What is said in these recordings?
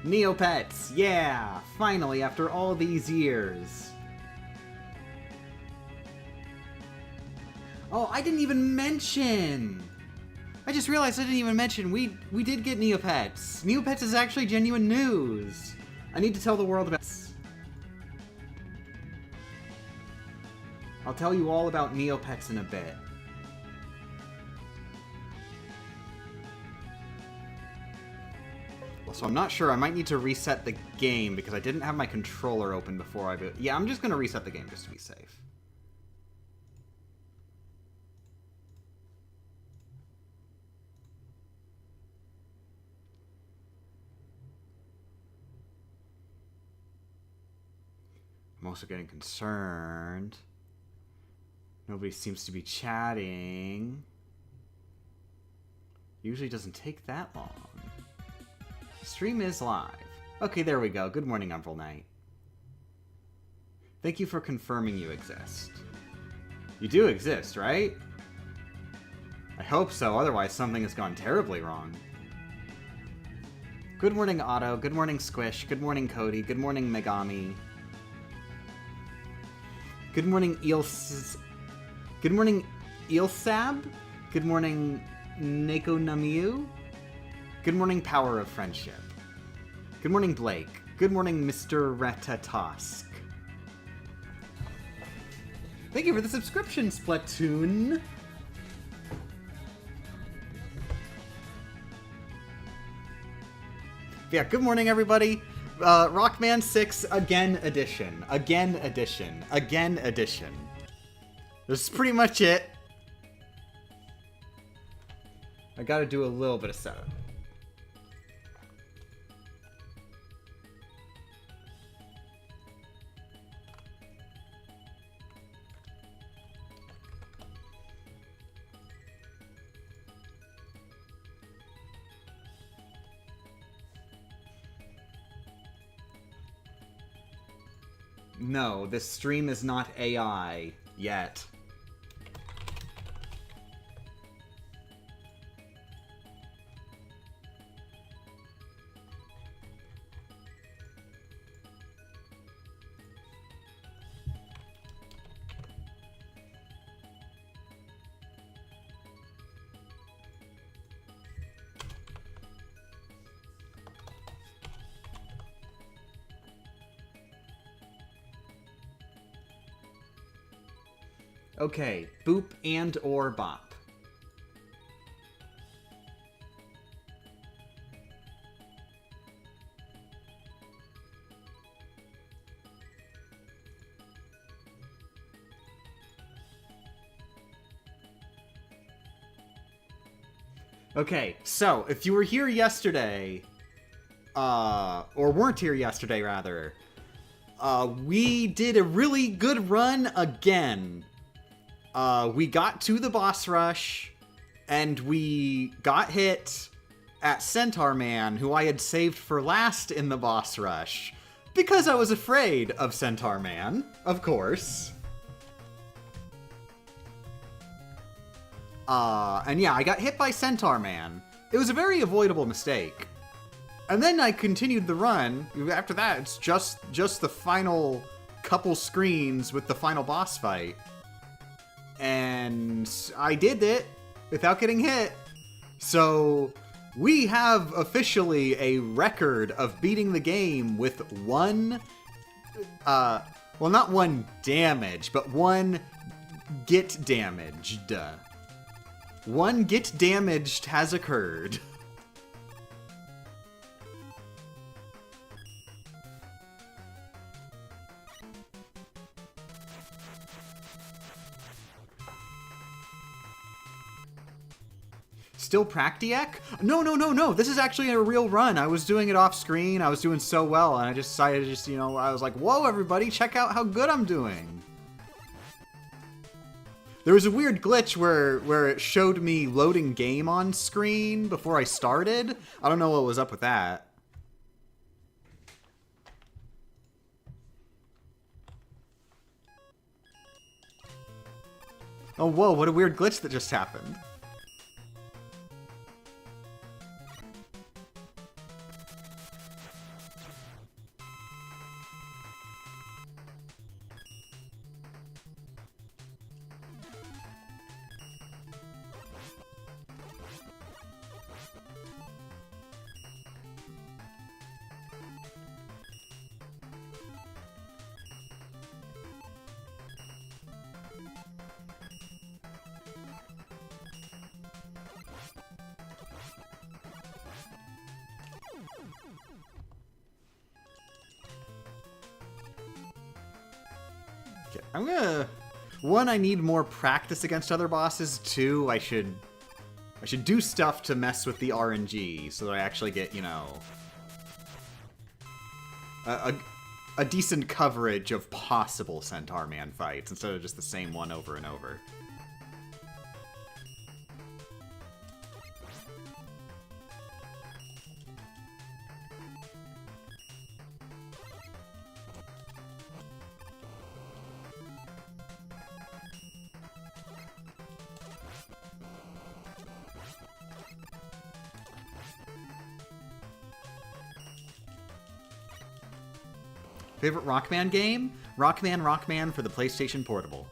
Neopets! Yeah! Finally, after all these years. Oh, I didn't even mention! I just realized I didn't even mention we did get Neopets. Neopets is actually genuine news. I need to tell the world about this. I'll tell you all about Neopets in a bit. Well, so I'm not sure. I might need to reset the game because I didn't have my controller open before I... Yeah, I'm just going to reset the game just to be safe. I'm also getting concerned. Nobody seems to be chatting. Usually doesn't take that long. Stream is live. Okay, there we go. Good morning, Umbral Knight. Thank you for confirming you exist. You do exist, right? I hope so, otherwise something has gone terribly wrong. Good morning, Otto. Good morning, Squish. Good morning, Cody. Good morning, Megami. Good morning, Good morning, Ilsab. Good morning, Neko Namiu. Good morning, Power of Friendship. Good morning, Blake. Good morning, Mr. Retatosk. Thank you for the subscription, Splatoon. Yeah, good morning, everybody. Rockman 6 Again Edition. Again Edition. Again Edition. This is pretty much it. I gotta do a little bit of setup. No, this stream is not AI yet. Okay, boop and or bop. Okay, so if you were here yesterday, or weren't here yesterday rather, we did a really good run again. We got to the boss rush, and we got hit at Centaur Man, who I had saved for last in the boss rush, because I was afraid of Centaur Man, of course. And yeah, I got hit by Centaur Man. It was a very avoidable mistake. And then I continued the run. After that, it's just the final couple screens with the final boss fight. And I did it without getting hit. So we have officially a record of beating the game with one, well, not one damage, but one get damaged. One get damaged has occurred. Still Practiac? No. This is actually a real run. I was doing it off screen. I was doing so well, and I just decided to just, I was like, whoa, everybody, check out how good I'm doing. There was a weird glitch where it showed me loading game on screen before I started. I don't know what was up with that. Oh, whoa, what a weird glitch that just happened. Okay, I'm gonna... One, I need more practice against other bosses. Two, I should do stuff to mess with the RNG so that I actually get, you know, a decent coverage of possible Centaur Man fights instead of just the same one over and over. Favorite Rockman game? Rockman for the PlayStation Portable.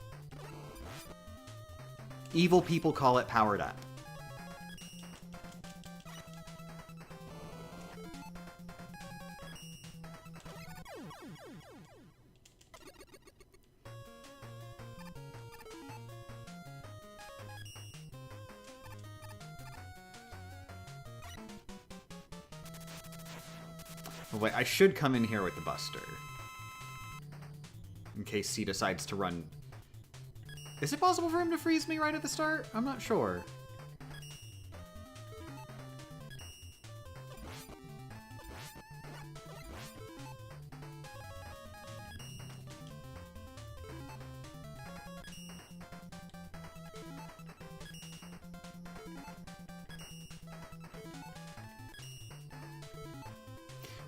Evil people call it Powered Up. Oh, wait, I should come in here with the Buster. In case C decides to run. Is it possible for him to freeze me right at the start? I'm not sure.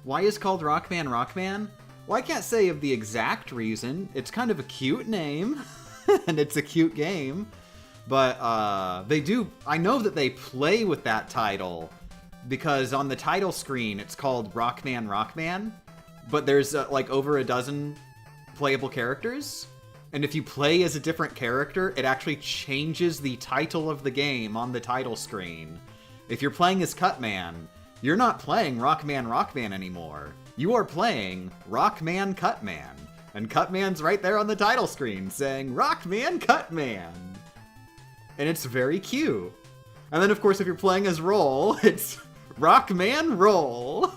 Why is called Rockman Rockman? Well, I can't say of the exact reason. It's kind of a cute name, and it's a cute game. But they do... I know that they play with that title, because on the title screen, it's called Rockman Rockman, but there's like over a dozen playable characters. And if you play as a different character, it actually changes the title of the game on the title screen. If you're playing as Cutman, you're not playing Rockman Rockman anymore. You are playing Rockman Cutman. And Cutman's right there on the title screen saying, Rockman Cutman. And it's very cute. And then, of course, if you're playing as Roll, it's Rockman Roll.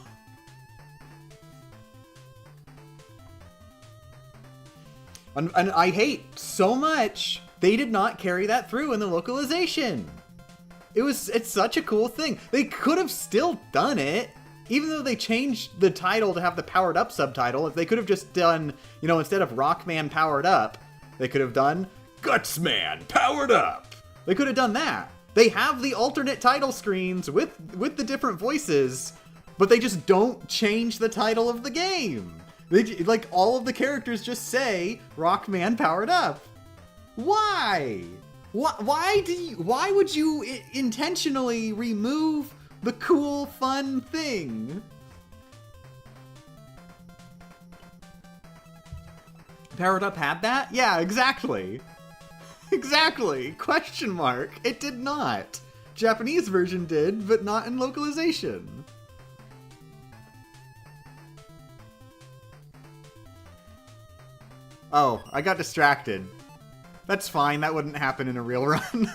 And I hate so much they did not carry that through in the localization. It's such a cool thing. They could have still done it. Even though they changed the title to have the Powered Up subtitle, if they could have just done, you know, instead of Rockman Powered Up, they could have done Gutsman Powered Up. They could have done that. They have the alternate title screens with the different voices, but they just don't change the title of the game. They, like, all of the characters just say Rockman Powered Up. Why? Why would you intentionally remove the cool, fun thing? Powered Up had that? Yeah, exactly. Exactly. Question mark. It did not. Japanese version did, but not in localization. Oh, I got distracted. That's fine. That wouldn't happen in a real run.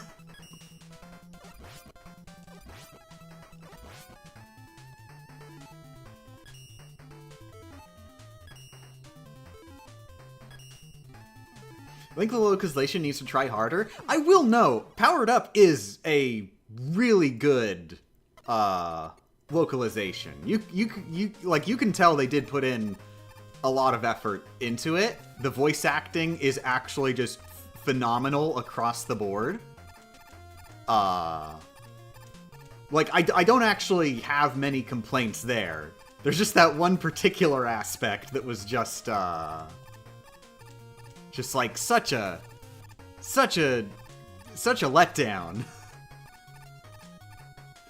I think the localization needs to try harder. I will note, Powered Up is a really good localization. You can tell they did put in a lot of effort into it. The voice acting is actually just phenomenal across the board. Like, I don't actually have many complaints there. There's just that one particular aspect that was just like such a letdown.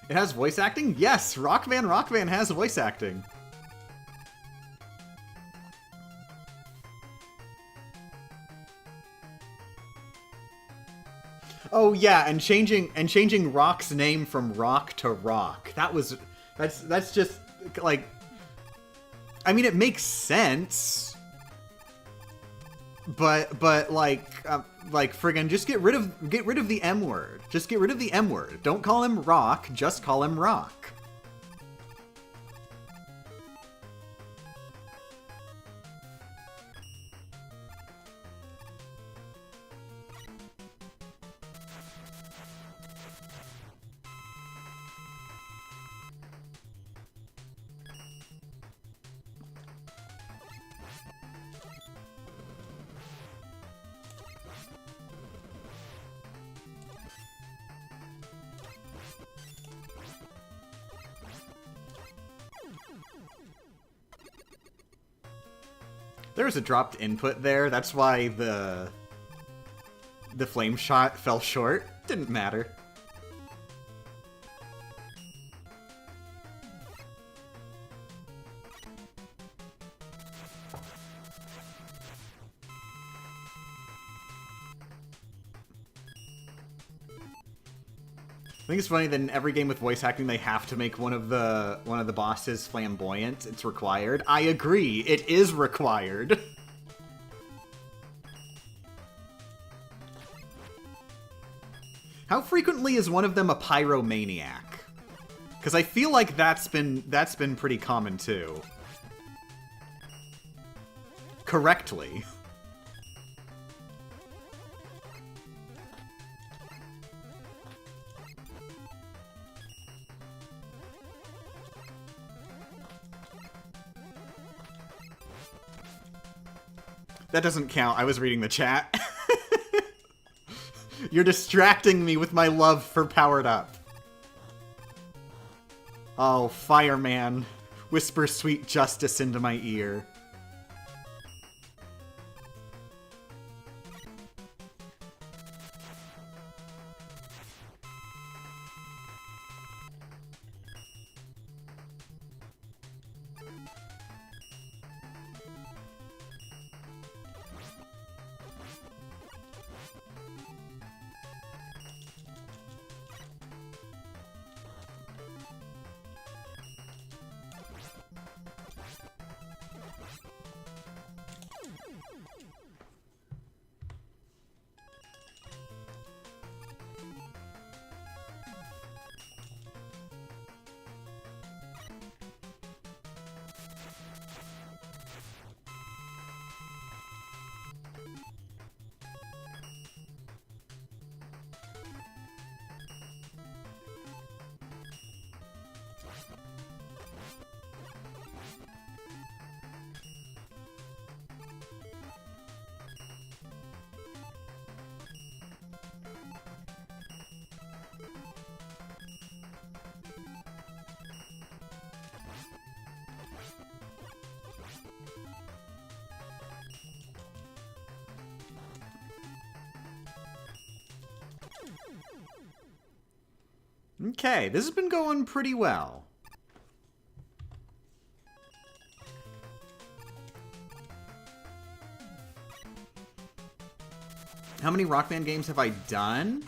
It has voice acting? Yes, Rockman has voice acting. Oh yeah, and changing Rock's name from Rock to Rock. That's just like, I mean, it makes sense. But like friggin' just get rid of the M word. Just get rid of the M word. Don't call him Rock, just call him Rock. There was a dropped input there. That's why the flame shot fell short. Didn't matter. I think it's funny that in every game with voice acting, they have to make one of the bosses flamboyant. It's required. I agree. It is required. How frequently is one of them a pyromaniac? Because I feel like that's been pretty common too. Correctly. That doesn't count. I was reading the chat. You're distracting me with my love for Powered Up. Oh, fireman. Whisper sweet justice into my ear. Okay, this has been going pretty well. How many Rockman games have I done?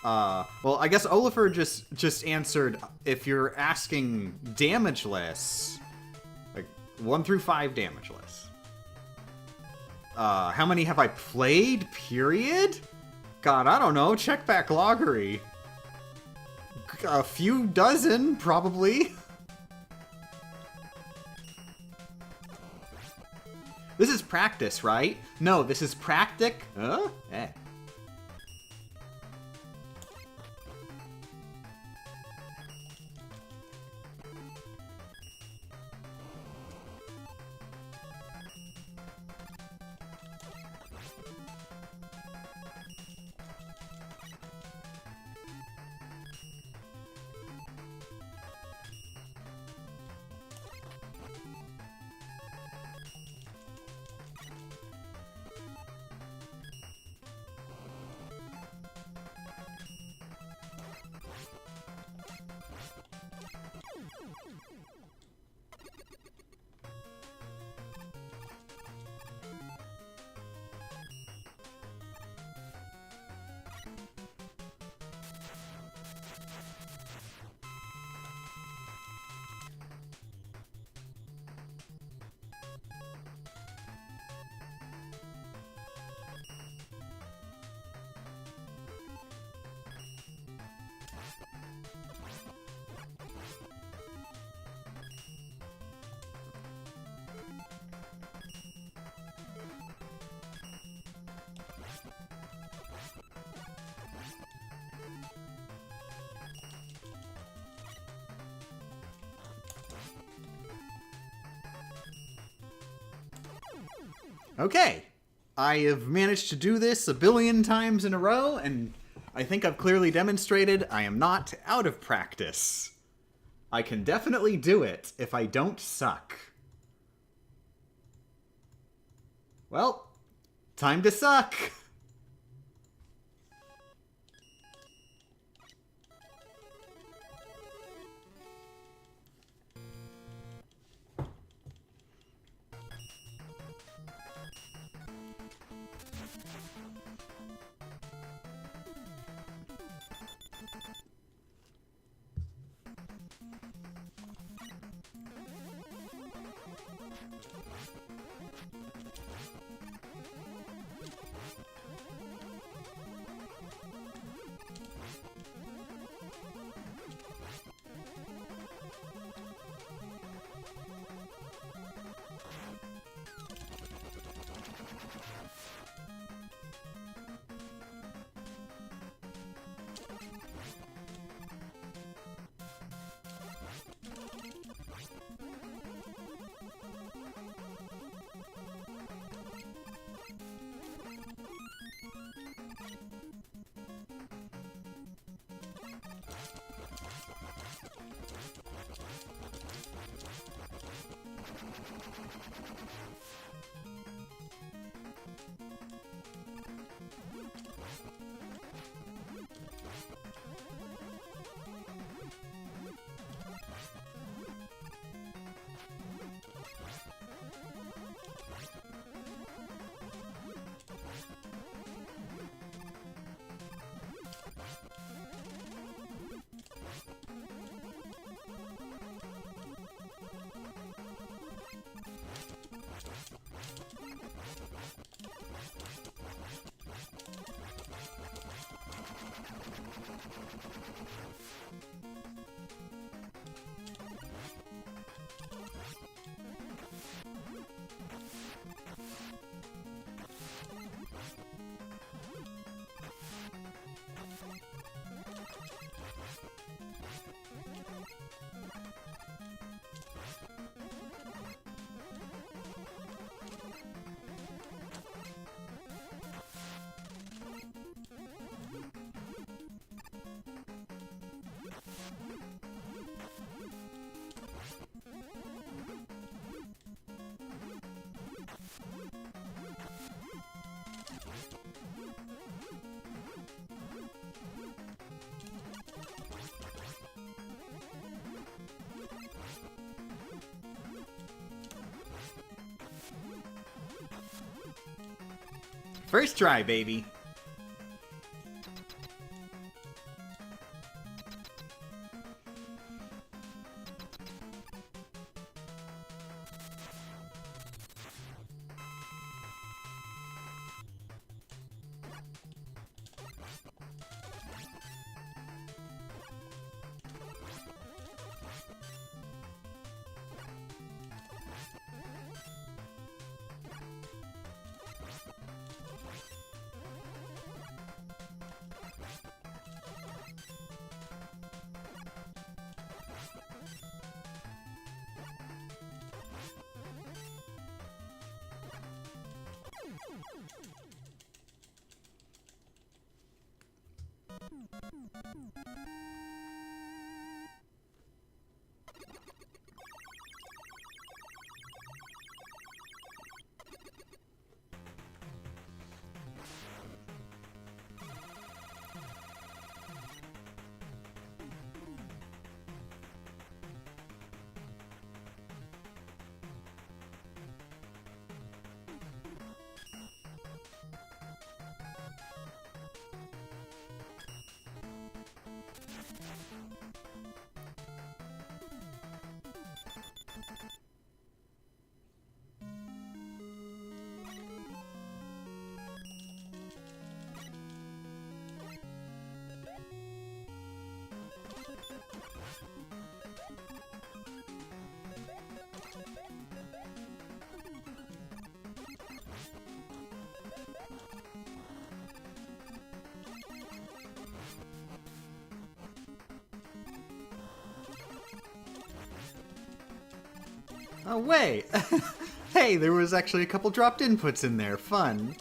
Well, I guess Oliver just answered, if you're asking Damageless, like 1 through 5 Damageless. How many have I played, period? God, I don't know, check back loggery. A few dozen, probably. This is practice, right? No, this is practic. Huh? Eh. Okay, I have managed to do this a billion times in a row, and I think I've clearly demonstrated I am not out of practice. I can definitely do it if I don't suck. Well, time to suck! First try, baby. Oh, wait! Hey, there was actually a couple dropped inputs in there. Fun.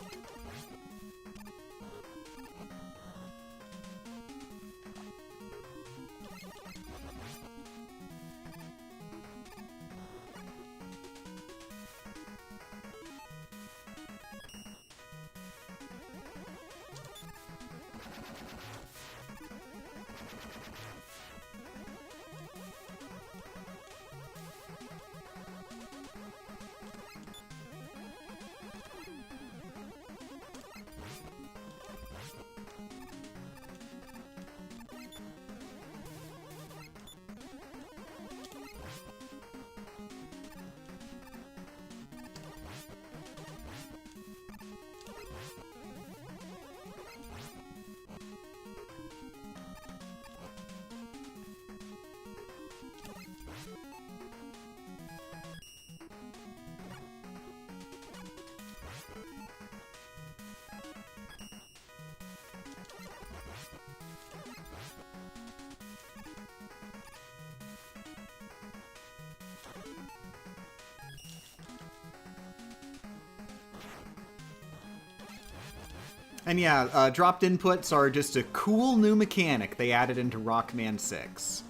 And yeah, dropped inputs are just a cool new mechanic they added into Rockman 6.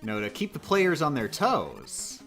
You know, to keep the players on their toes.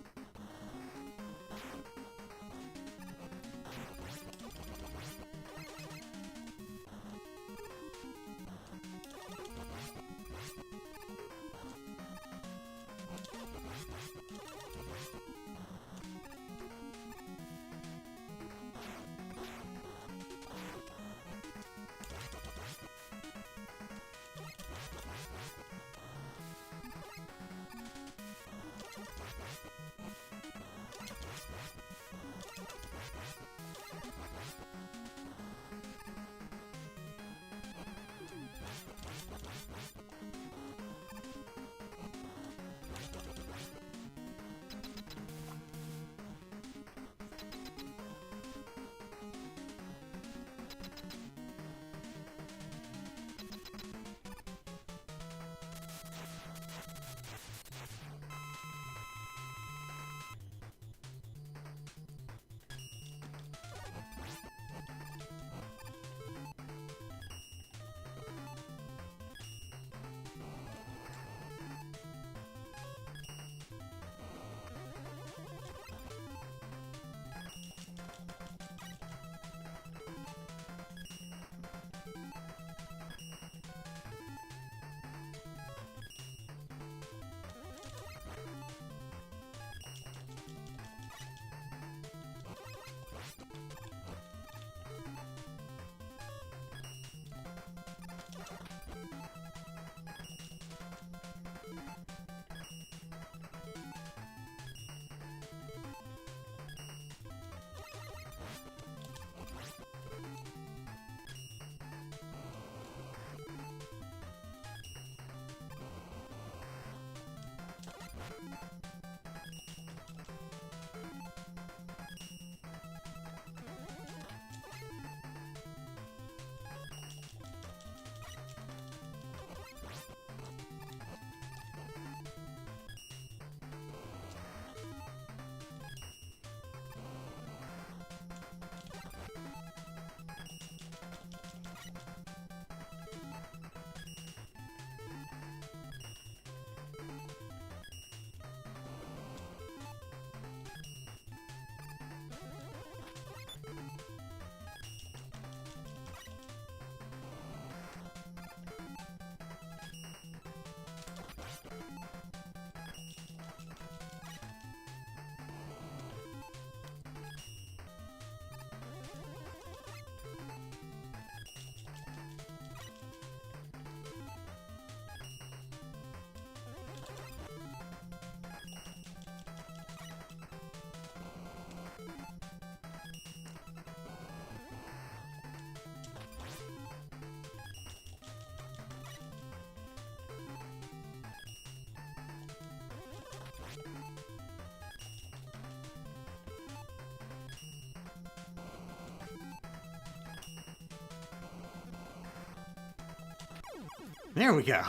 There we go.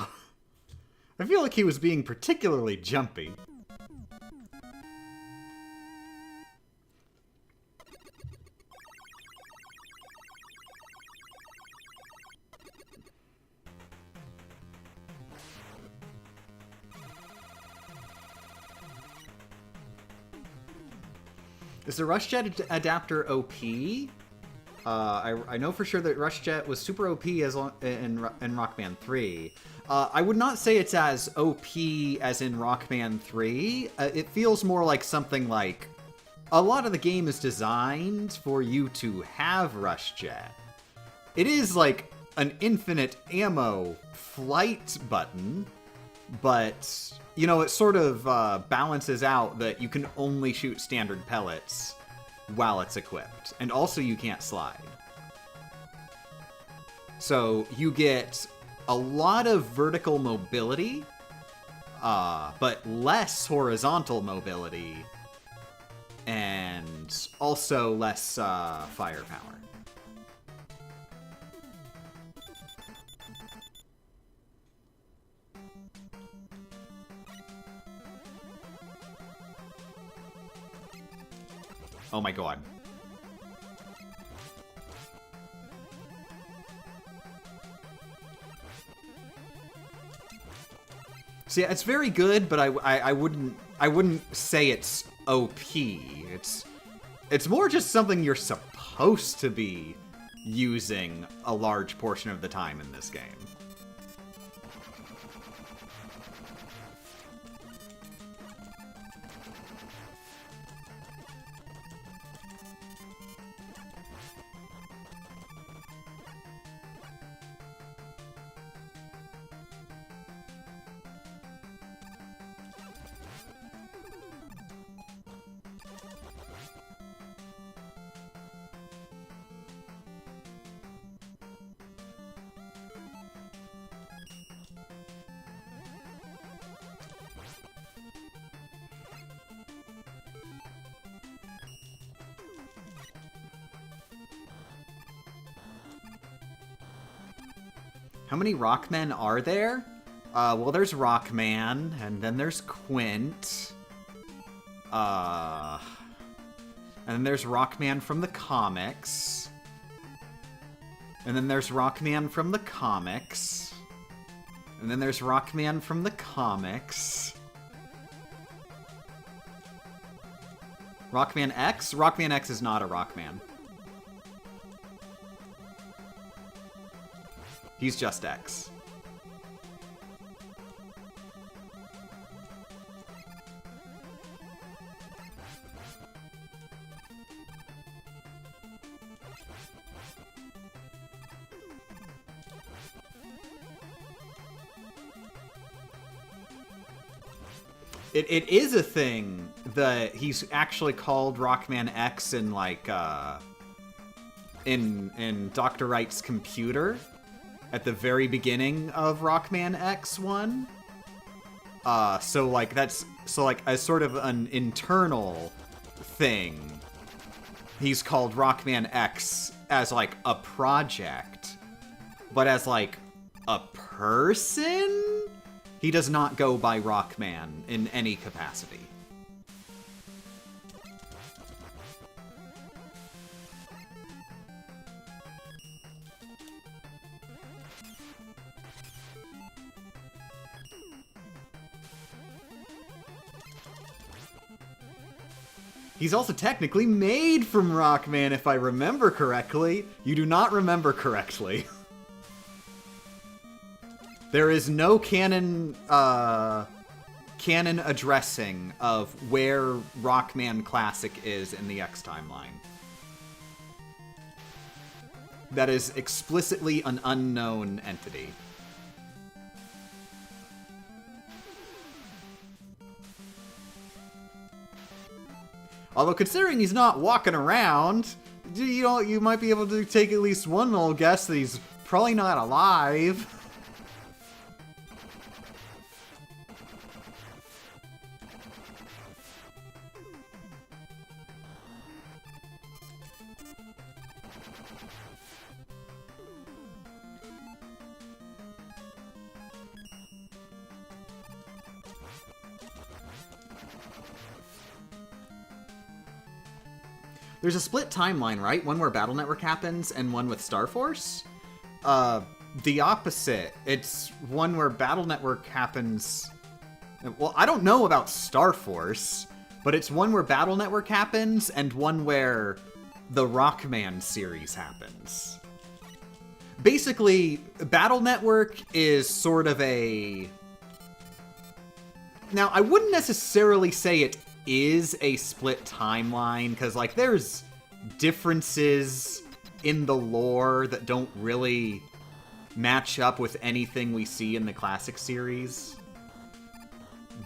I feel like he was being particularly jumpy. Is the RushJet adapter OP? I know for sure that RushJet was super OP in Rockman 3. I would not say it's as OP as in Rockman 3. It feels more like something like... A lot of the game is designed for you to have RushJet. It is like an infinite ammo flight button, but, you know, it sort of balances out that you can only shoot standard pellets while it's equipped. And also you can't slide. So you get a lot of vertical mobility, but less horizontal mobility, and also less firepower. Oh my god. So yeah, it's very good, but I wouldn't say it's OP. It's more just something you're supposed to be using a large portion of the time in this game. How many Rockmen are there? Well, there's Rockman, and then there's Quint. And then there's Rockman from the comics. And then there's Rockman from the comics. And then there's Rockman from the comics. Rockman X? Rockman X is not a Rockman. He's just X. It is a thing that he's actually called Rockman X in, like, in Dr. Wright's computer at the very beginning of Rockman X1. So, like, as sort of an internal thing, he's called Rockman X as, like, a project. But as, like, a person, he does not go by Rockman in any capacity. He's also technically made from Rockman, if I remember correctly. You do not remember correctly. There is no canon addressing of where Rockman Classic is in the X timeline. That is explicitly an unknown entity. Although, considering he's not walking around, you might be able to take at least one little guess that he's probably not alive. There's a split timeline, right? One where Battle Network happens and one with Star Force? The opposite. It's one where Battle Network happens... Well, I don't know about Star Force, but it's one where Battle Network happens and one where the Rockman series happens. Basically, Battle Network is sort of a... Now, I wouldn't necessarily say it is a split timeline, because, like, there's differences in the lore that don't really match up with anything we see in the classic series.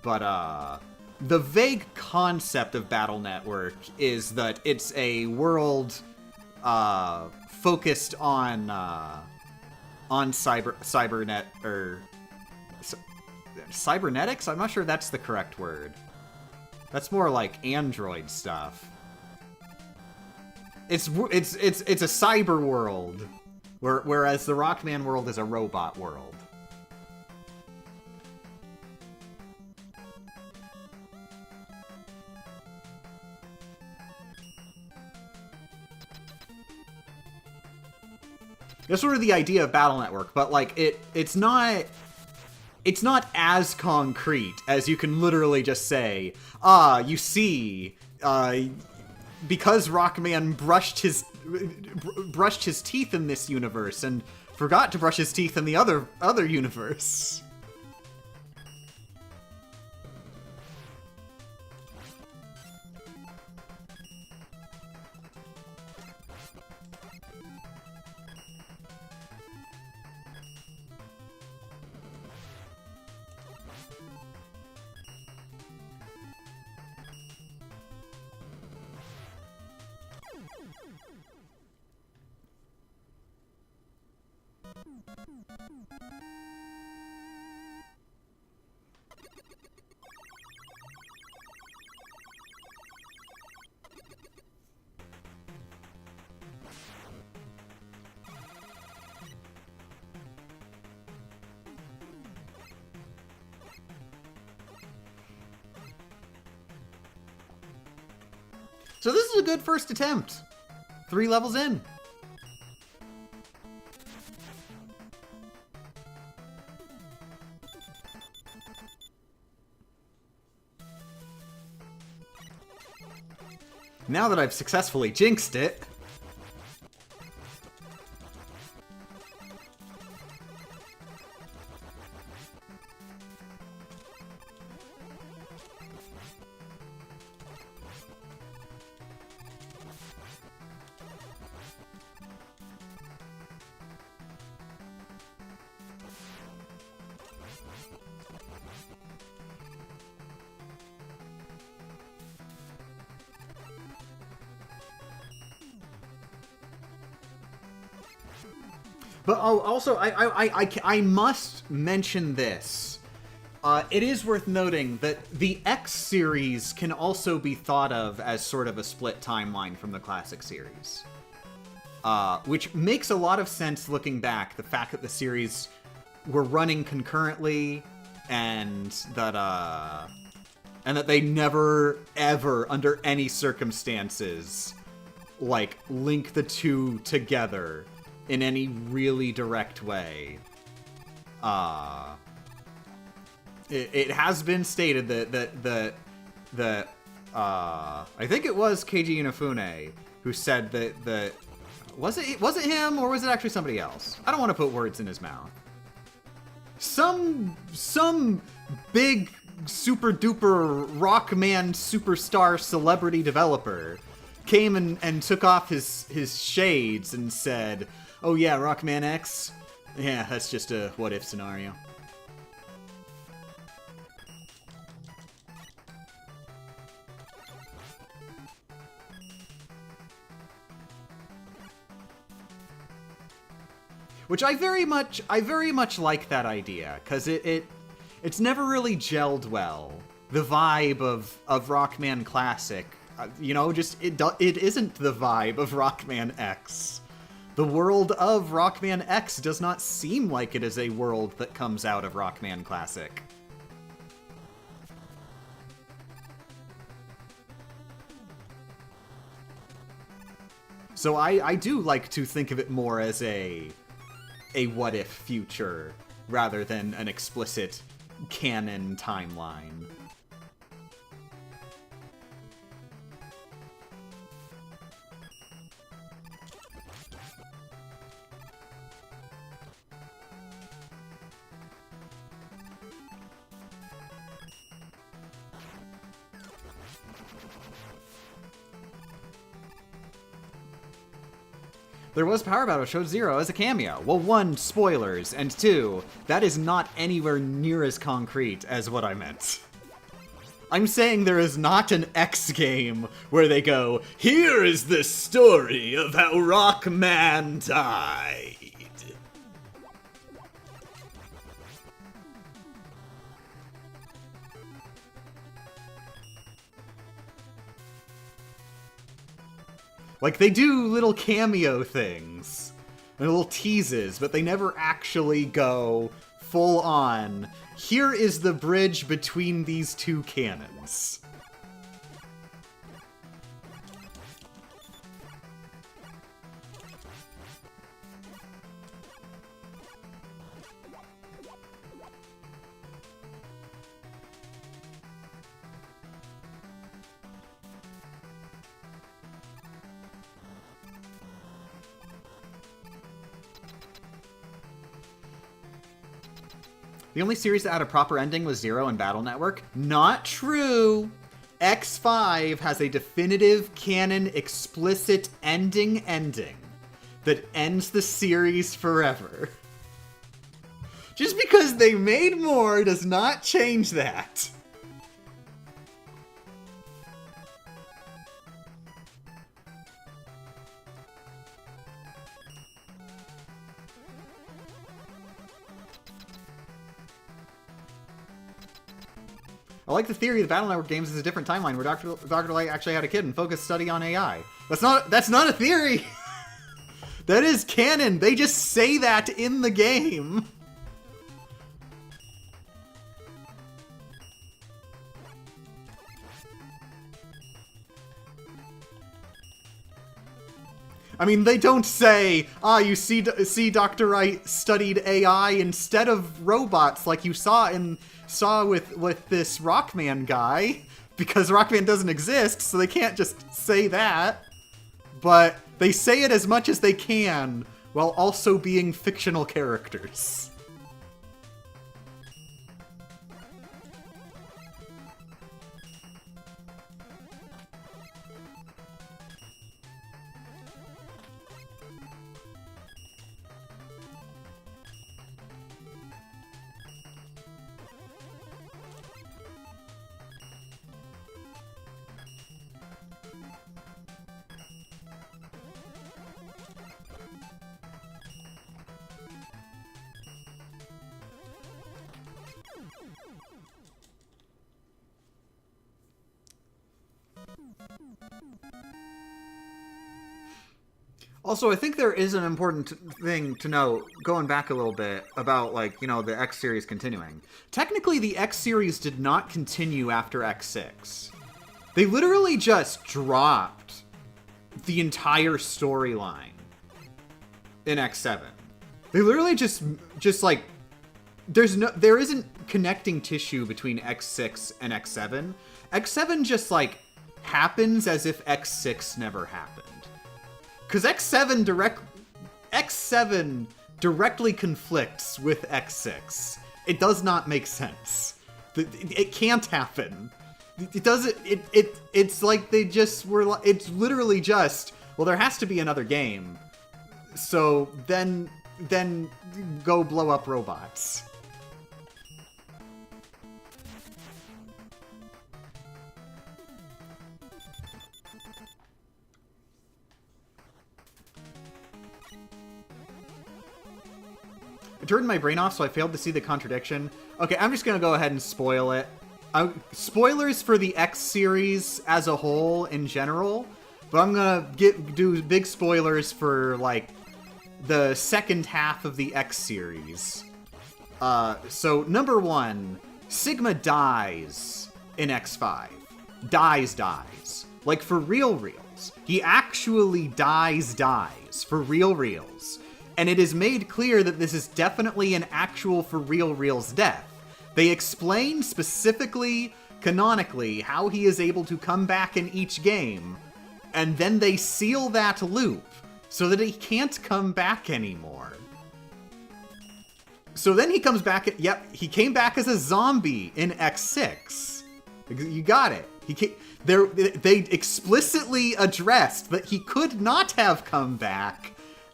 But, the vague concept of Battle Network is that it's a world, focused on cybernet, or... Cybernetics? I'm not sure that's the correct word. That's more like android stuff. It's a cyber world, whereas the Rockman world is a robot world. That's sort of the idea of Battle Network, but like it's not it's not as concrete as you can literally just say, you see, because Rockman brushed his teeth in this universe and forgot to brush his teeth in the other universe. So this is a good first attempt. 3 levels in. Now that I've successfully jinxed it, but also, I must mention this. It is worth noting that the X series can also be thought of as sort of a split timeline from the classic series. Which makes a lot of sense looking back. The fact that the series were running concurrently and that they never, ever, under any circumstances, like, link the two together in any really direct way. It has been stated that I think it was Keiji Inafune who said that was it him or was it actually somebody else? I don't want to put words in his mouth. Some big super duper Rockman superstar celebrity developer came and took off his shades and said, "Oh yeah, Rockman X? Yeah, that's just a what-if scenario." Which I very much like that idea, because it's never really gelled well. The vibe of Rockman Classic, just it isn't the vibe of Rockman X. The world of Rockman X does not seem like it is a world that comes out of Rockman Classic. So I do like to think of it more as a what-if future, rather than an explicit canon timeline. There was Power Battle showed Zero as a cameo. Well, 1, spoilers, and 2, that is not anywhere near as concrete as what I meant. I'm saying there is not an X game where they go, "Here is the story of how Rockman died." Like, they do little cameo things, and little teases, but they never actually go full on, "Here is the bridge between these two canons." The only series that had a proper ending was Zero and Battle Network. Not true! X5 has a definitive, canon, explicit ending that ends the series forever. Just because they made more does not change that. I like the theory that Battle Network games is a different timeline where Dr. Light actually had a kid and focused study on AI. That's not a theory! That is canon! They just say that in the game! I mean, they don't say, you see Dr. Wright studied AI instead of robots like you saw with this Rockman guy, because Rockman doesn't exist, so they can't just say that. But they say it as much as they can, while also being fictional characters. Also, I think there is an important thing to note, going back a little bit, about, like, you know, the X series continuing. Technically, the X series did not continue after X6. They literally just dropped the entire storyline in X7. They literally just like, there isn't connecting tissue between X6 and X7. X7 just, like, happens as if X6 never happened. Because X7 directly conflicts with X6. It does not make sense. It can't happen. It doesn't. It's like they just were. It's literally just, well, there has to be another game. So then go blow up robots. It turned my brain off, so I failed to see the contradiction. Okay, I'm just gonna go ahead and spoil it. Spoilers for the X series as a whole in general, but I'm gonna do big spoilers for, like, the second half of the X series. So number 1, Sigma dies in X5. Dies. Like, for reals. He actually dies for reals. And it is made clear that this is definitely an actual for reals death. They explain specifically, canonically, how he is able to come back in each game, and then they seal that loop so that he can't come back anymore. So then he comes back, he came back as a zombie in X6. You got it. They explicitly addressed that he could not have come back,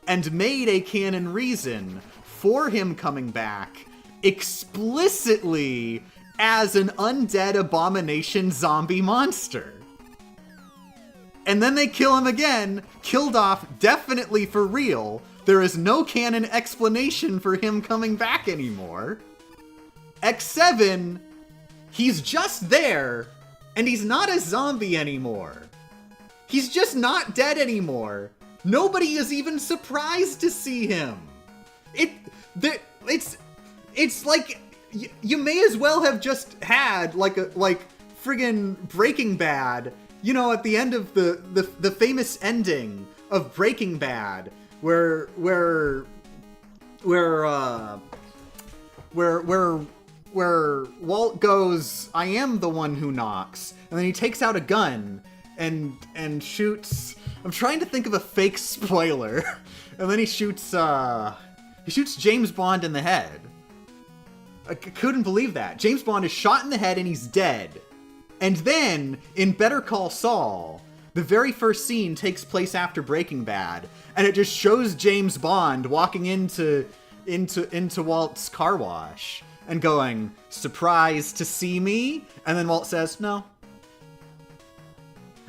and made a canon reason for him coming back explicitly as an undead abomination zombie monster. And then they kill him again, killed off definitely for real. There is no canon explanation for him coming back anymore. X7, he's just there, and he's not a zombie anymore. He's just not dead anymore. Nobody is even surprised to see him. It's like you may as well have just had like friggin' Breaking Bad. You know, at the end of the famous ending of Breaking Bad, where Walt goes, "I am the one who knocks," and then he takes out a gun and shoots. I'm trying to think of a fake spoiler. And then he shoots James Bond in the head. I couldn't believe that. James Bond is shot in the head and he's dead. And then, in Better Call Saul, the very first scene takes place after Breaking Bad, and it just shows James Bond walking into Walt's car wash and going, "Surprised to see me?" And then Walt says, "No."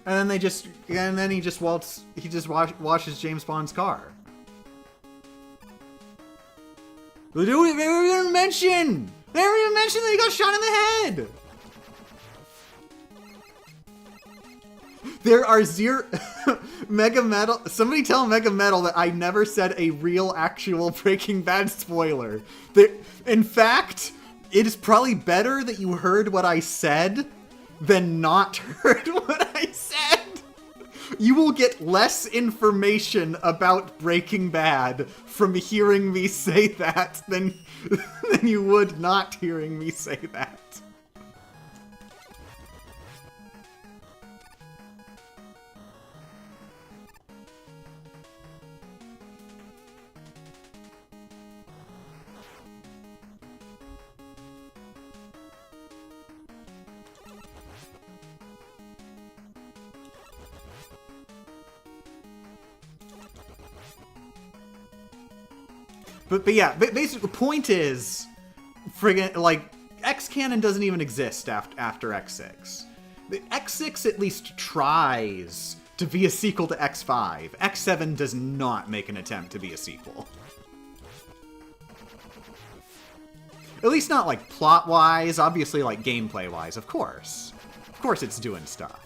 And then he just washes James Bond's car. They didn't even mention that he got shot in the head. There are zero Mega Metal. Somebody tell Mega Metal that I never said a real, actual Breaking Bad spoiler. In fact, it is probably better that you heard what I said than not heard what I said. You will get less information about Breaking Bad from hearing me say that than you would not hearing me say that. But yeah, basically the point is, friggin', like, X canon doesn't even exist after X6. The X6 at least tries to be a sequel to X5. X7 does not make an attempt to be a sequel. At least not, like, plot-wise, obviously, like, gameplay-wise, of course. Of course it's doing stuff.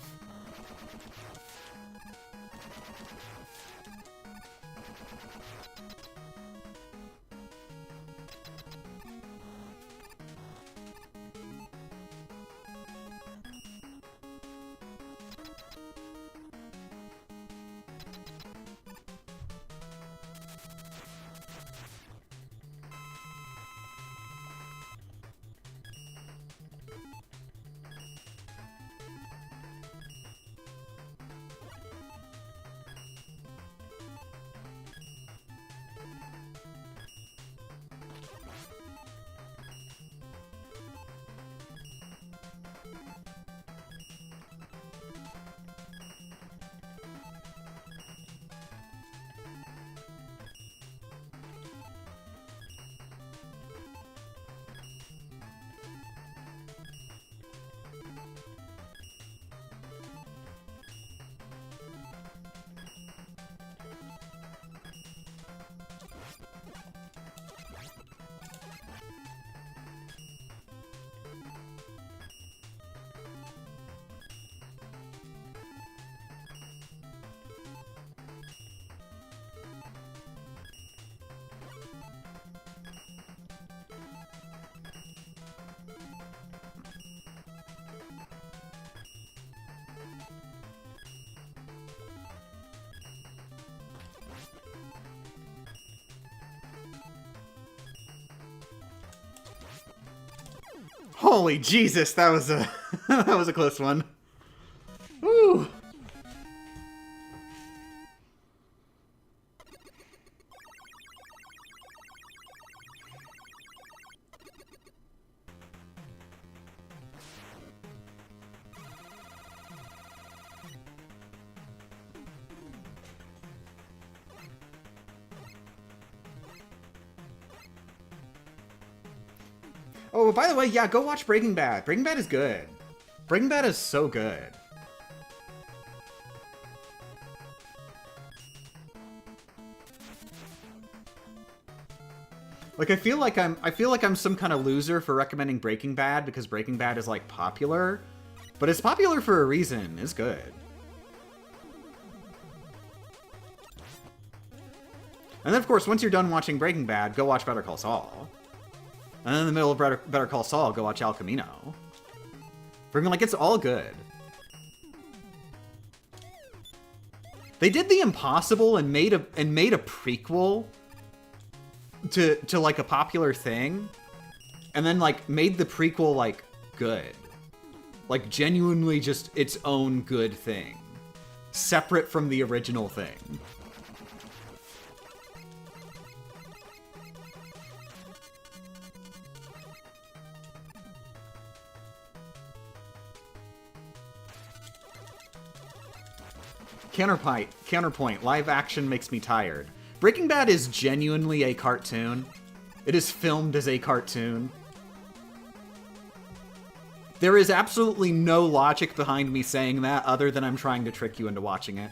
Holy Jesus, that was a that was a close one. Woo. Oh, by the way, yeah, go watch Breaking Bad. Breaking Bad is good. Breaking Bad is so good. Like, I feel like I'm some kind of loser for recommending Breaking Bad because Breaking Bad is, like, popular. But it's popular for a reason. It's good. And then, of course, once you're done watching Breaking Bad, go watch Better Call Saul. And then in the middle of Better Call Saul, go watch El Camino. Freaking, like, it's all good. They did the impossible and made a prequel to like a popular thing, and then like made the prequel like good, like genuinely just its own good thing, separate from the original thing. Counterpoint. Live action makes me tired. Breaking Bad is genuinely a cartoon. It is filmed as a cartoon. There is absolutely no logic behind me saying that other than I'm trying to trick you into watching it.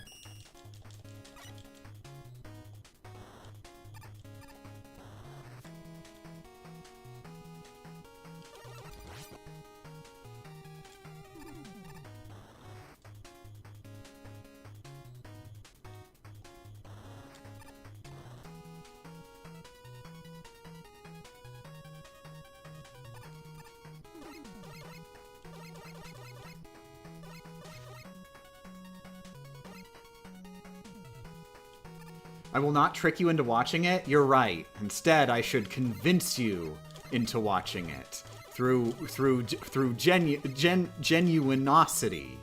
I will not trick you into watching it. You're right. Instead, I should convince you into watching it through genuinosity.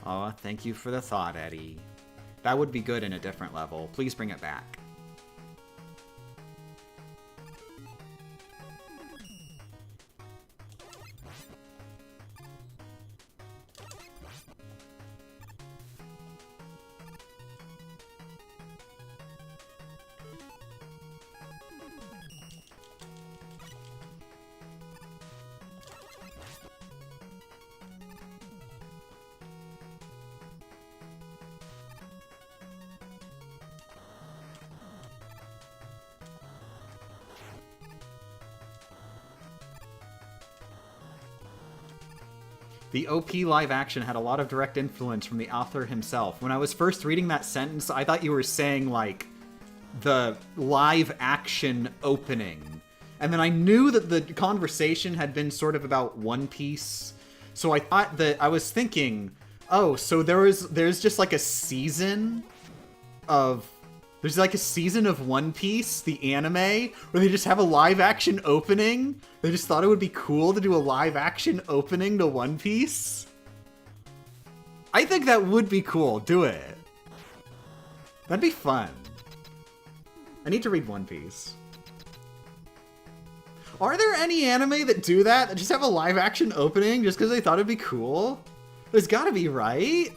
Aw, thank you for the thought, Eddie. That would be good in a different level. Please bring it back. The OP live action had a lot of direct influence from the author himself. When I was first reading that sentence, I thought you were saying, like, the live action opening. And then I knew that the conversation had been sort of about One Piece. So I thought that, I was thinking, oh, so there's just like a season of... There's like a season of One Piece, the anime, where they just have a live action opening. They just thought it would be cool to do a live action opening to One Piece. I think that would be cool. Do it. That'd be fun. I need to read One Piece. Are there any anime that do that? That just have a live action opening just because they thought it'd be cool? There's gotta be, right?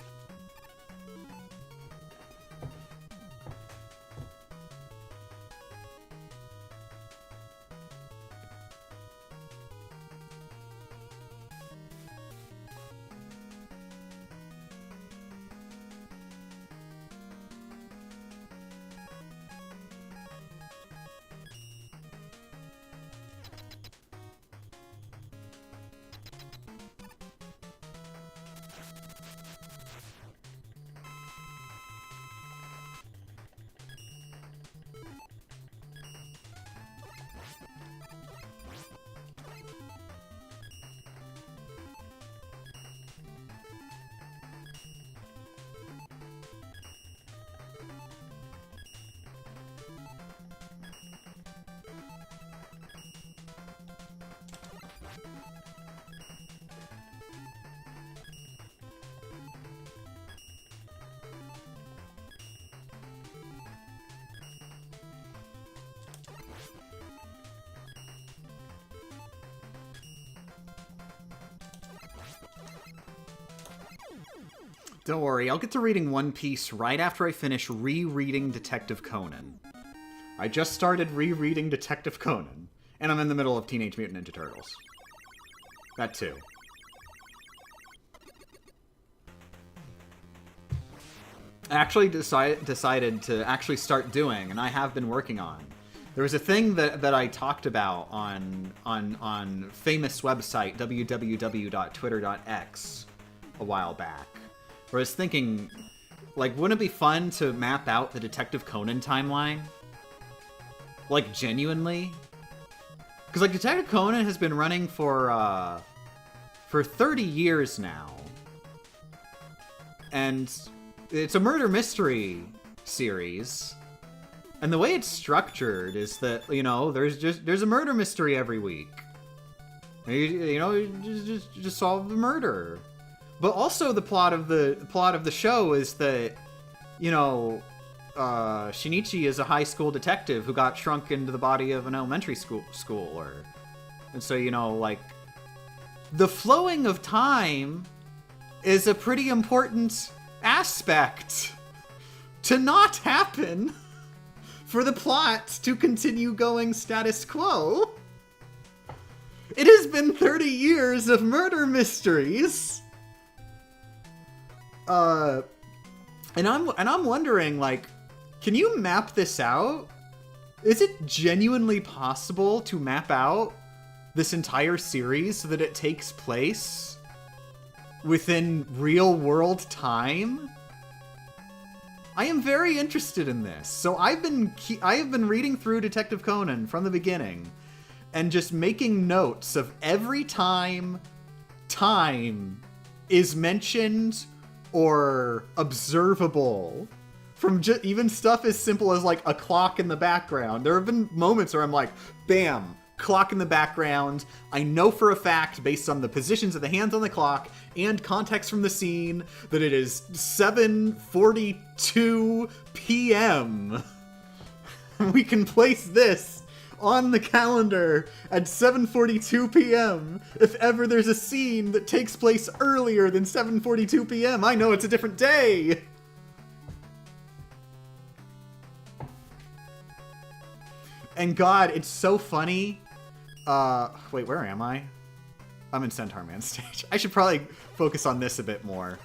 Don't worry, I'll get to reading One Piece right after I finish rereading Detective Conan. I just started rereading Detective Conan, and I'm in the middle of Teenage Mutant Ninja Turtles. That too. I actually decided to actually start doing, and I have been working on. There was a thing that I talked about on famous website www.twitter.x a while back. Where I was thinking, like, wouldn't it be fun to map out the Detective Conan timeline? Like, genuinely? Because, like, Detective Conan has been running for 30 years now. And it's a murder mystery series. And the way it's structured is that, you know, there's a murder mystery every week. You know, just solve the murder. But also the plot of the show is that, you know, Shinichi is a high school detective who got shrunk into the body of an elementary schooler. And so, you know, like, the flowing of time is a pretty important aspect to not happen for the plot to continue going status quo. It has been 30 years of murder mysteries. And I'm wondering, like, can you map this out? Is it genuinely possible to map out this entire series so that it takes place within real-world time? I am very interested in this. So I have been reading through Detective Conan from the beginning and just making notes of every time is mentioned or observable, from even stuff as simple as like a clock in the background. There have been moments where I'm like, bam, clock in the background. I know for a fact, based on the positions of the hands on the clock and context from the scene, that it is 7:42 p.m. We can place this on the calendar at 7:42 p.m. If ever there's a scene that takes place earlier than 7:42 p.m., I know it's a different day. And God, it's so funny. Wait, where am I? I'm in Centaur Man stage. I should probably focus on this a bit more.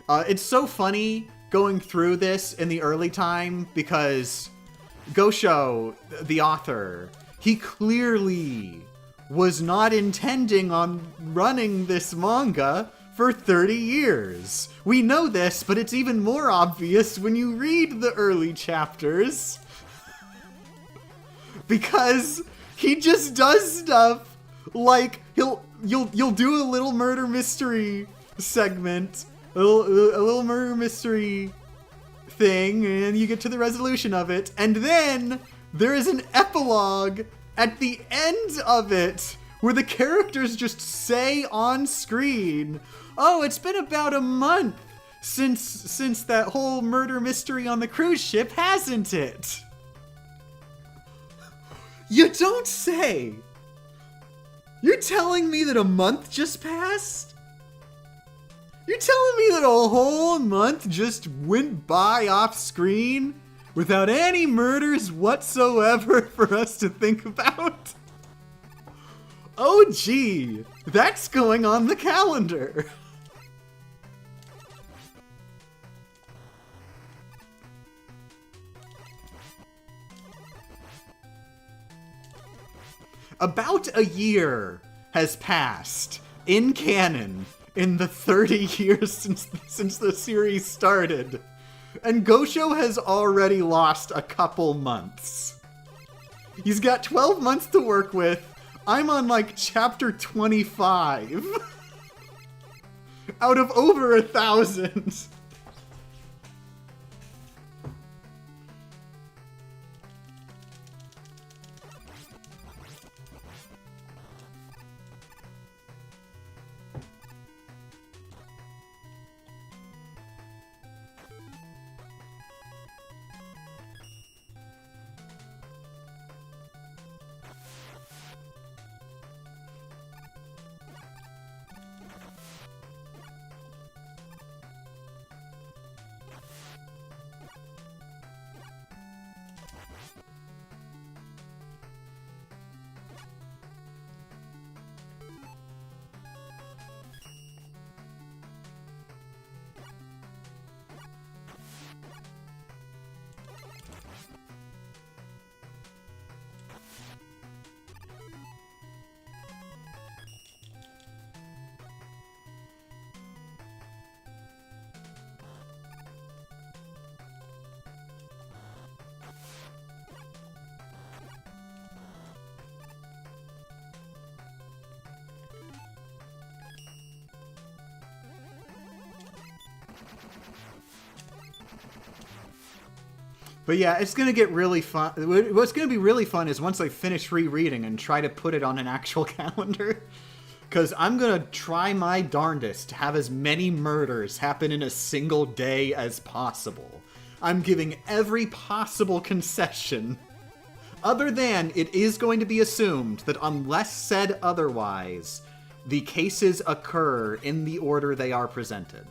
It's so funny going through this in the early time because Gosho, the author, he clearly was not intending on running this manga for 30 years. We know this, but it's even more obvious when you read the early chapters. Because he just does stuff like you'll do a little murder mystery segment, a little murder mystery thing, and you get to the resolution of it, and then there is an epilogue at the end of it where the characters just say on screen, "Oh, it's been about a month since that whole murder mystery on the cruise ship, hasn't it?" You don't say! You're telling me that a month just passed? You're telling me that a whole month just went by off screen without any murders whatsoever for us to think about? Oh gee, that's going on the calendar. About a year has passed in canon in the 30 years since the series started, and Gosho has already lost a couple months. He's got 12 months to work with. I'm on like chapter 25 out of over 1,000. But yeah, it's going to get really fun. What's going to be really fun is once I finish rereading and try to put it on an actual calendar. Because I'm gonna try my darndest to have as many murders happen in a single day as possible. I'm giving every possible concession. Other than, it is going to be assumed that unless said otherwise, the cases occur in the order they are presented.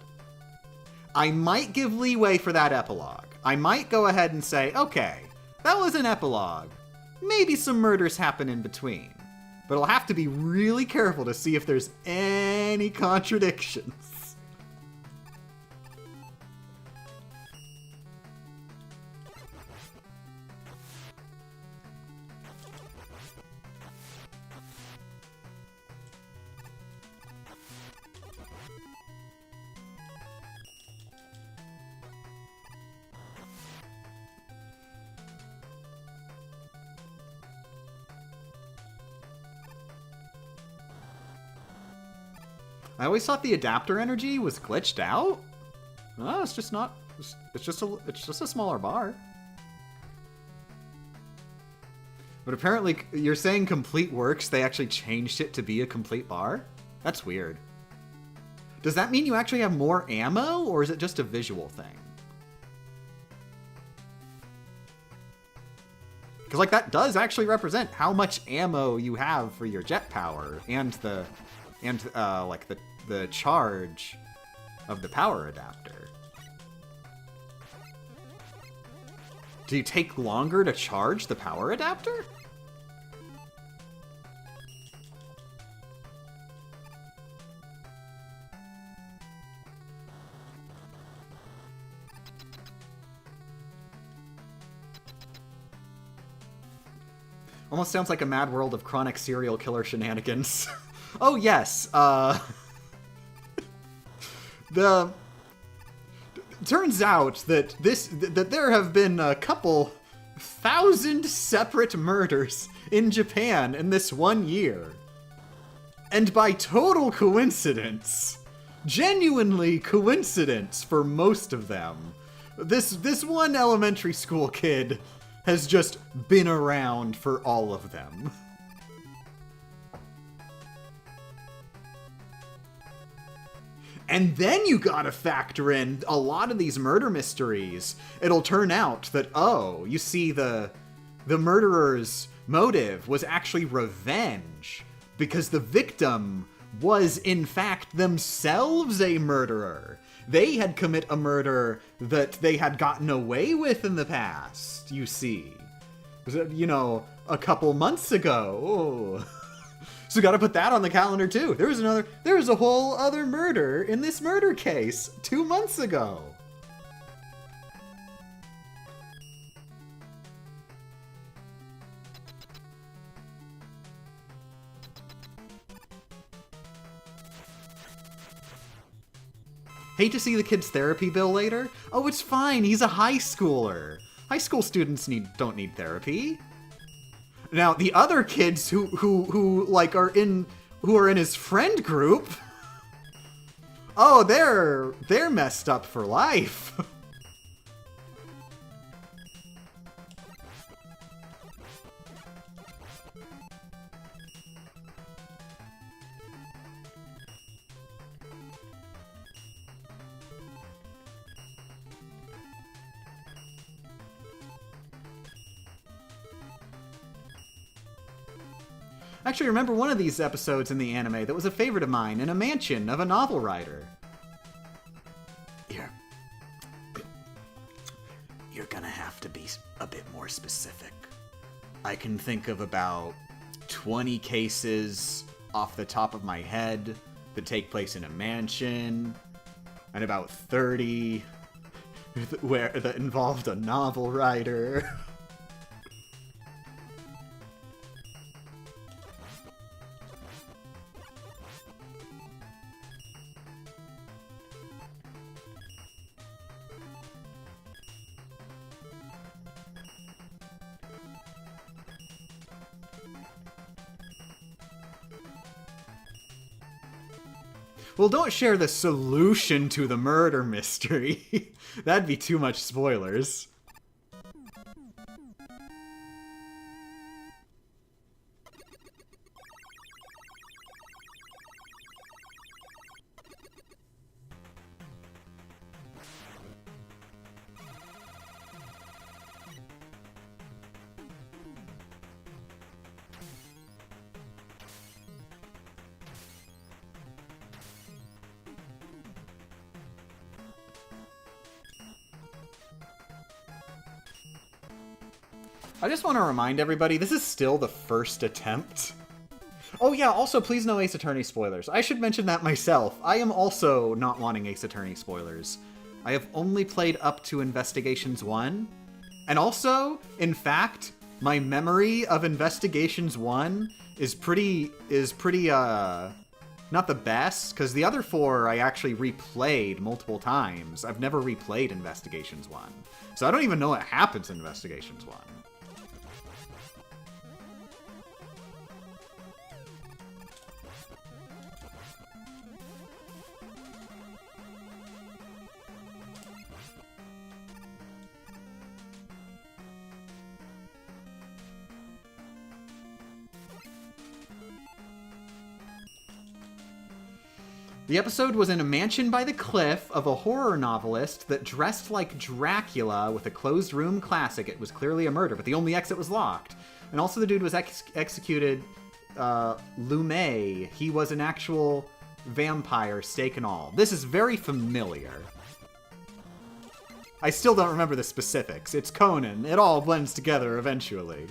I might give leeway for that epilogue. I might go ahead and say, okay, that was an epilogue. Maybe some murders happen in between. But I'll have to be really careful to see if there's any contradictions. I always thought the adapter energy was glitched out. No, it's just not. It's just a smaller bar. But apparently, you're saying complete works. They actually changed it to be a complete bar. That's weird. Does that mean you actually have more ammo, or is it just a visual thing? Because like that does actually represent how much ammo you have for your jet power and like the charge of the power adapter. Do you take longer to charge the power adapter? Almost sounds like a mad world of chronic serial killer shenanigans. Oh yes, turns out that there have been a couple thousand separate murders in Japan in this 1 year. And by total coincidence, genuinely coincidence for most of them, this one elementary school kid has just been around for all of them. And then you gotta factor in a lot of these murder mysteries. It'll turn out that, oh, you see the murderer's motive was actually revenge, because the victim was in fact themselves a murderer. They had commit a murder that they had gotten away with in the past, you see. You know, a couple months ago. Oh. So gotta put that on the calendar too. There was a whole other murder in this murder case 2 months ago. Hate to see the kid's therapy bill later. Oh, it's fine. He's a high schooler. High school students don't need therapy. Now, the other kids who like are in his friend group, oh, they're messed up for life. Actually, remember one of these episodes in the anime that was a favorite of mine, in a mansion of a novel writer. You're gonna have to be a bit more specific. I can think of about 20 cases off the top of my head that take place in a mansion, and about 30 that involved a novel writer. Well, don't share the solution to the murder mystery. That'd be too much spoilers. I just want to remind everybody, this is still the first attempt. Oh yeah, also please no Ace Attorney spoilers. I should mention that myself. I am also not wanting Ace Attorney spoilers. I have only played up to Investigations 1. And also, in fact, my memory of Investigations 1 is pretty, not the best, because the other 4 I actually replayed multiple times. I've never replayed Investigations 1. So I don't even know what happens in Investigations 1. The episode was in a mansion by the cliff of a horror novelist that dressed like Dracula with a closed room classic. It was clearly a murder, but the only exit was locked. And also the dude was executed, Lumet. He was an actual vampire, stake and all. This is very familiar. I still don't remember the specifics. It's Conan. It all blends together eventually.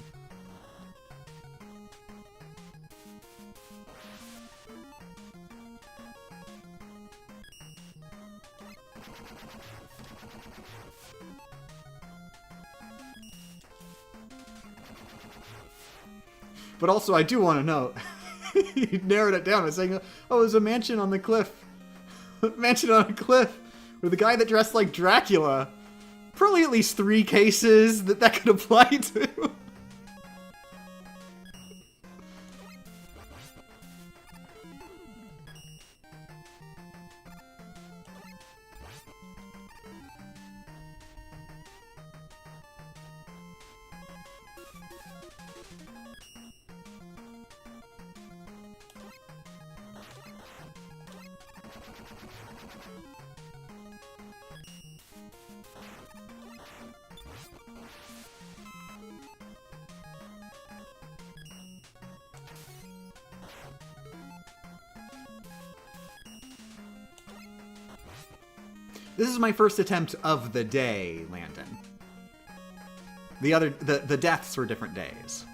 But also, I do want to note, he narrowed it down by saying, oh, there's a mansion on the cliff. Mansion on a cliff with a guy that dressed like Dracula. Probably at least 3 cases that could apply to. This is my first attempt of the day, Landon. The deaths were different days.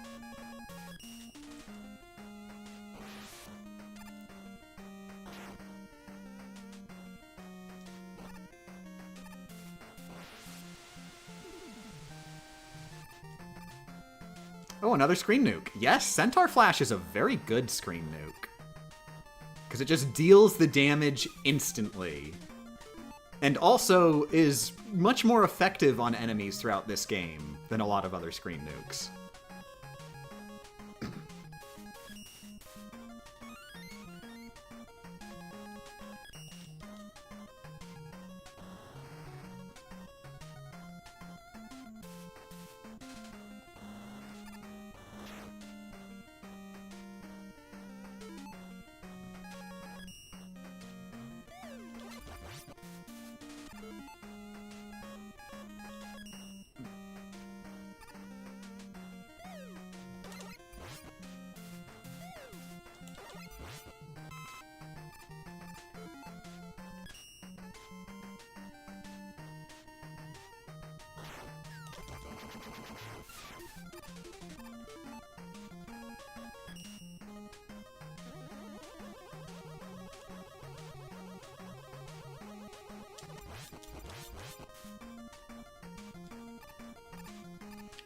Oh, another screen nuke. Yes, Centaur Flash is a very good screen nuke. Because it just deals the damage instantly. And also is much more effective on enemies throughout this game than a lot of other screen nukes.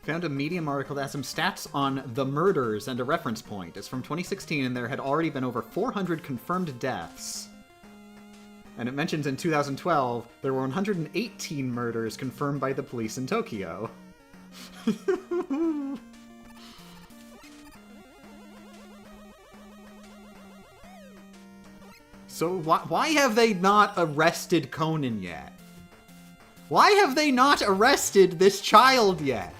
Found a Medium article that has some stats on the murders and a reference point. It's from 2016, and there had already been over 400 confirmed deaths. And it mentions in 2012, there were 118 murders confirmed by the police in Tokyo. So why have they not arrested Conan yet? Why have they not arrested this child yet?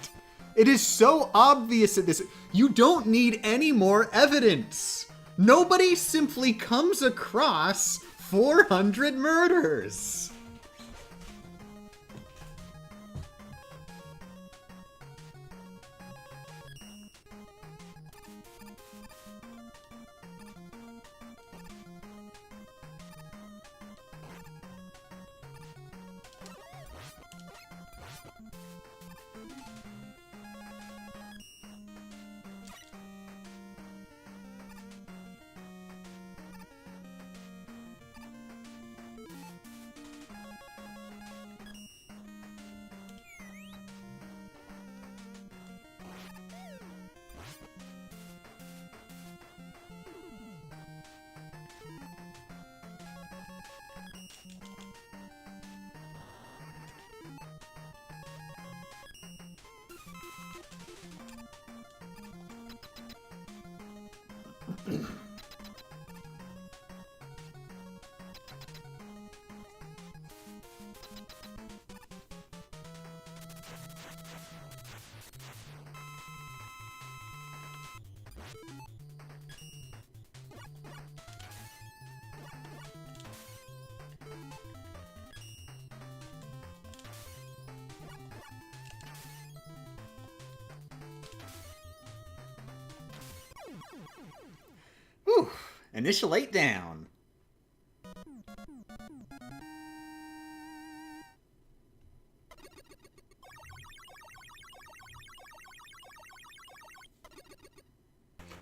It is so obvious that you don't need any more evidence. Nobody simply comes across 400 murders. Whew. Initial 8 down.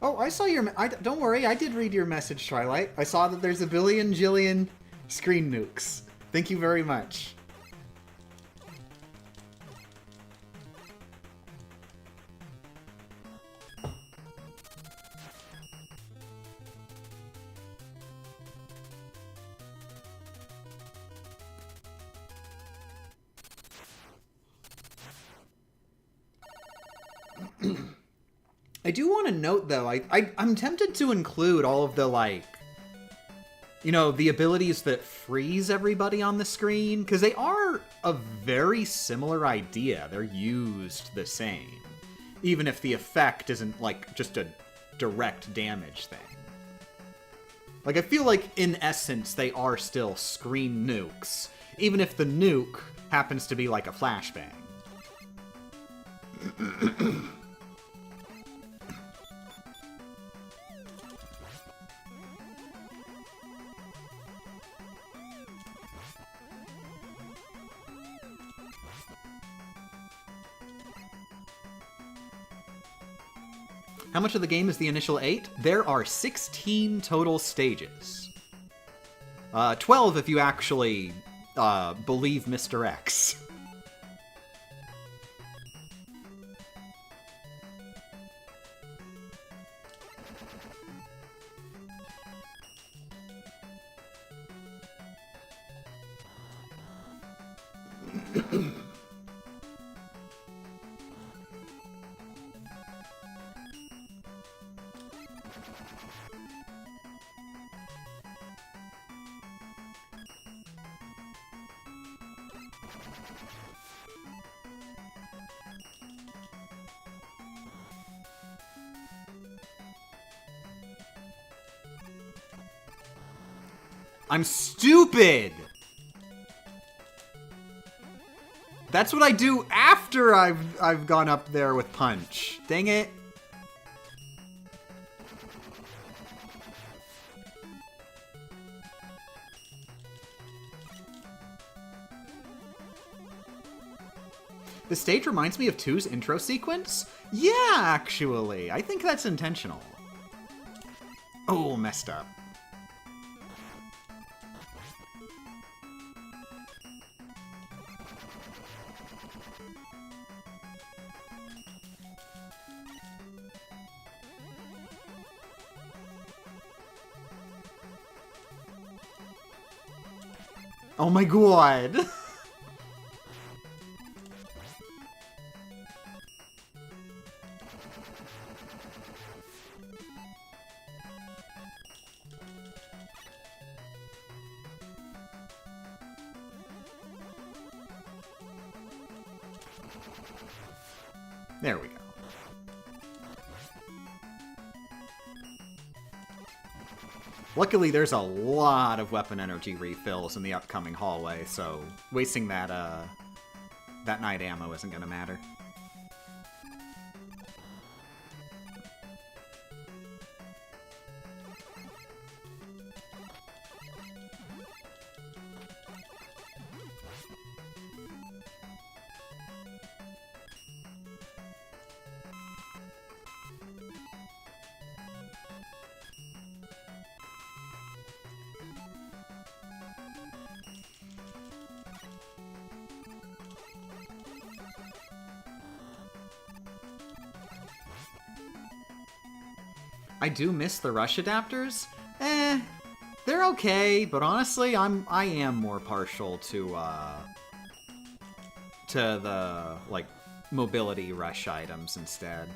Oh, I saw your... don't worry, I did read your message, Twilight. I saw that there's a billion jillion screen nukes. Thank you very much. I do want to note, though, I'm tempted to include all of the, like, you know, the abilities that freeze everybody on the screen, because they are a very similar idea. They're used the same, even if the effect isn't, like, just a direct damage thing. Like, I feel like, in essence, they are still screen nukes, even if the nuke happens to be, like, a flashbang. How much of the game is the initial 8? There are 16 total stages. 12 if you actually believe Mr. X. I'm stupid! That's what I do after I've gone up there with Punch. Dang it. The stage reminds me of 2's intro sequence? Yeah, actually. I think that's intentional. Oh, messed up. Oh my god! There we go. Luckily, there's a lot of weapon energy refills in the upcoming hallway, so wasting that night ammo isn't gonna matter. I do miss the rush adapters. They're okay, but honestly, I am more partial to the like mobility rush items instead.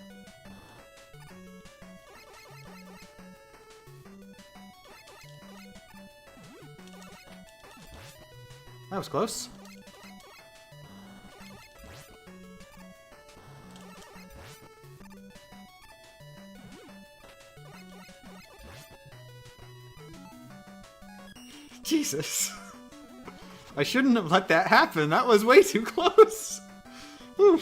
That was close. Jesus. I shouldn't have let that happen. That was way too close. Whew.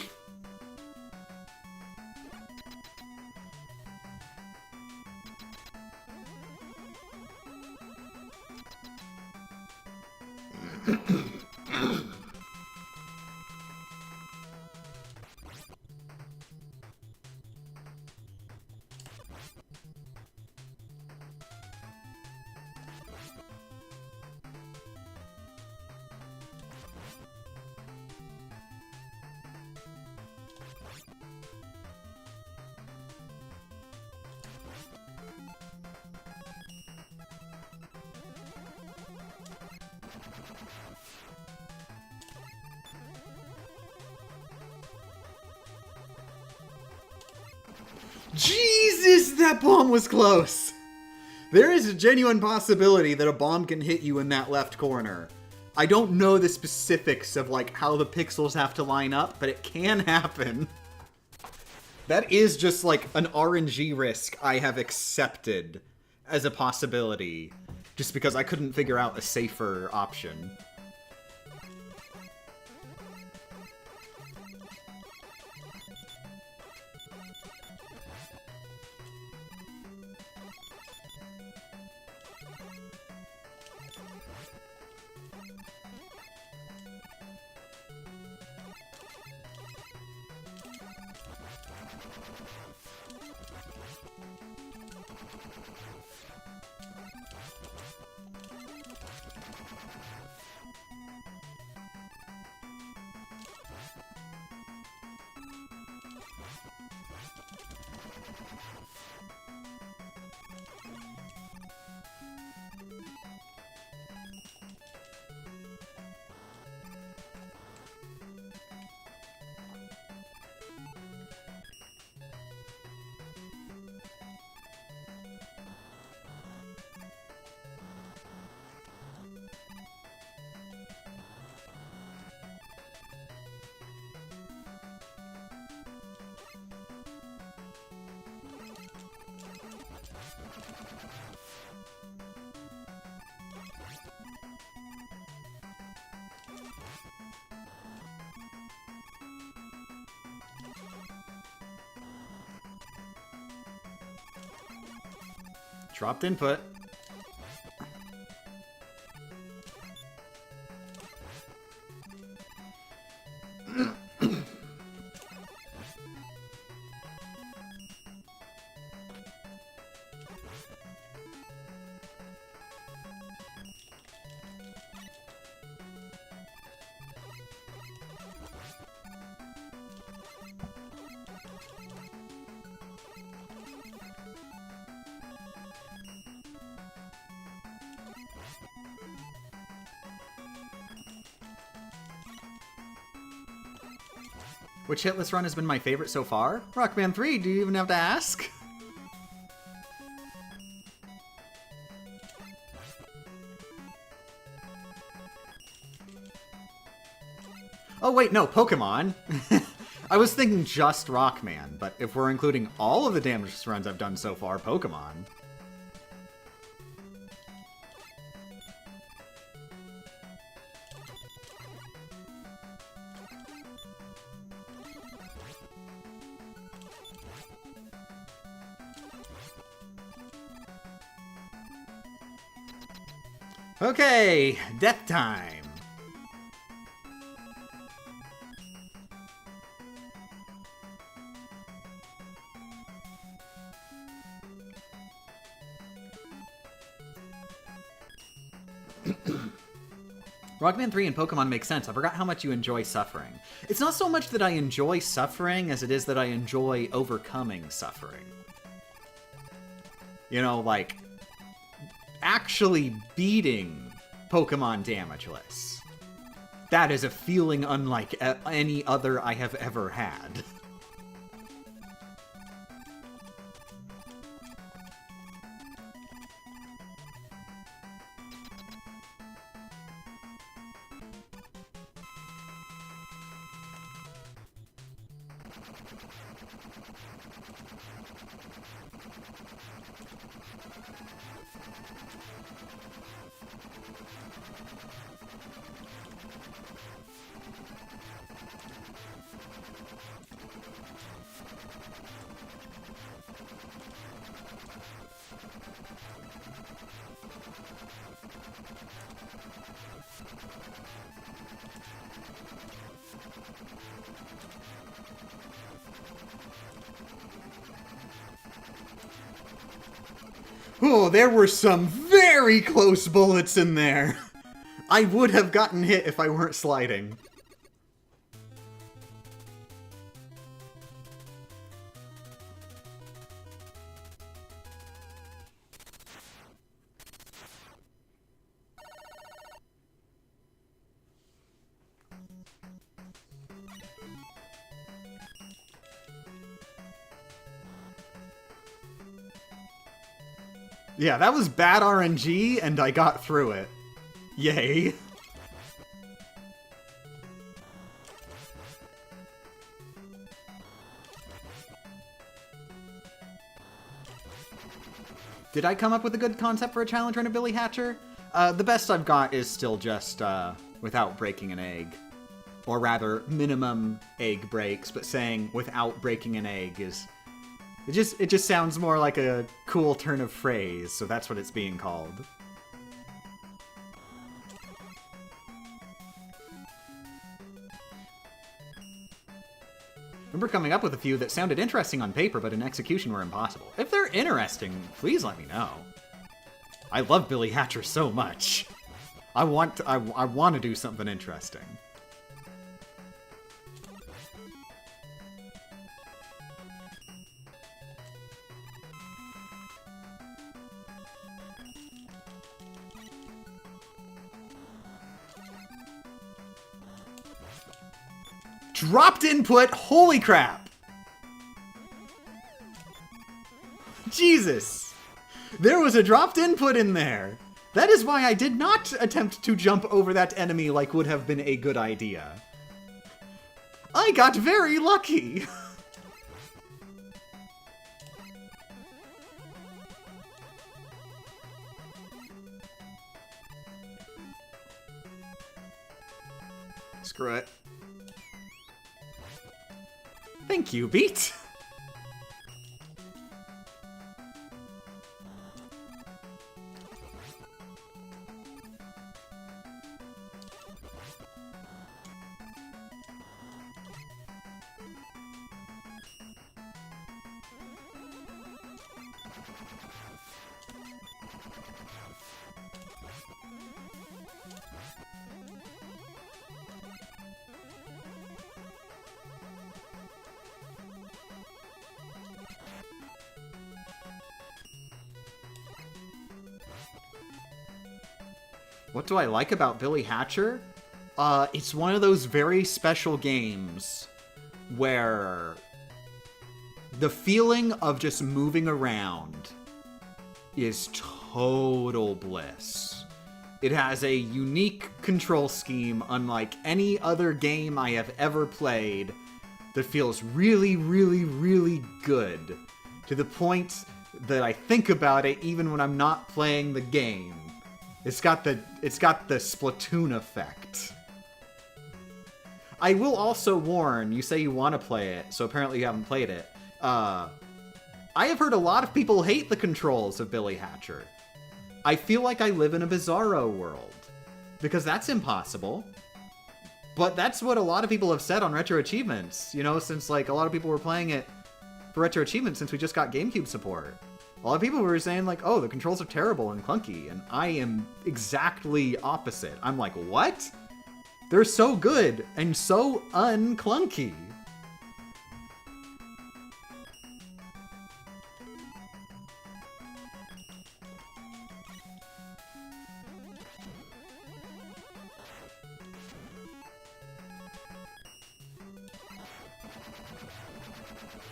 Jesus, that bomb was close! There is a genuine possibility that a bomb can hit you in that left corner. I don't know the specifics of, like, how the pixels have to line up, but it can happen. That is just, like, an RNG risk I have accepted as a possibility, just because I couldn't figure out a safer option. Dropped input. Which hitless run has been my favorite so far? Rockman 3, do you even have to ask? Oh wait, no, Pokemon. I was thinking just Rockman, but if we're including all of the Damageless runs I've done so far, Pokemon. Okay, death time. Rockman 3 and Pokemon make sense. I forgot how much you enjoy suffering. It's not so much that I enjoy suffering as it is that I enjoy overcoming suffering. You know, like, actually beating Pokemon Damageless. That is a feeling unlike any other I have ever had. Oh, there were some very close bullets in there. I would have gotten hit if I weren't sliding. Yeah, that was bad RNG, and I got through it. Yay. Did I come up with a good concept for a challenge run of Billy Hatcher? The best I've got is still just, without breaking an egg. Or rather, minimum egg breaks, but saying without breaking an egg is... It just sounds more like a cool turn of phrase, so that's what it's being called. Remember coming up with a few that sounded interesting on paper, but in execution were impossible. If they're interesting, please let me know. I love Billy Hatcher so much. I want to do something interesting. Dropped input? Holy crap! Jesus! There was a dropped input in there! That is why I did not attempt to jump over that enemy like would have been a good idea. I got very lucky! Screw it. Thank you, Beat! What do I like about Billy Hatcher? It's one of those very special games where the feeling of just moving around is total bliss. It has a unique control scheme unlike any other game I have ever played that feels really, really, really good, to the point that I think about it even when I'm not playing the game. It's got the Splatoon effect. I will also warn, you say you want to play it, so apparently you haven't played it. I have heard a lot of people hate the controls of Billy Hatcher. I feel like I live in a Bizarro world, because that's impossible. But that's what a lot of people have said on Retro Achievements, you know, since like a lot of people were playing it for Retro Achievements since we just got GameCube support. A lot of people were saying, like, oh, the controls are terrible and clunky, and I am exactly opposite. I'm like, what? They're so good and so unclunky.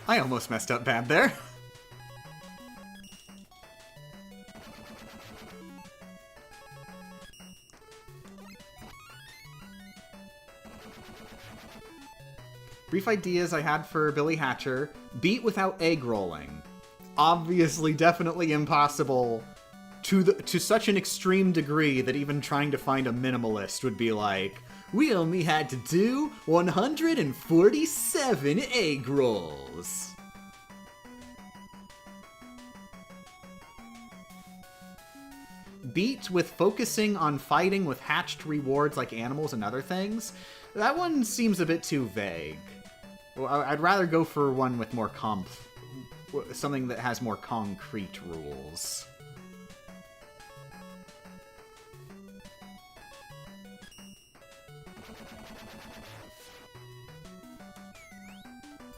I almost messed up bad there. Brief ideas I had for Billy Hatcher. Beat without egg rolling. Obviously, definitely impossible to such an extreme degree that even trying to find a minimalist would be like, we only had to do 147 egg rolls. Beat with focusing on fighting with hatched rewards like animals and other things. That one seems a bit too vague. I'd rather go for one with more something that has more concrete rules.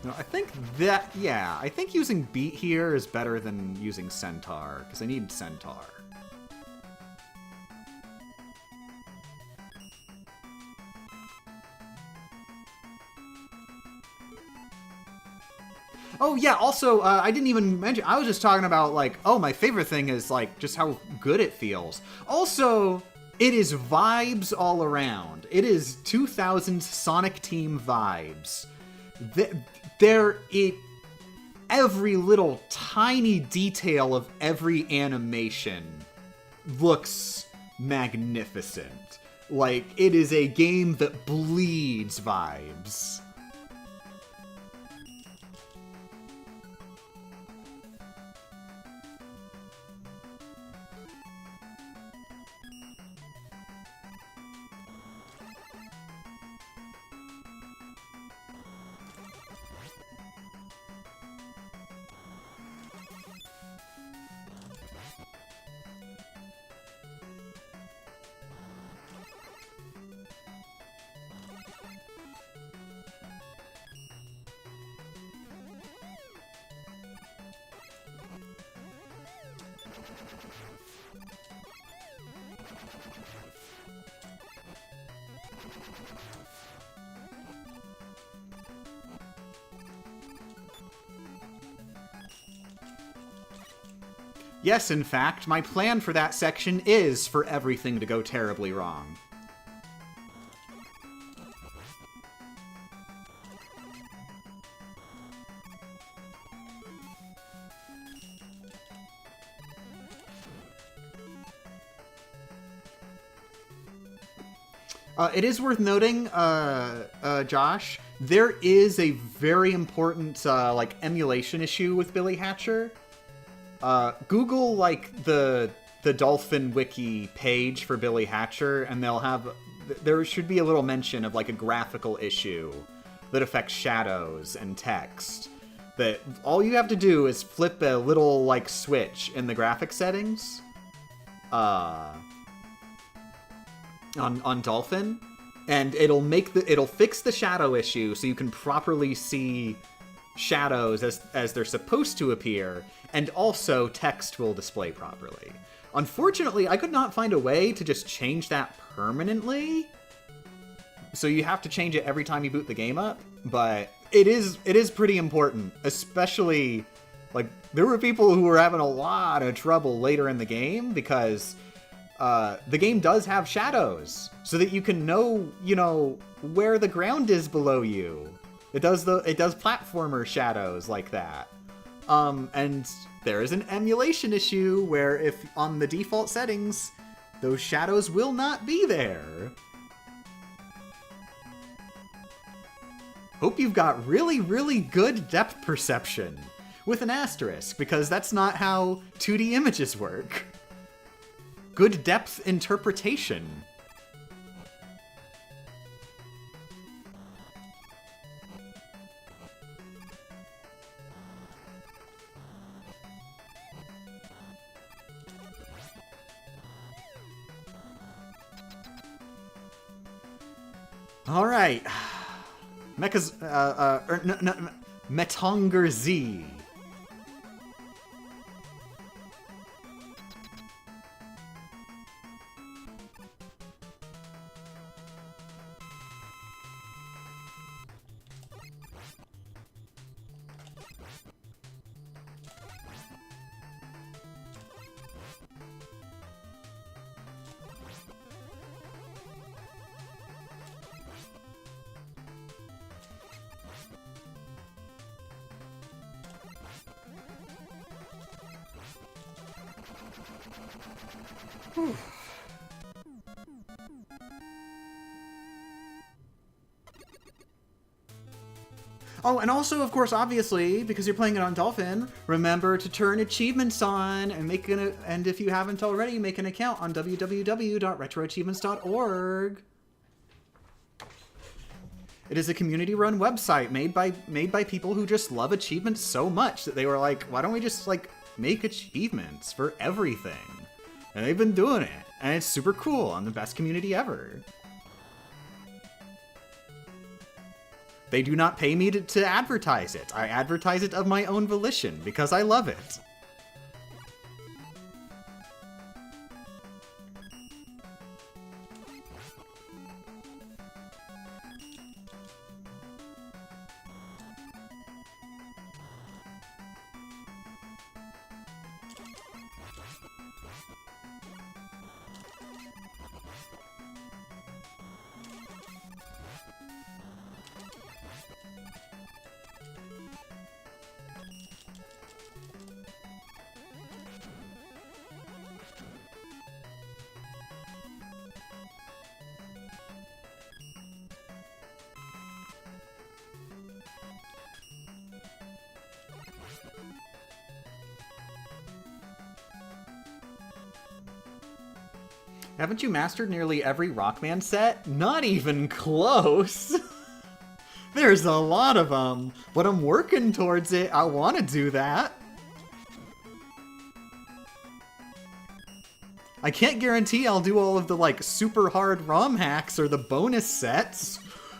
No, I think I think using Beat here is better than using Centaur, because I need Centaur. Oh, yeah, also, I didn't even mention, I was just talking about, like, oh, my favorite thing is, like, just how good it feels. Also, it is vibes all around. It is 2000s Sonic Team vibes. Every little tiny detail of every animation looks magnificent. Like, it is a game that bleeds vibes. Yes, in fact, my plan for that section is for everything to go terribly wrong. It is worth noting, Josh, there is a very important, like, emulation issue with Billy Hatcher. Google, like, the Dolphin Wiki page for Billy Hatcher, and there should be a little mention of, like, a graphical issue that affects shadows and text. That all you have to do is flip a little, like, switch in the graphic settings, on Dolphin, and it'll fix the shadow issue so you can properly see shadows as they're supposed to appear, and also text will display properly. Unfortunately, I could not find a way to just change that permanently, so you have to change it every time you boot the game up, but it is pretty important, especially, like, there were people who were having a lot of trouble later in the game because the game does have shadows, so that you can know, where the ground is below you. It does platformer shadows like that. And there is an emulation issue where if on the default settings, those shadows will not be there. Hope you've got really, really good depth perception. With an asterisk, because that's not how 2D images work. Good depth interpretation. All right, Metonger Z. Whew. Oh, and also, of course, obviously, because you're playing it on Dolphin, remember to turn achievements on and and if you haven't already, make an account on www.retroachievements.org. It is a community-run website made by people who just love achievements so much that they were like, why don't we just like make achievements for everything? And they've been doing it, and it's super cool and the best community ever. They do not pay me to advertise it. I advertise it of my own volition because I love it. Haven't you mastered nearly every Rockman set? Not even close! There's a lot of them, but I'm working towards it. I want to do that. I can't guarantee I'll do all of the, like, super hard ROM hacks or the bonus sets.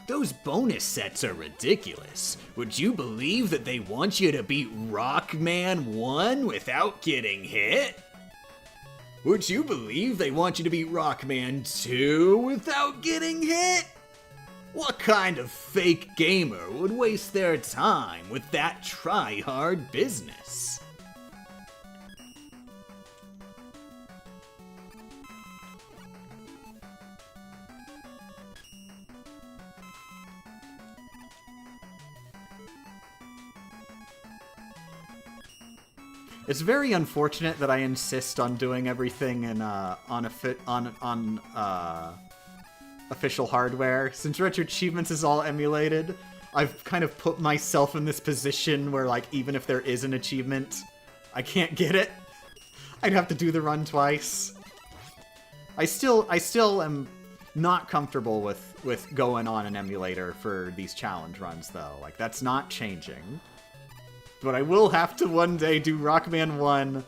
Those bonus sets are ridiculous. Would you believe that they want you to beat Rockman 1 without getting hit? Would you believe they want you to beat Rockman 2 without getting hit? What kind of fake gamer would waste their time with that try-hard business? It's very unfortunate that I insist on doing everything in on official hardware. Since Retro Achievements is all emulated, I've kind of put myself in this position where, like, even if there is an achievement, I can't get it. I'd have to do the run twice. I still am not comfortable with going on an emulator for these challenge runs, though. Like, that's not changing. But I will have to one day do Rockman 1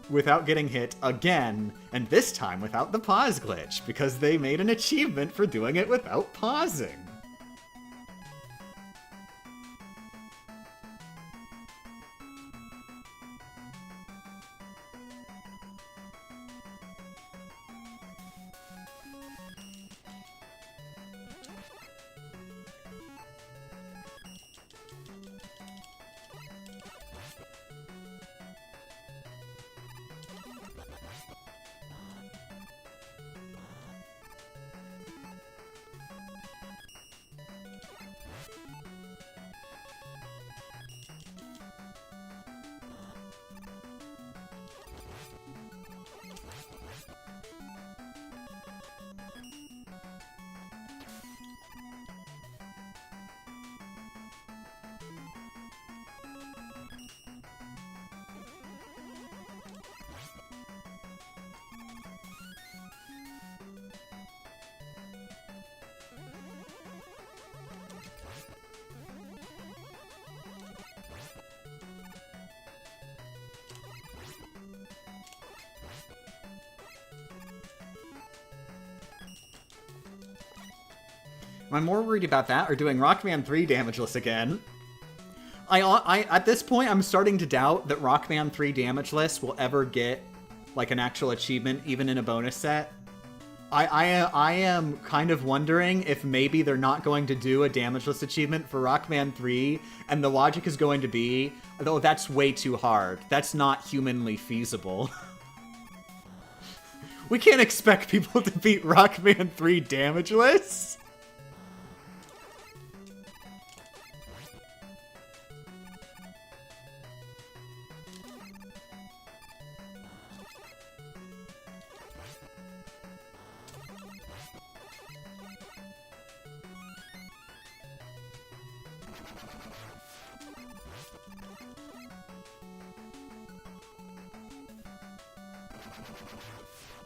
without getting hit again, and this time without the pause glitch, because they made an achievement for doing it without pausing. I'm more worried about that or doing Rockman 3 Damageless again. I at this point, I'm starting to doubt that Rockman 3 Damageless will ever get, like, an actual achievement, even in a bonus set. I am kind of wondering if maybe they're not going to do a Damageless achievement for Rockman 3, and the logic is going to be, oh, that's way too hard. That's not humanly feasible. We can't expect people to beat Rockman 3 Damageless.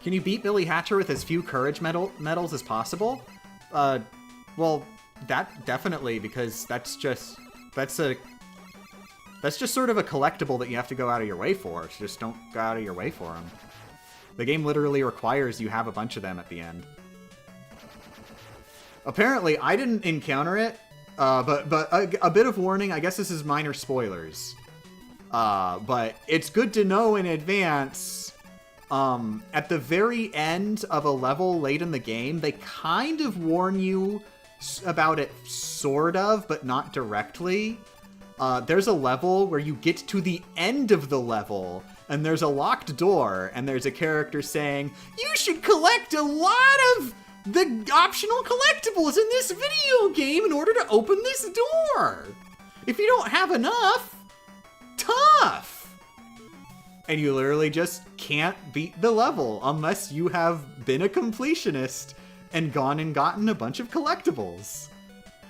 Can you beat Billy Hatcher with as few courage medals as possible? Well, that definitely, because that's just sort of a collectible that you have to go out of your way for. So just don't go out of your way for them. The game literally requires you have a bunch of them at the end. Apparently, I didn't encounter it, but a bit of warning. I guess this is minor spoilers. But it's good to know in advance. At the very end of a level late in the game, they kind of warn you about it, sort of, but not directly. There's a level where you get to the end of the level, and there's a locked door, and there's a character saying, "You should collect a lot of the optional collectibles in this video game in order to open this door. If you don't have enough, tough." And you literally just can't beat the level unless you have been a completionist and gone and gotten a bunch of collectibles.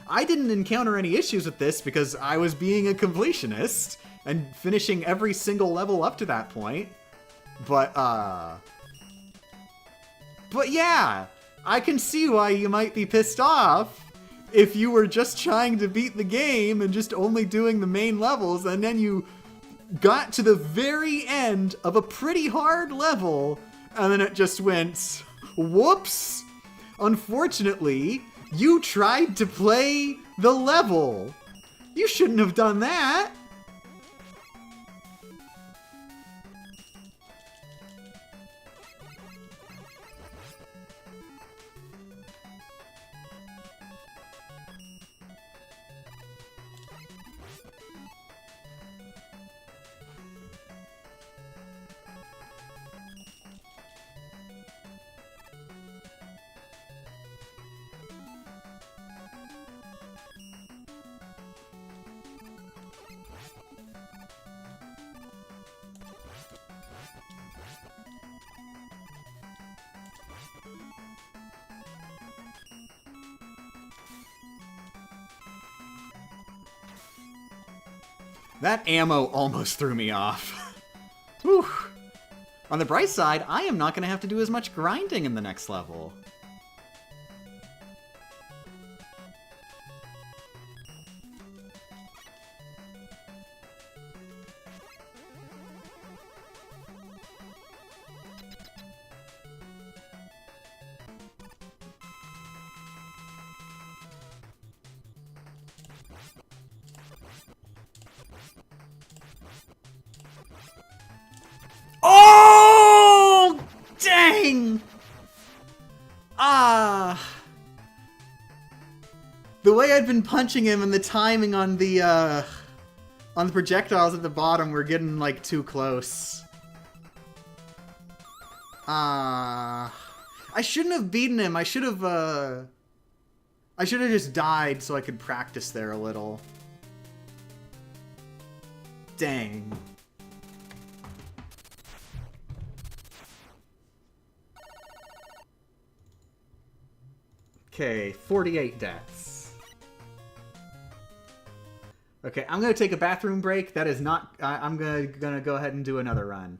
I didn't encounter any issues with this because I was being a completionist and finishing every single level up to that point. But yeah, I can see why you might be pissed off if you were just trying to beat the game and just only doing the main levels, and then you got to the very end of a pretty hard level, and then it just went, whoops! Unfortunately, you tried to play the level. You shouldn't have done that. That ammo almost threw me off. Whew. On the bright side, I am not going to have to do as much grinding in the next level. Oh! Dang! The way I'd been punching him and the timing on the projectiles at the bottom were getting, like, too close. I shouldn't have beaten him. I should have just died so I could practice there a little. Dang. Okay, 48 deaths. Okay, I'm gonna take a bathroom break. That is not... I'm gonna go ahead and do another run.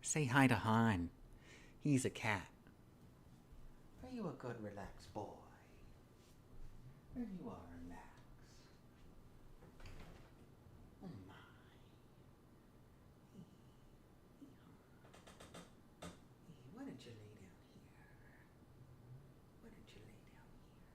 Say hi to Han. He's a cat. Are you a good, relaxed boy? There you are, Max. Oh my. Why don't you lay down here? Why don't you lay down here?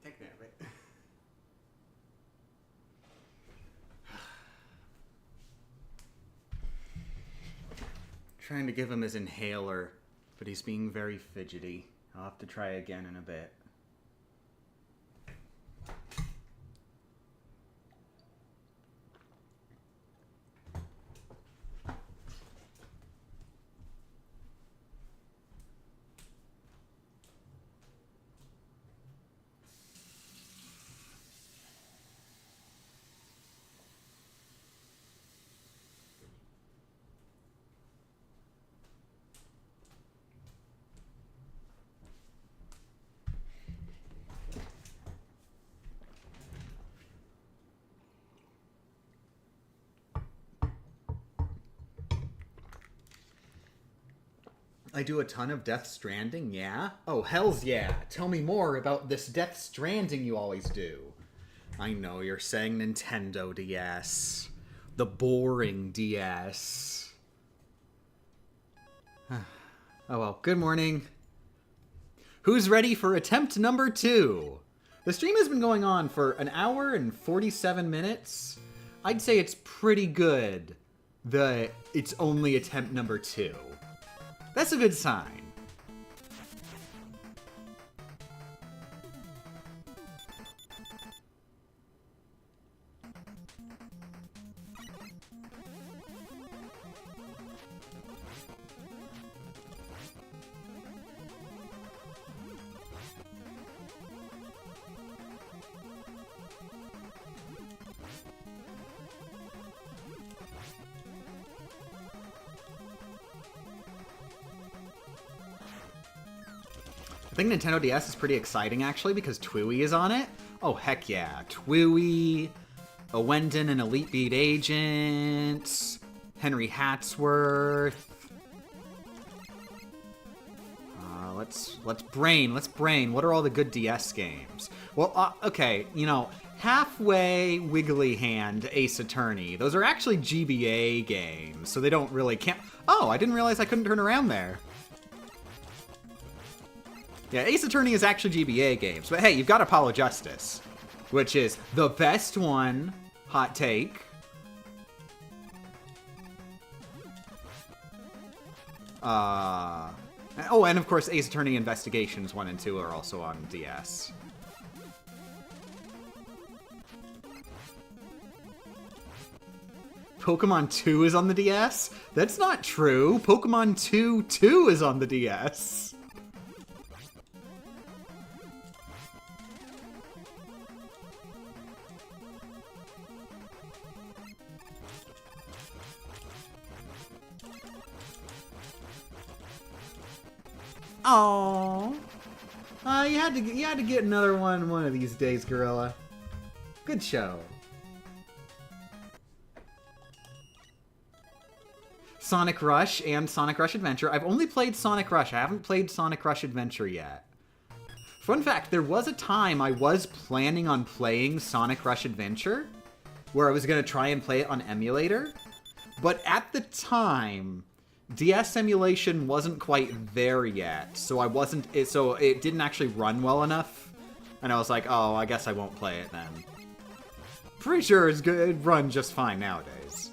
Take that, right? Trying to give him his inhaler, but he's being very fidgety. I'll have to try again in a bit. I do a ton of Death Stranding, yeah? Oh, hells yeah. Tell me more about this Death Stranding you always do. I know you're saying Nintendo DS. The boring DS. Oh well, good morning. Who's ready for attempt number 2? The stream has been going on for an hour and 47 minutes. I'd say it's pretty good that it's only attempt number 2. That's a good sign. I think Nintendo DS is pretty exciting, actually, because Twiwi is on it. Oh, heck yeah. Twiwi, Owendon and Elite Beat Agent, Henry Hatsworth. Let's brain. What are all the good DS games? Well, okay, you know, Halfway, Wiggly Hand, Ace Attorney. Those are actually GBA games, so they don't really count. Oh, I didn't realize I couldn't turn around there. Yeah, Ace Attorney is actually GBA games, but hey, you've got Apollo Justice, which is the best one. Hot take. Oh, and of course, Ace Attorney Investigations 1 and 2 are also on DS. Pokemon 2 is on the DS? That's not true. Pokemon 2 is on the DS. Oh, you had to get another one of these days, Gorilla. Good show. Sonic Rush and Sonic Rush Adventure. I've only played Sonic Rush. I haven't played Sonic Rush Adventure yet. Fun fact, there was a time I was planning on playing Sonic Rush Adventure, where I was going to try and play it on Emulator. But at the time, DS emulation wasn't quite there yet, so it didn't actually run well enough. And I was like, oh, I guess I won't play it then. Pretty sure it's good. It'd run just fine nowadays.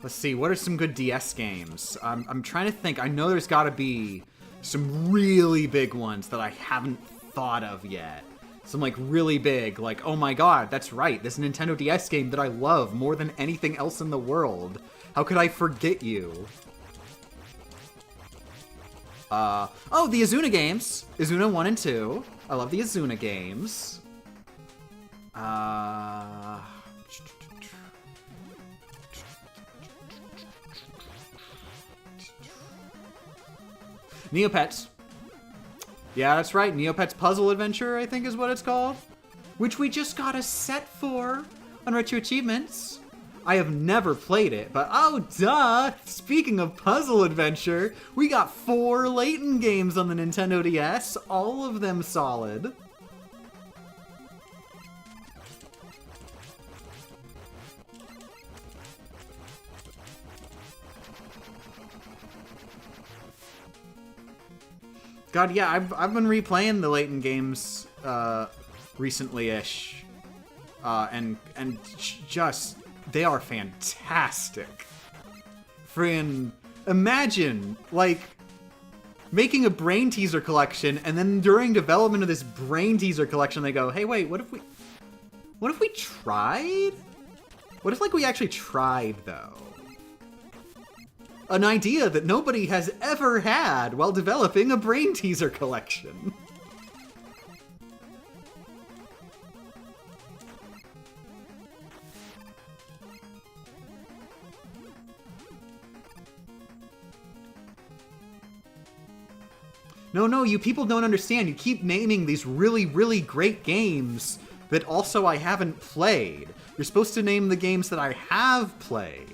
Let's see, what are some good DS games? I'm trying to think. I know there's gotta be some really big ones that I haven't thought of yet. Some, like, really big, like, oh my god, that's right, this Nintendo DS game that I love more than anything else in the world. How could I forget you? Oh, the Azuna games. Azuna 1 and 2. I love the Azuna games. Neopets. Yeah, that's right. Neopets Puzzle Adventure, I think is what it's called. Which we just got a set for on Retro Achievements. I have never played it, but oh duh! Speaking of Puzzle Adventure, we got 4 Layton games on the Nintendo DS, all of them solid. God, yeah, I've been replaying the Layton games recently-ish, and just they are fantastic. Friggin' imagine like making a brain teaser collection, and then during development of this brain teaser collection, they go, "Hey, wait, what if we tried? What if like we actually tried though?" An idea that nobody has ever had while developing a brain teaser collection. No, you people don't understand. You keep naming these really, really great games that also I haven't played. You're supposed to name the games that I have played.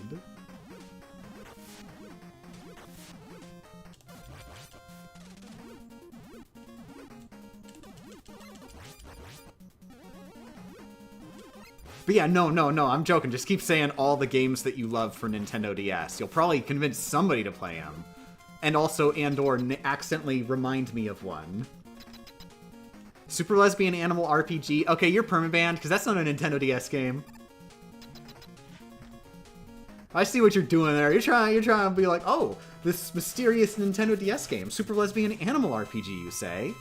But yeah, no, I'm joking. Just keep saying all the games that you love for Nintendo DS. You'll probably convince somebody to play them. And also, or accidentally remind me of one. Super Lesbian Animal RPG. Okay, you're permabanned, because that's not a Nintendo DS game. I see what you're doing there. You're trying to be like, oh, this mysterious Nintendo DS game. Super Lesbian Animal RPG, you say?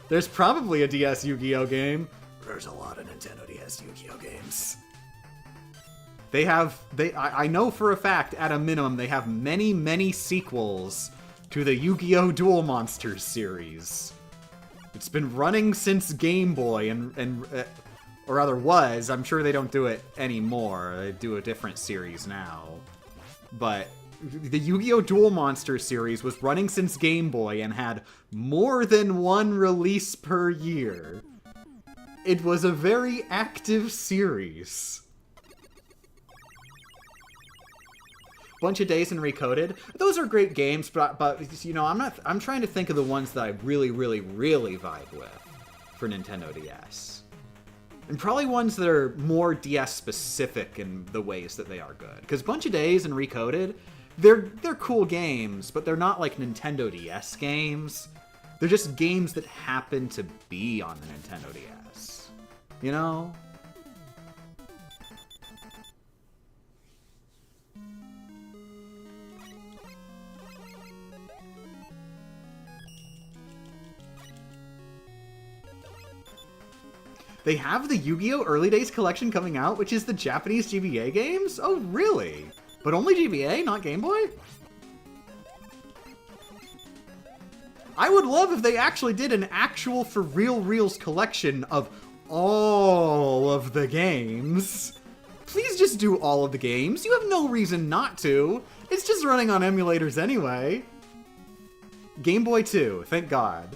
There's probably a DS Yu-Gi-Oh game. There's a lot of Nintendo DS Yu-Gi-Oh games. I know for a fact, at a minimum, they have many, many sequels to the Yu-Gi-Oh! Duel Monsters series. It's been running since Game Boy, or rather was. I'm sure they don't do it anymore. They do a different series now. But the Yu-Gi-Oh! Duel Monsters series was running since Game Boy and had more than one release per year. It was a very active series. Bunch of Days and Recoded. Those are great games, but you know, I'm trying to think of the ones that I really, really, really vibe with for Nintendo DS. And probably ones that are more DS specific in the ways that they are good. Because Bunch of Days and Recoded, they're cool games, but they're not like Nintendo DS games. They're just games that happen to be on the Nintendo DS. You know? They have the Yu-Gi-Oh! Early Days collection coming out, which is the Japanese GBA games? Oh, really? But only GBA, not Game Boy? I would love if they actually did an actual for real reals collection of all of the games. Please just do all of the games. You have no reason not to. It's just running on emulators anyway. Game Boy 2, thank God.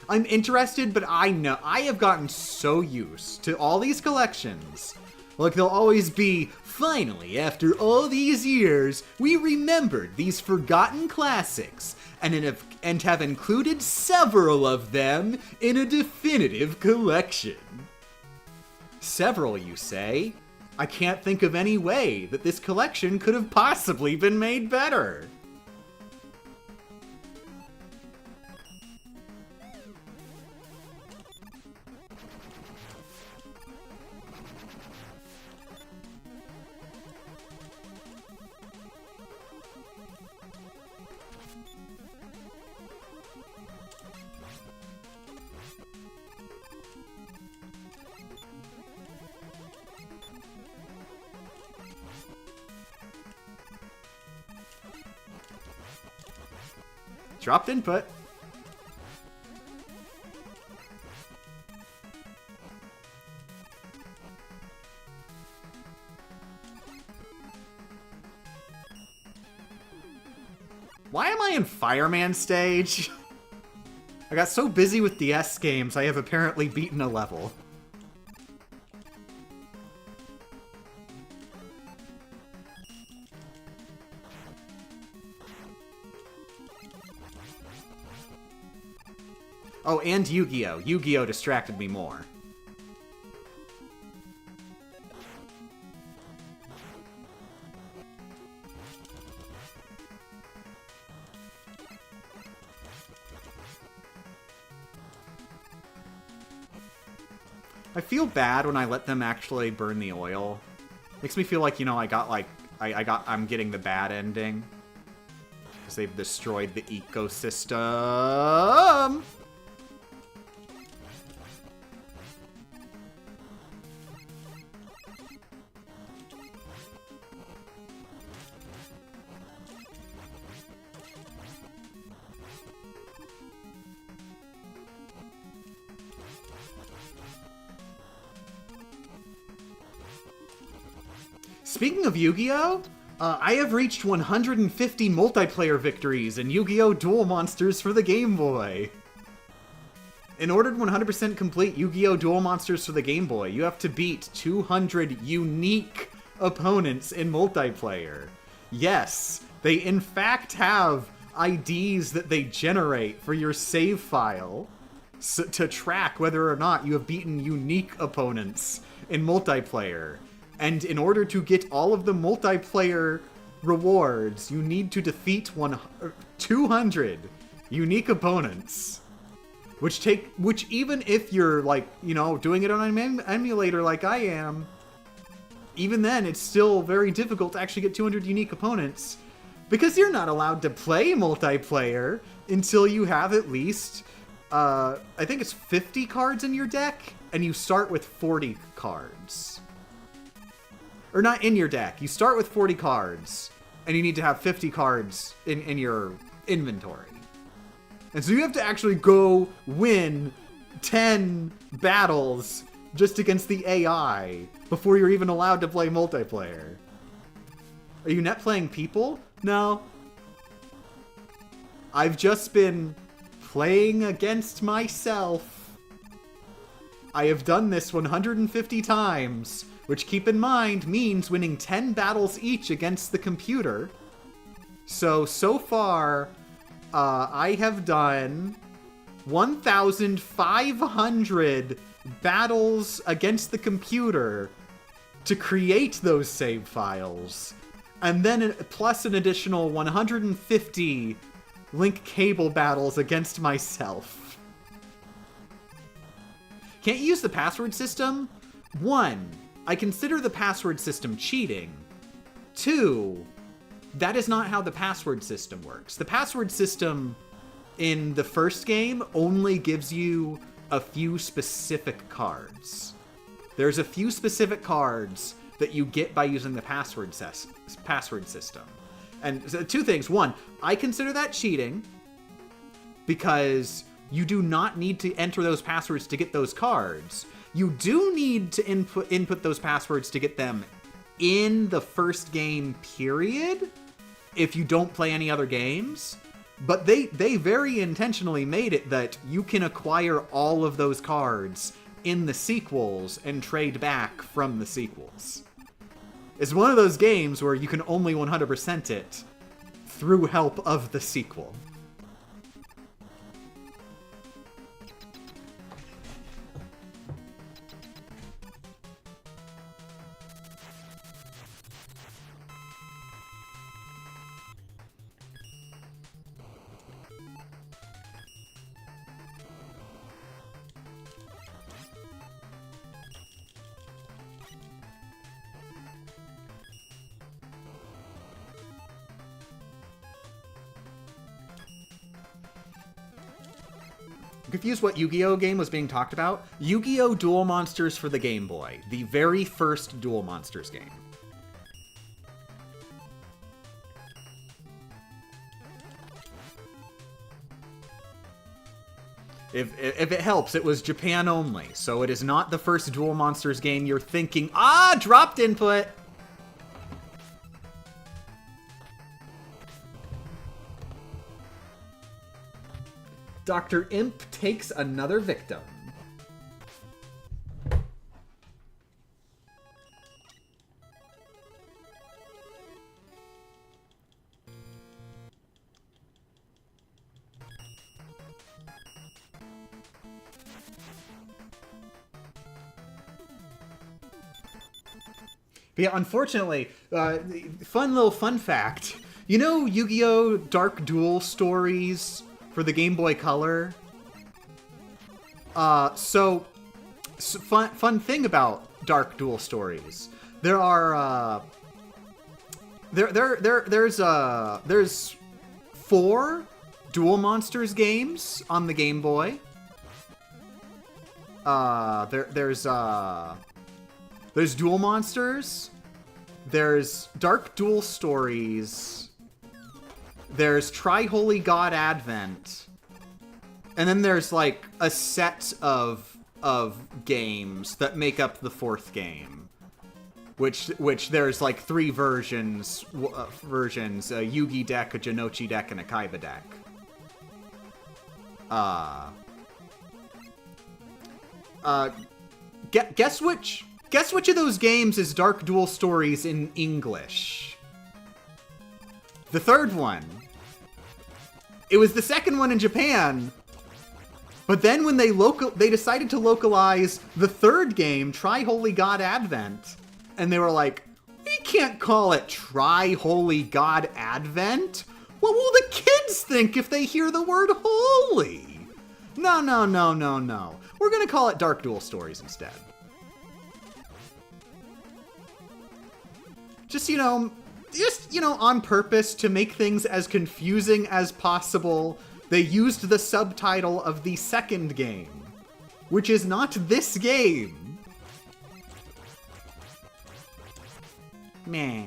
I'm interested, but I know I have gotten so used to all these collections. Like, they'll always be, finally, after all these years, we remembered these forgotten classics and have included several of them in a definitive collection. Several, you say? I can't think of any way that this collection could have possibly been made better. Dropped input. Why am I in Fireman stage? I got so busy with DS games, I have apparently beaten a level. Oh, and Yu-Gi-Oh! Yu-Gi-Oh! Distracted me more. I feel bad when I let them actually burn the oil. Makes me feel like, you know, I'm getting the bad ending. Because they've destroyed the ecosystem. Speaking of Yu-Gi-Oh! I have reached 150 multiplayer victories in Yu-Gi-Oh! Duel Monsters for the Game Boy. In order to 100% complete Yu-Gi-Oh! Duel Monsters for the Game Boy, you have to beat 200 unique opponents in multiplayer. Yes, they in fact have IDs that they generate for your save file to track whether or not you have beaten unique opponents in multiplayer. And in order to get all of the multiplayer rewards, you need to defeat 200 unique opponents. Which even if you're, like, you know, doing it on an emulator like I am, even then it's still very difficult to actually get 200 unique opponents. Because you're not allowed to play multiplayer until you have at least, I think it's 50 cards in your deck, and you start with 40 cards. Or not in your deck. You start with 40 cards, and you need to have 50 cards in your inventory. And so you have to actually go win 10 battles just against the AI before you're even allowed to play multiplayer. Are you net playing people? No. I've just been playing against myself. I have done this 150 times. Which, keep in mind, means winning 10 battles each against the computer. So far, I have done 1,500 battles against the computer to create those save files. And then plus an additional 150 link cable battles against myself. Can't you use the password system? 1. I consider the password system cheating. 2, that is not how the password system works. The password system in the first game only gives you a few specific cards. There's a few specific cards that you get by using the password system. And so 2 things. 1, I consider that cheating because you do not need to enter those passwords to get those cards. You do need to input those passwords to get them in the first game, period, if you don't play any other games. But they very intentionally made it that you can acquire all of those cards in the sequels and trade back from the sequels. It's one of those games where you can only 100% it through help of the sequel. Confused what Yu-Gi-Oh! Game was being talked about? Yu-Gi-Oh! Duel Monsters for the Game Boy. The very first Duel Monsters game. If it helps, it was Japan only, so it is not the first Duel Monsters game you're thinking. Ah, dropped input! Dr. Imp takes another victim. But yeah, unfortunately, fun fact. You know Yu-Gi-Oh! Dark Duel stories for the Game Boy Color? So fun thing about Dark Duel stories. There are, there's 4 Duel Monsters games on the Game Boy. There's Duel Monsters, there's Dark Duel Stories, there's Tri-Holy God Advent, and then there's like a set of games that make up the 4th game, which there's like 3 versions, a Yugi deck, a Janochi deck, and a Kaiba deck. Guess which of those games is Dark Duel Stories in English? The 3rd one. It was the 2nd one in Japan. But then when they decided to localize the 3rd game, Tri-Holy God Advent, and they were like, we can't call it Tri-Holy God Advent. What will the kids think if they hear the word holy? No. We're gonna call it Dark Duel Stories instead. Just, on purpose to make things as confusing as possible, they used the subtitle of the 2nd game, which is not this game. Meh.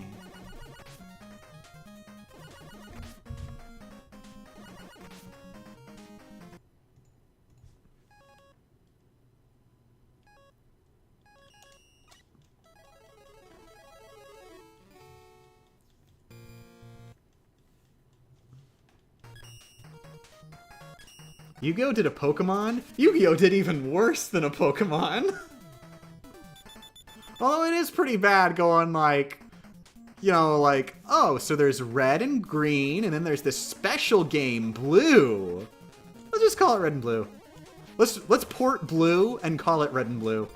Yu-Gi-Oh! Did a Pokemon? Yu-Gi-Oh! Did even worse than a Pokemon. Although it is pretty bad going oh, so there's red and green, and then there's this special game, blue. Let's just call it red and blue. Let's port blue and call it red and blue.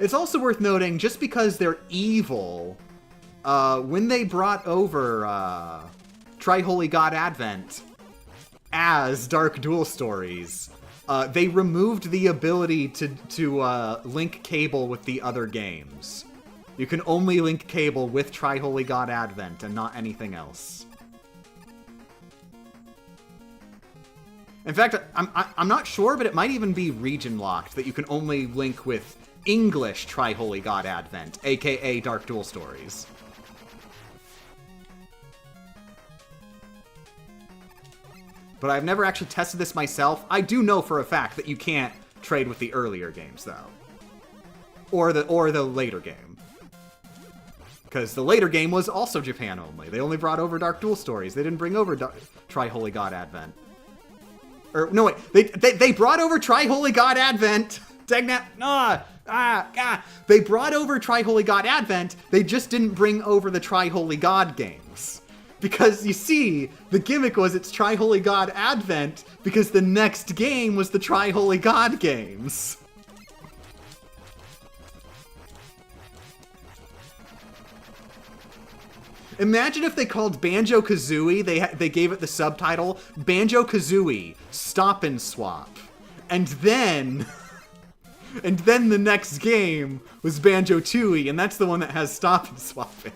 It's also worth noting, just because they're evil, when they brought over Tri-Holy God Advent as Dark Duel Stories, they removed the ability to link cable with the other games. You can only link cable with Tri-Holy God Advent and not anything else. In fact, I'm not sure, but it might even be region locked, that you can only link with English Tri-Holy God Advent, aka Dark Duel Stories. But I've never actually tested this myself. I do know for a fact that you can't trade with the earlier games, though. Or the later game. Because the later game was also Japan only. They only brought over Dark Duel Stories. They didn't bring over Tri-Holy God Advent. Or, no, wait. They brought over Tri-Holy God Advent. They brought over Tri-Holy God Advent, they just didn't bring over the Tri-Holy God games. Because, you see, the gimmick was it's Tri-Holy God Advent because the next game was the Tri-Holy God games. Imagine if they called Banjo-Kazooie, they gave it the subtitle, Banjo-Kazooie, Stop and Swap. And then the next game was Banjo-Tooie, and that's the one that has Stop and Swap in it.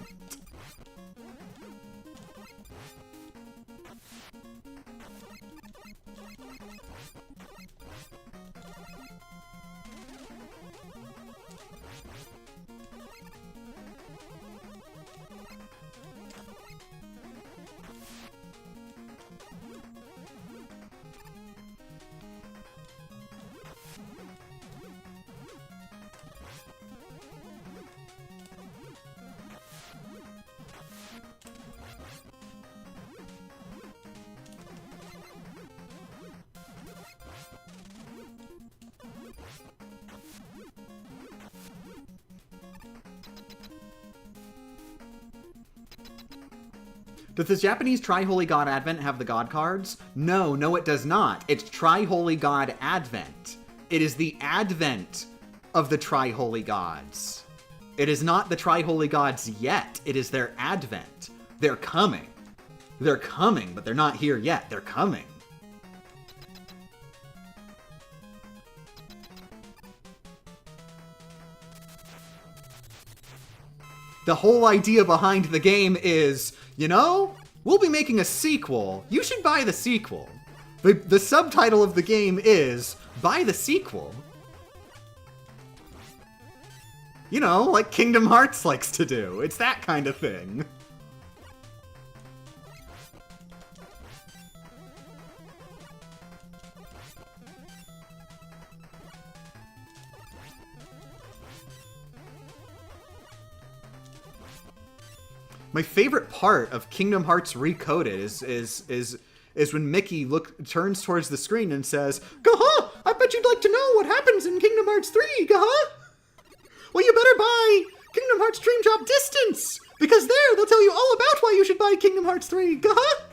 Does the Japanese Tri-Holy God Advent have the God cards? No, no it does not. It's Tri-Holy God Advent. It is the advent of the Tri-Holy Gods. It is not the Tri-Holy Gods yet. It is their advent. They're coming. They're coming, but they're not here yet. They're coming. The whole idea behind the game is, you know, we'll be making a sequel. You should buy the sequel. The subtitle of the game is, buy the sequel. You know, like Kingdom Hearts likes to do. It's that kind of thing. My favorite part of Kingdom Hearts Recoded is when Mickey turns towards the screen and says, "Gaha! I bet you'd like to know what happens in Kingdom Hearts 3, Gaha! Well, you better buy Kingdom Hearts Dream Drop Distance, because there they'll tell you all about why you should buy Kingdom Hearts 3, Gaha!"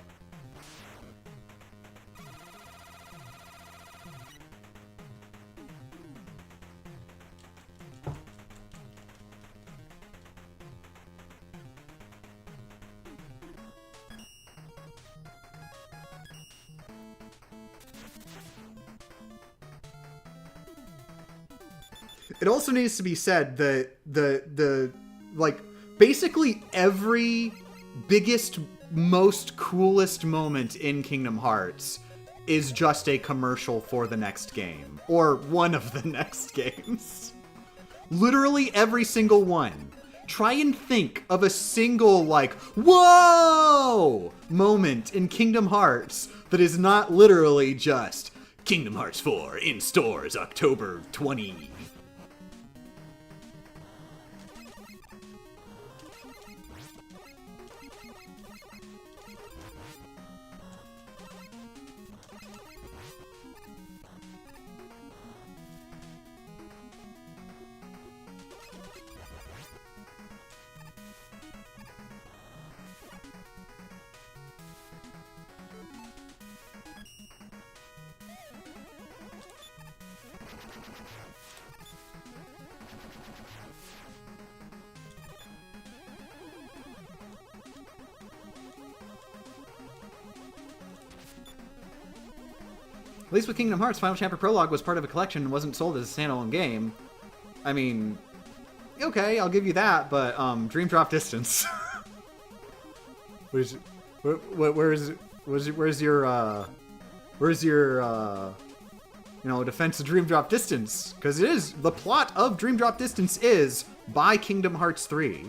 It also needs to be said that like, basically every biggest, most coolest moment in Kingdom Hearts is just a commercial for the next game. Or one of the next games. Literally every single one. Try and think of a single, like, whoa! Moment in Kingdom Hearts that is not literally just Kingdom Hearts 4 in stores October 20. At least with Kingdom Hearts, Final Chapter Prologue was part of a collection and wasn't sold as a standalone game. I mean, okay, I'll give you that, but Dream Drop Distance. Where's your defense of Dream Drop Distance? Because it is, the plot of Dream Drop Distance is buy Kingdom Hearts 3.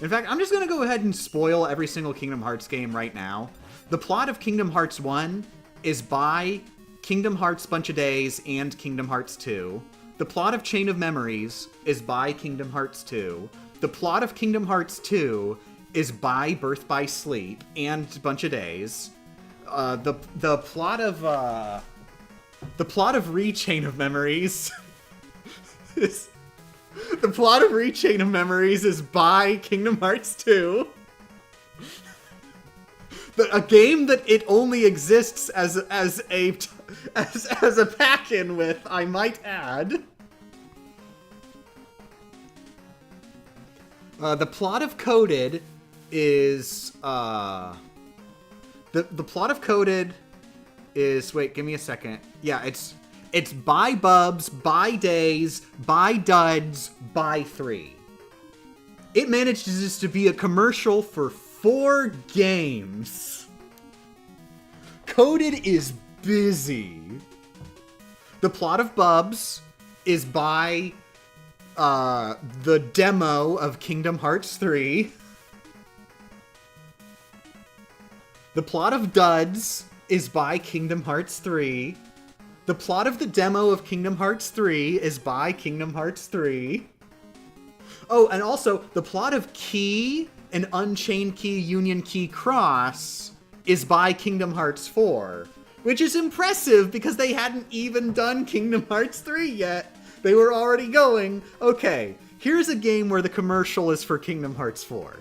In fact, I'm just going to go ahead and spoil every single Kingdom Hearts game right now. The plot of Kingdom Hearts 1 is buy Kingdom Hearts Bunch of Days and Kingdom Hearts 2. The plot of Chain of Memories is buy Kingdom Hearts 2. The plot of Kingdom Hearts 2 is buy Birth by Sleep and Bunch of Days. The plot of Re-Chain of Memories is... The plot of Re-Chain of Memories is buy Kingdom Hearts 2. A game that it only exists as a pack-in with, I might add. The plot of Coded is the plot of Coded is, wait, give me a second. Yeah, it's buy Bubs, buy Days, buy Duds, buy 3. It manages to be a commercial for 4 games. Coded is busy. The plot of Bubs is buy the demo of Kingdom Hearts 3. The plot of Duds is buy Kingdom Hearts 3. The plot of the demo of Kingdom Hearts 3 is by Kingdom Hearts 3. Oh, and also, the plot of Key and Unchained Key Union Key Cross is by Kingdom Hearts 4. Which is impressive, because they hadn't even done Kingdom Hearts 3 yet. They were already going, okay, here's a game where the commercial is for Kingdom Hearts 4.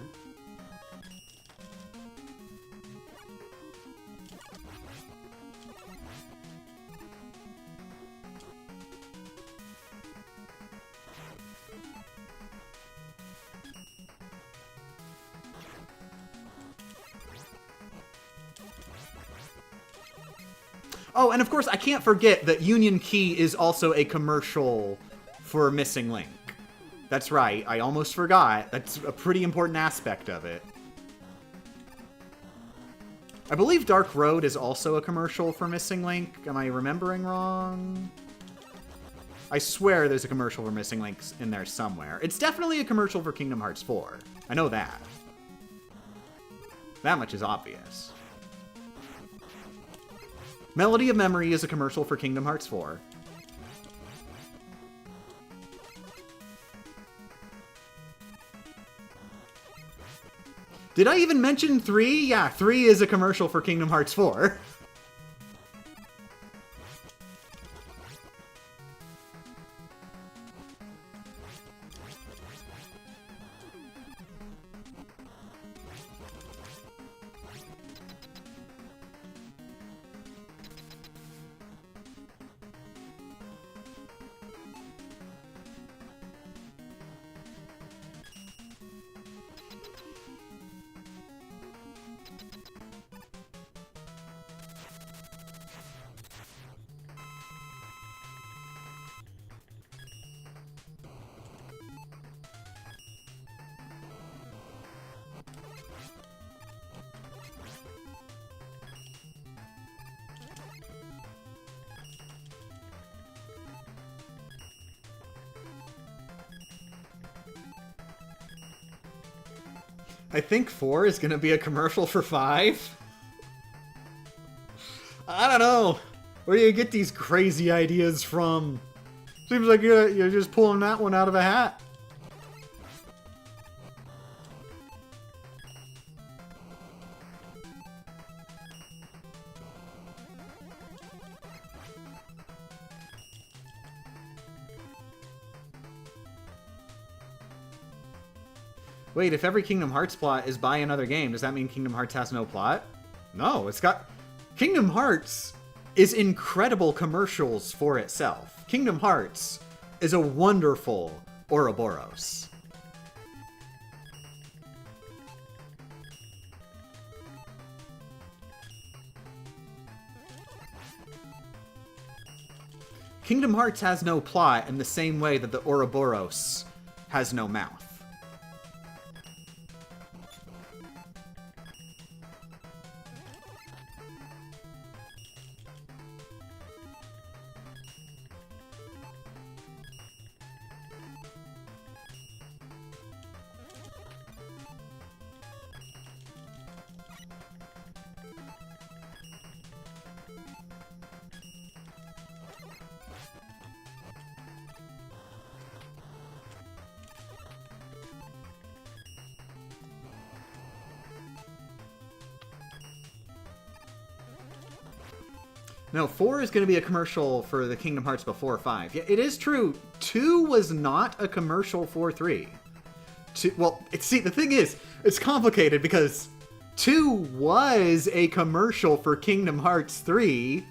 Oh, and of course, I can't forget that Union Key is also a commercial for Missing Link. That's right, I almost forgot. That's a pretty important aspect of it. I believe Dark Road is also a commercial for Missing Link. Am I remembering wrong? I swear there's a commercial for Missing Links in there somewhere. It's definitely a commercial for Kingdom Hearts 4. I know that. That much is obvious. Melody of Memory is a commercial for Kingdom Hearts 4. Did I even mention 3? Yeah, 3 is a commercial for Kingdom Hearts 4. I think 4 is going to be a commercial for 5. I don't know. Where do you get these crazy ideas from? Seems like you're just pulling that one out of a hat. Wait, if every Kingdom Hearts plot is by another game, does that mean Kingdom Hearts has no plot? No, it's got... Kingdom Hearts is incredible commercials for itself. Kingdom Hearts is a wonderful Ouroboros. Kingdom Hearts has no plot in the same way that the Ouroboros has no mouth. No, 4 is going to be a commercial for the Kingdom Hearts before 5. Yeah, it is true. 2 was not a commercial for 3. Well, see, the thing is, it's complicated because 2 was a commercial for Kingdom Hearts 3.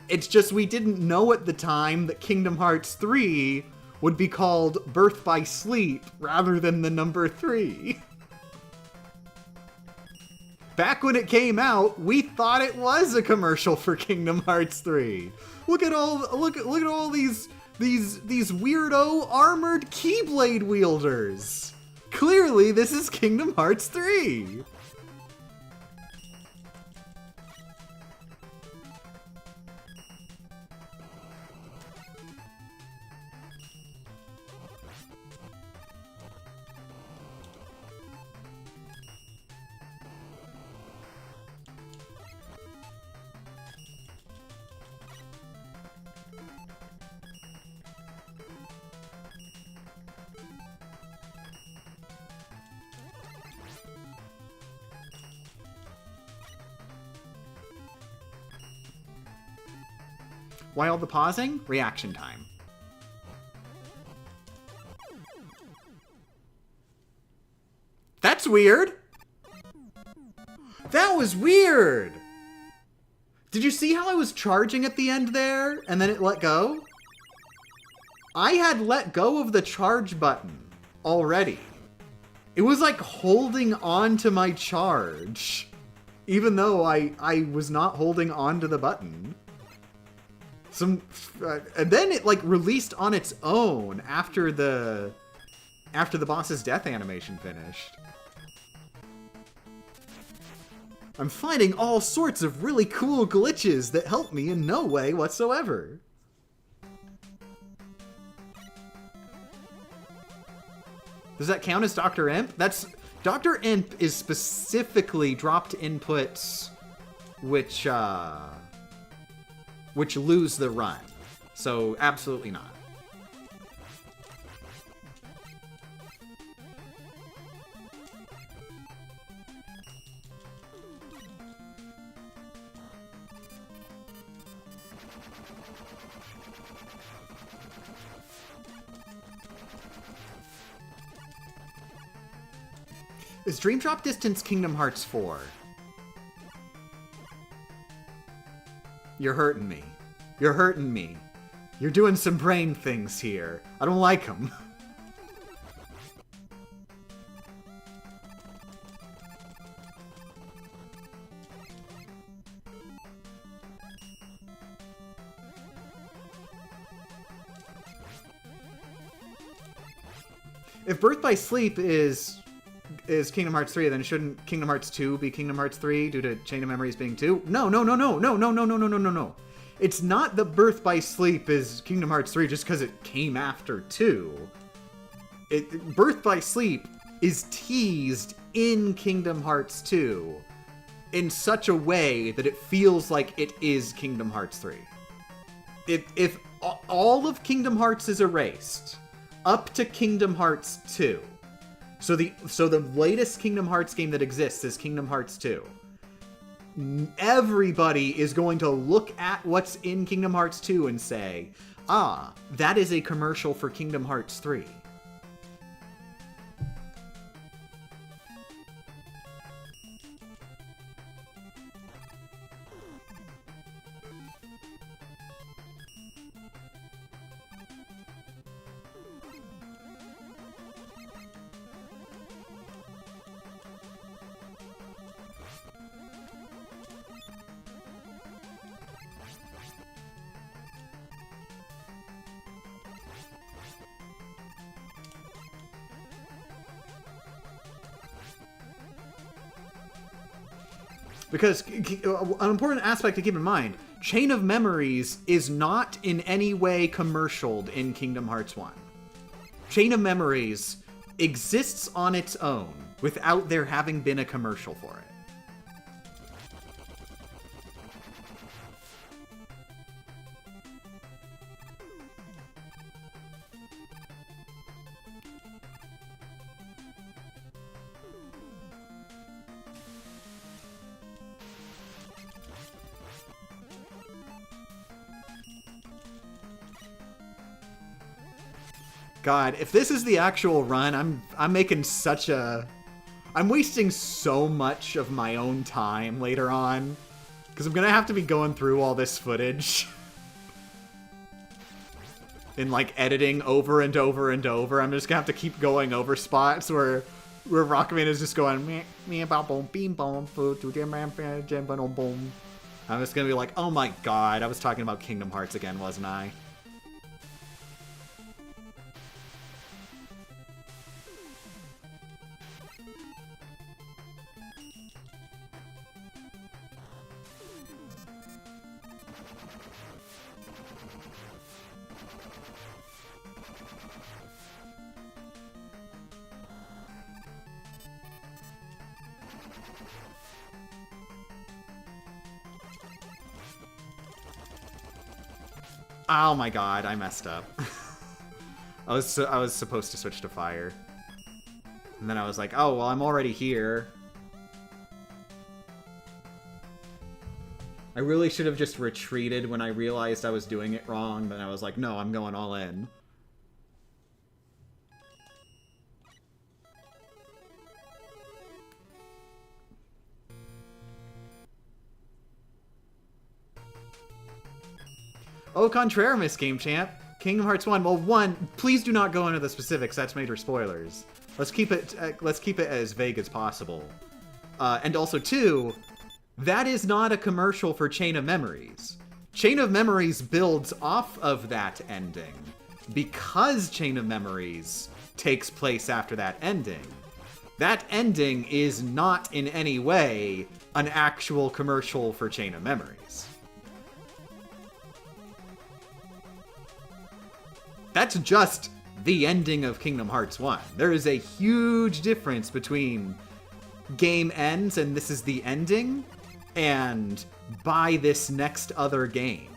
It's just we didn't know at the time that Kingdom Hearts 3 would be called Birth by Sleep rather than the number 3. Back when it came out, we thought it was a commercial for Kingdom Hearts 3. Look at all these weirdo armored Keyblade wielders. Clearly, this is Kingdom Hearts 3. Why all the pausing? Reaction time. That's weird! That was weird! Did you see how I was charging at the end there, and then it let go? I had let go of the charge button already. It was like holding on to my charge, even though I was not holding on to the button. And then it like released on its own after the boss's death animation finished. I'm finding all sorts of really cool glitches that help me in no way whatsoever. Does that count as Dr. Imp? Dr. Imp is specifically dropped inputs which lose the run. So absolutely not. Is Dream Drop Distance Kingdom Hearts 4? You're hurting me. You're hurting me. You're doing some brain things here. I don't like them. If Birth by Sleep is Kingdom Hearts 3, then shouldn't Kingdom Hearts 2 be Kingdom Hearts 3 due to Chain of Memories being 2? No. It's not that Birth by Sleep is Kingdom Hearts 3 just because it came after 2. Birth by Sleep is teased in Kingdom Hearts 2 in such a way that it feels like it is Kingdom Hearts 3. If all of Kingdom Hearts is erased up to Kingdom Hearts 2, so the latest Kingdom Hearts game that exists is Kingdom Hearts 2. Everybody is going to look at what's in Kingdom Hearts 2 and say, ah, that is a commercial for Kingdom Hearts 3. Because an important aspect to keep in mind, Chain of Memories is not in any way commercialed in Kingdom Hearts 1. Chain of Memories exists on its own without there having been a commercial for it. God, if this is the actual run, I'm making such a... I'm wasting so much of my own time later on. Because I'm going to have to be going through all this footage. And, like, editing over and over and over. I'm just going to have to keep going over spots where Rockman is just going... I'm just going to be like, oh my god, I was talking about Kingdom Hearts again, wasn't I? Oh my god, I messed up. I was supposed to switch to fire. And then I was like, oh, well, I'm already here. I really should have just retreated when I realized I was doing it wrong, but I was like, no, I'm going all in. Au contraire, Miss Game Champ. Kingdom Hearts 1. Well, 1, please do not go into the specifics. That's major spoilers. Let's keep it as vague as possible. And also, 2, that is not a commercial for Chain of Memories. Chain of Memories builds off of that ending because Chain of Memories takes place after that ending. That ending is not in any way an actual commercial for Chain of Memories. That's just the ending of Kingdom Hearts 1. There is a huge difference between game ends and this is the ending, and buy this next other game.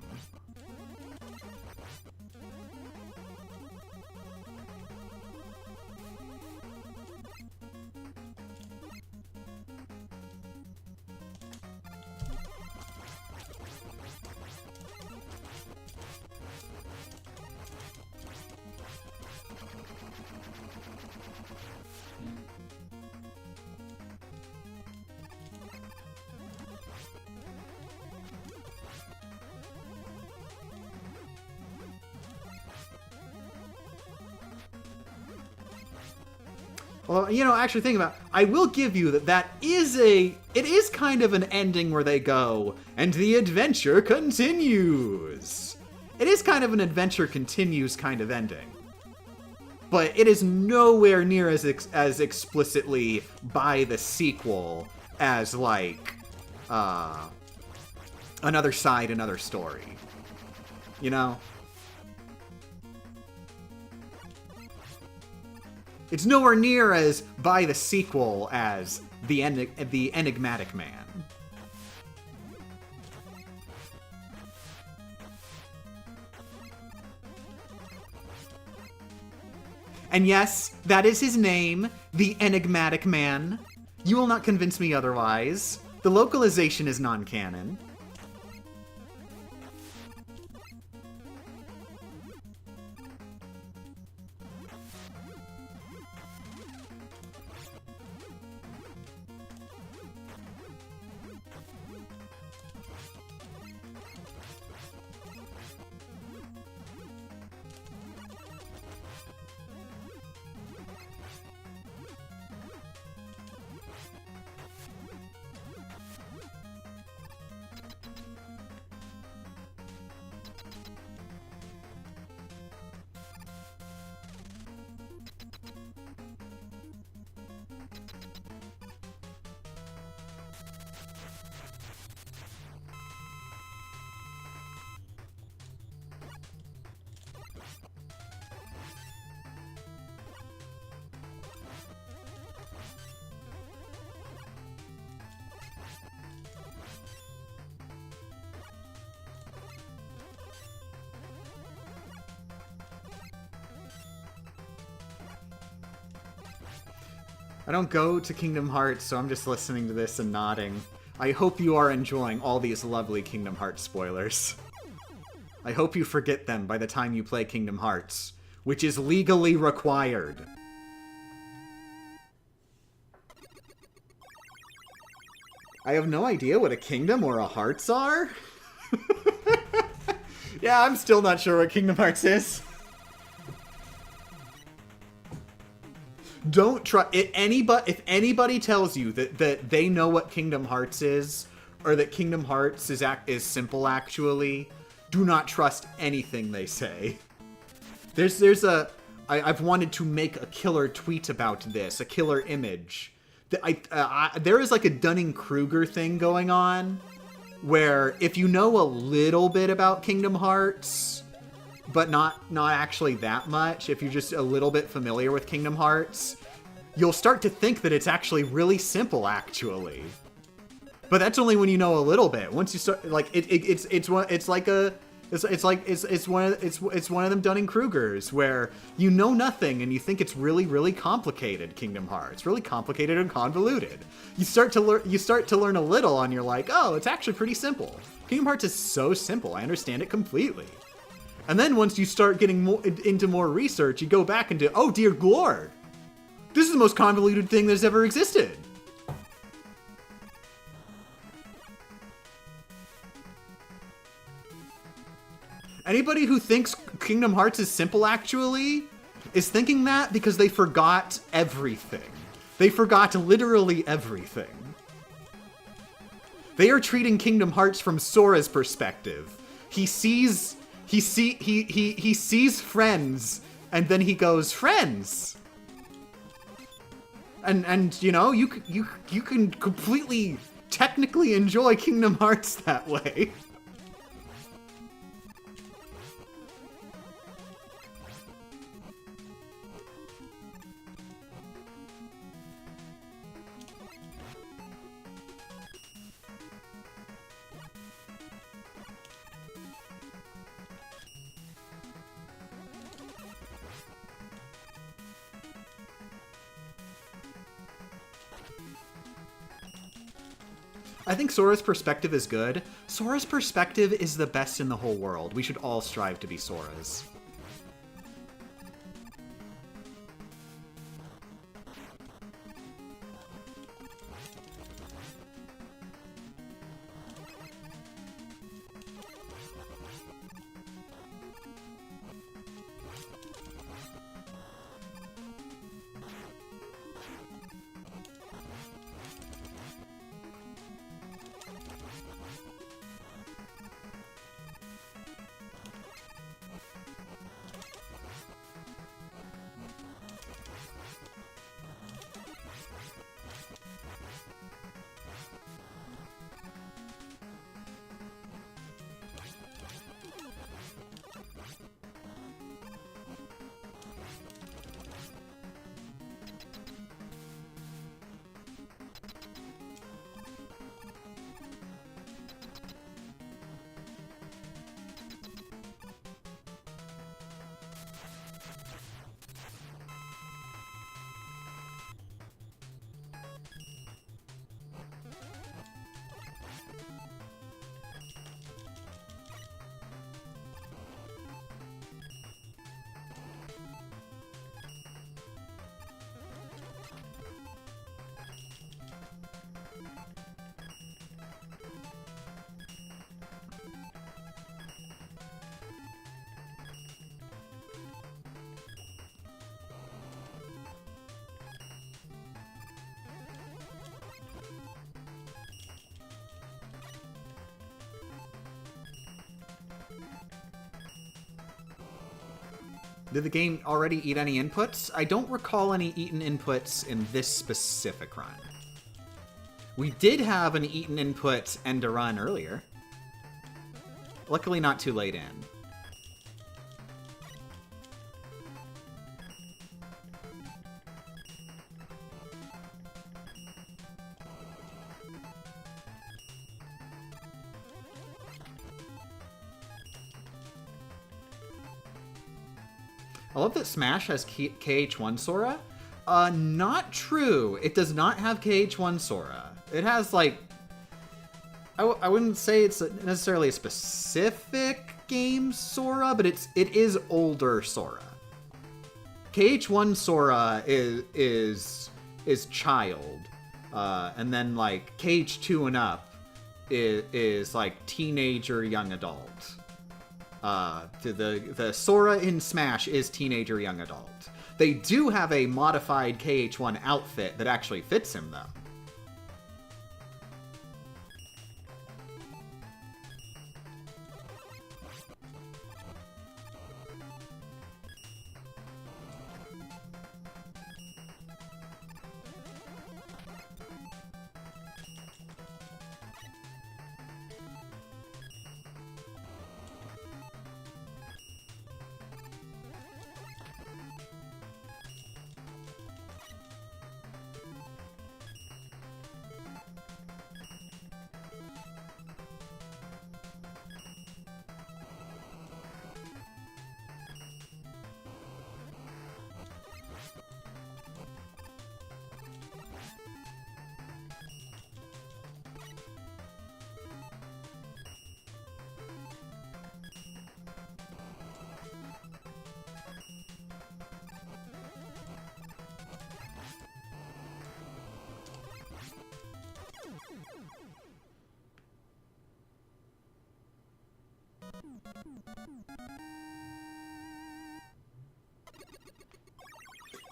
Well, you know, actually think about it. I will give you that it is kind of an ending where they go, and the adventure continues. It is kind of an adventure continues kind of ending. But it is nowhere near as explicitly by the sequel as, like, another side, another story. You know? It's nowhere near as by the sequel as the Enigmatic Man. And yes, that is his name, the Enigmatic Man. You will not convince me otherwise. The localization is non-canon. I don't go to Kingdom Hearts, so I'm just listening to this and nodding. I hope you are enjoying all these lovely Kingdom Hearts spoilers. I hope you forget them by the time you play Kingdom Hearts, which is legally required. I have no idea what a kingdom or a hearts are? Yeah, I'm still not sure what Kingdom Hearts is. Don't try it. If anybody tells you that they know what Kingdom Hearts is, or that Kingdom Hearts is simple, actually, do not trust anything they say. I've wanted to make a killer tweet about this, a killer image. There is like a Dunning-Kruger thing going on, where if you know a little bit about Kingdom Hearts, but not actually that much, if you're just a little bit familiar with Kingdom Hearts, you'll start to think that it's actually really simple, actually. But that's only when you know a little bit. Once you start, like, it's one of them Dunning-Krugers where you know nothing and you think it's really, really complicated. Kingdom Hearts, really complicated and convoluted. You start to learn a little, and you're like, oh, it's actually pretty simple. Kingdom Hearts is so simple. I understand it completely. And then once you start getting into more research, you go back into, oh dear lord, this is the most convoluted thing that's ever existed. Anybody who thinks Kingdom Hearts is simple, actually, is thinking that because they forgot everything. They forgot literally everything. They are treating Kingdom Hearts from Sora's perspective. He sees friends, and then he goes, friends. And you know, you can completely technically enjoy Kingdom Hearts that way. I think Sora's perspective is good. Sora's perspective is the best in the whole world. We should all strive to be Soras. Did the game already eat any inputs? I don't recall any eaten inputs in this specific run. We did have an eaten input end a run earlier. Luckily not too late in. I love that Smash has KH1 Sora. Not true. It does not have KH1 Sora. It has, like... I wouldn't say it's necessarily a specific game Sora, but it is older Sora. KH1 Sora is child. And then, like, KH2 and up is like, teenager, young adult. The Sora in Smash is teenager young adult. They do have a modified KH1 outfit that actually fits him, though.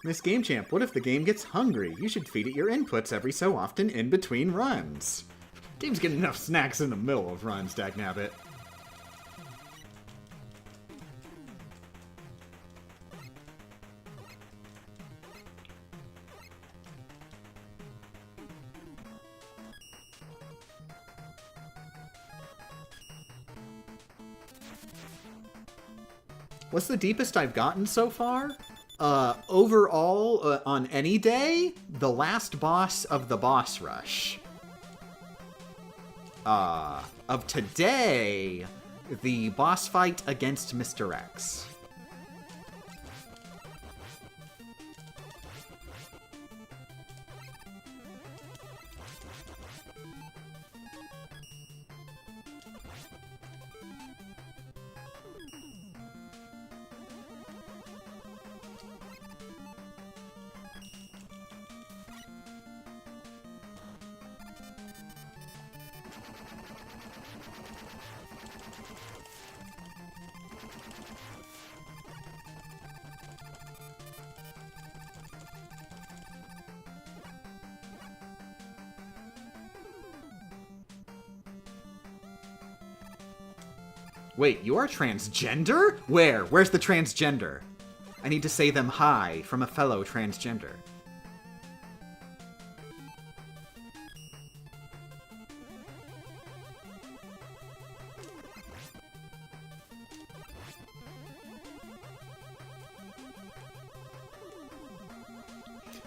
Miss Game Champ, what if the game gets hungry? You should feed it your inputs every so often in between runs. Game's getting enough snacks in the middle of runs, dagnabbit. What's the deepest I've gotten so far? Overall, on any day, the last boss of the boss rush. Of today, the boss fight against Mr. X. Wait, you are transgender? Where? Where's the transgender? I need to say them hi from a fellow transgender.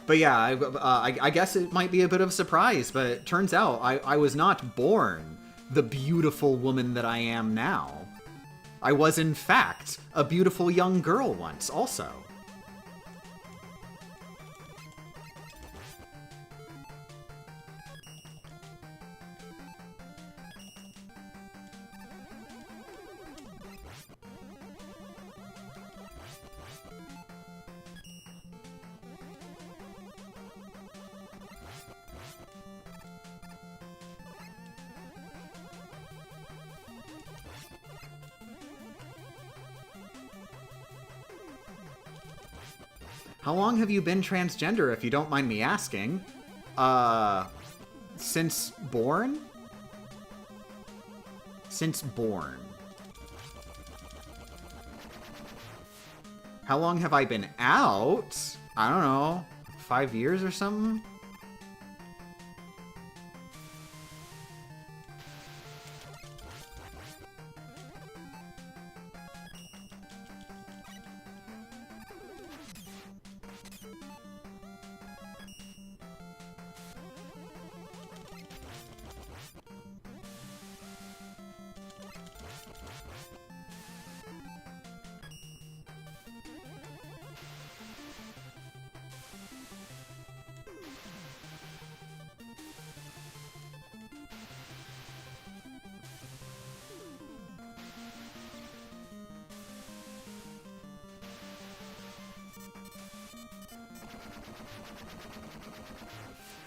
But yeah, I guess it might be a bit of a surprise, but it turns out I was not born the beautiful woman that I am now. I was, in fact, a beautiful young girl once, also. How long have you been transgender, if you don't mind me asking? Since born? Since born. How long have I been out? I don't know, 5 years or something?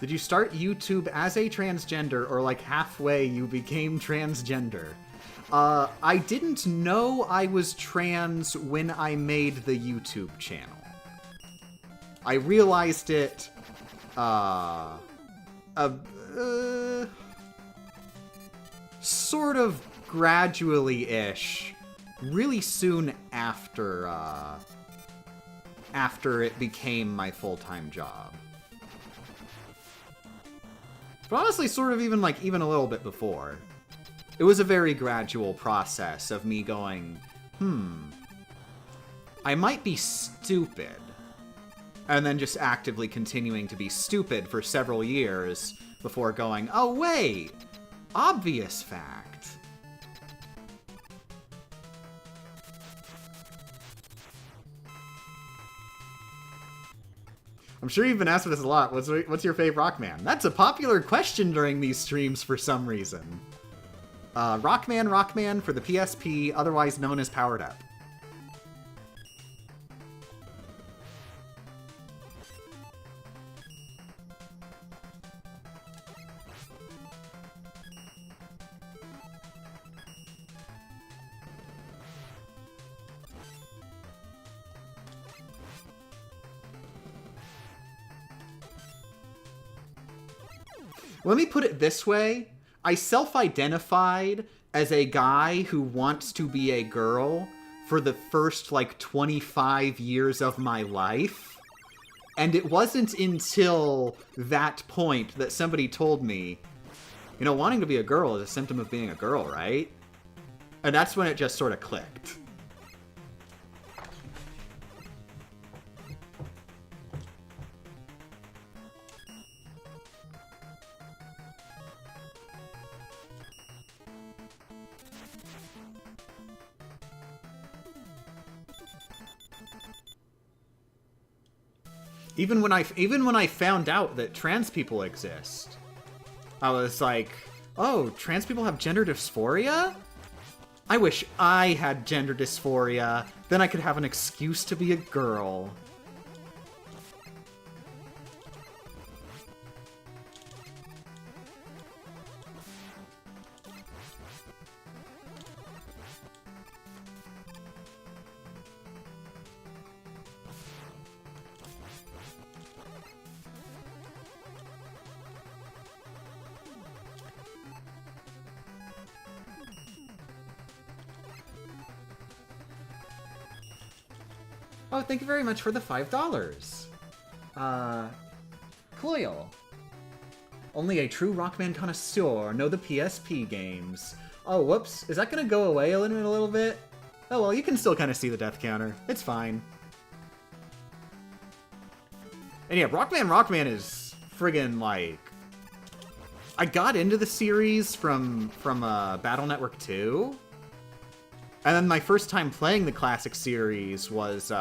Did you start YouTube as a transgender, or like halfway you became transgender? I didn't know I was trans when I made the YouTube channel. I realized it, sort of gradually-ish, really soon after, after it became my full-time job. But honestly, sort of even a little bit before. It was a very gradual process of me going, I might be stupid. And then just actively continuing to be stupid for several years before going, oh wait, obvious fact. I'm sure you've been asked this a lot. What's your fave Rockman? That's a popular question during these streams for some reason. Rockman for the PSP, otherwise known as Powered Up. Let me put it this way. I self-identified as a guy who wants to be a girl for the first, like, 25 years of my life. And it wasn't until that point that somebody told me, you know, wanting to be a girl is a symptom of being a girl, right? And that's when it just sort of clicked. Even when I found out that trans people exist, I was like, oh, trans people have gender dysphoria? I wish I had gender dysphoria. Then I could have an excuse to be a girl. Oh, thank you very much for the $5. Cloyal. Only a true Rockman connoisseur know the PSP games. Oh, whoops. Is that gonna go away in a little bit? Oh, well, you can still kind of see the death counter. It's fine. And yeah, Rockman is friggin' like... I got into the series from Battle Network 2. And then my first time playing the classic series was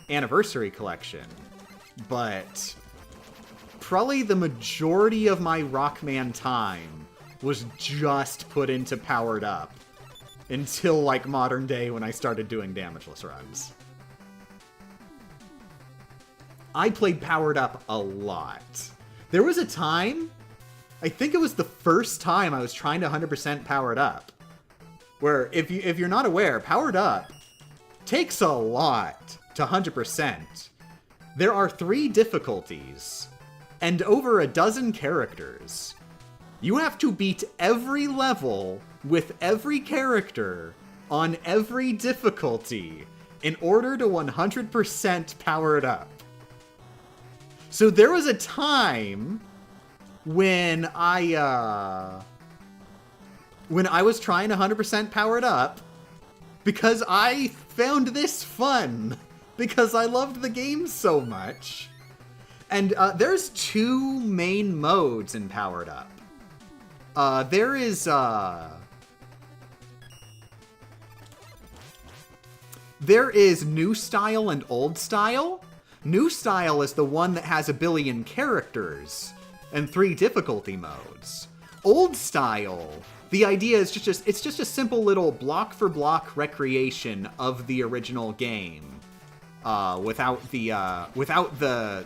Anniversary Collection. But probably the majority of my Rockman time was just put into Powered Up until, like, modern day when I started doing Damageless runs. I played Powered Up a lot. There was a time, I think it was the first time I was trying to 100% Powered Up, where, if you're not aware, Powered Up takes a lot to 100%. There are 3 difficulties, and over a dozen characters. You have to beat every level with every character on every difficulty in order to 100% Powered Up. So there was a time when I was trying 100% Powered Up, because I found this fun, because I loved the game so much. And there's 2 main modes in Powered Up. There is New Style and Old Style. New Style is the one that has a billion characters and 3 difficulty modes. Old Style, the idea is it's just a simple little block for block recreation of the original game, without the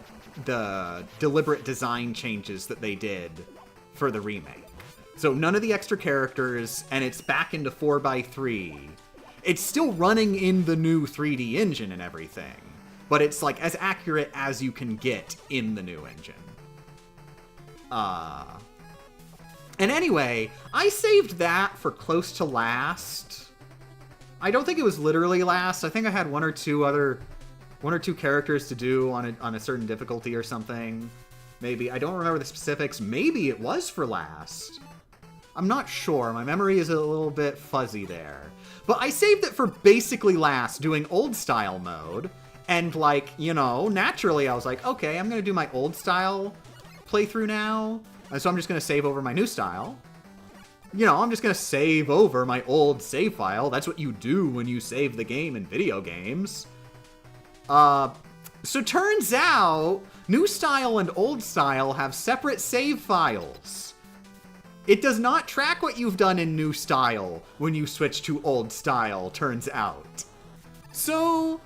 deliberate design changes that they did for the remake. So none of the extra characters, and it's back into 4x3. It's still running in the new 3D engine and everything, but it's like as accurate as you can get in the new engine. And anyway, I saved that for close to last. I don't think it was literally last. I think I had one or two characters to do on a certain difficulty or something. Maybe. I don't remember the specifics. Maybe it was for last. I'm not sure. My memory is a little bit fuzzy there. But I saved it for basically last, doing old style mode. And, like, you know, naturally I was like, okay, I'm going to do my old style playthrough now. And so I'm just going to save over my new style. You know, I'm just going to save over my old save file. That's what you do when you save the game in video games. So turns out, new style and old style have separate save files. It does not track what you've done in new style when you switch to old style, turns out. So,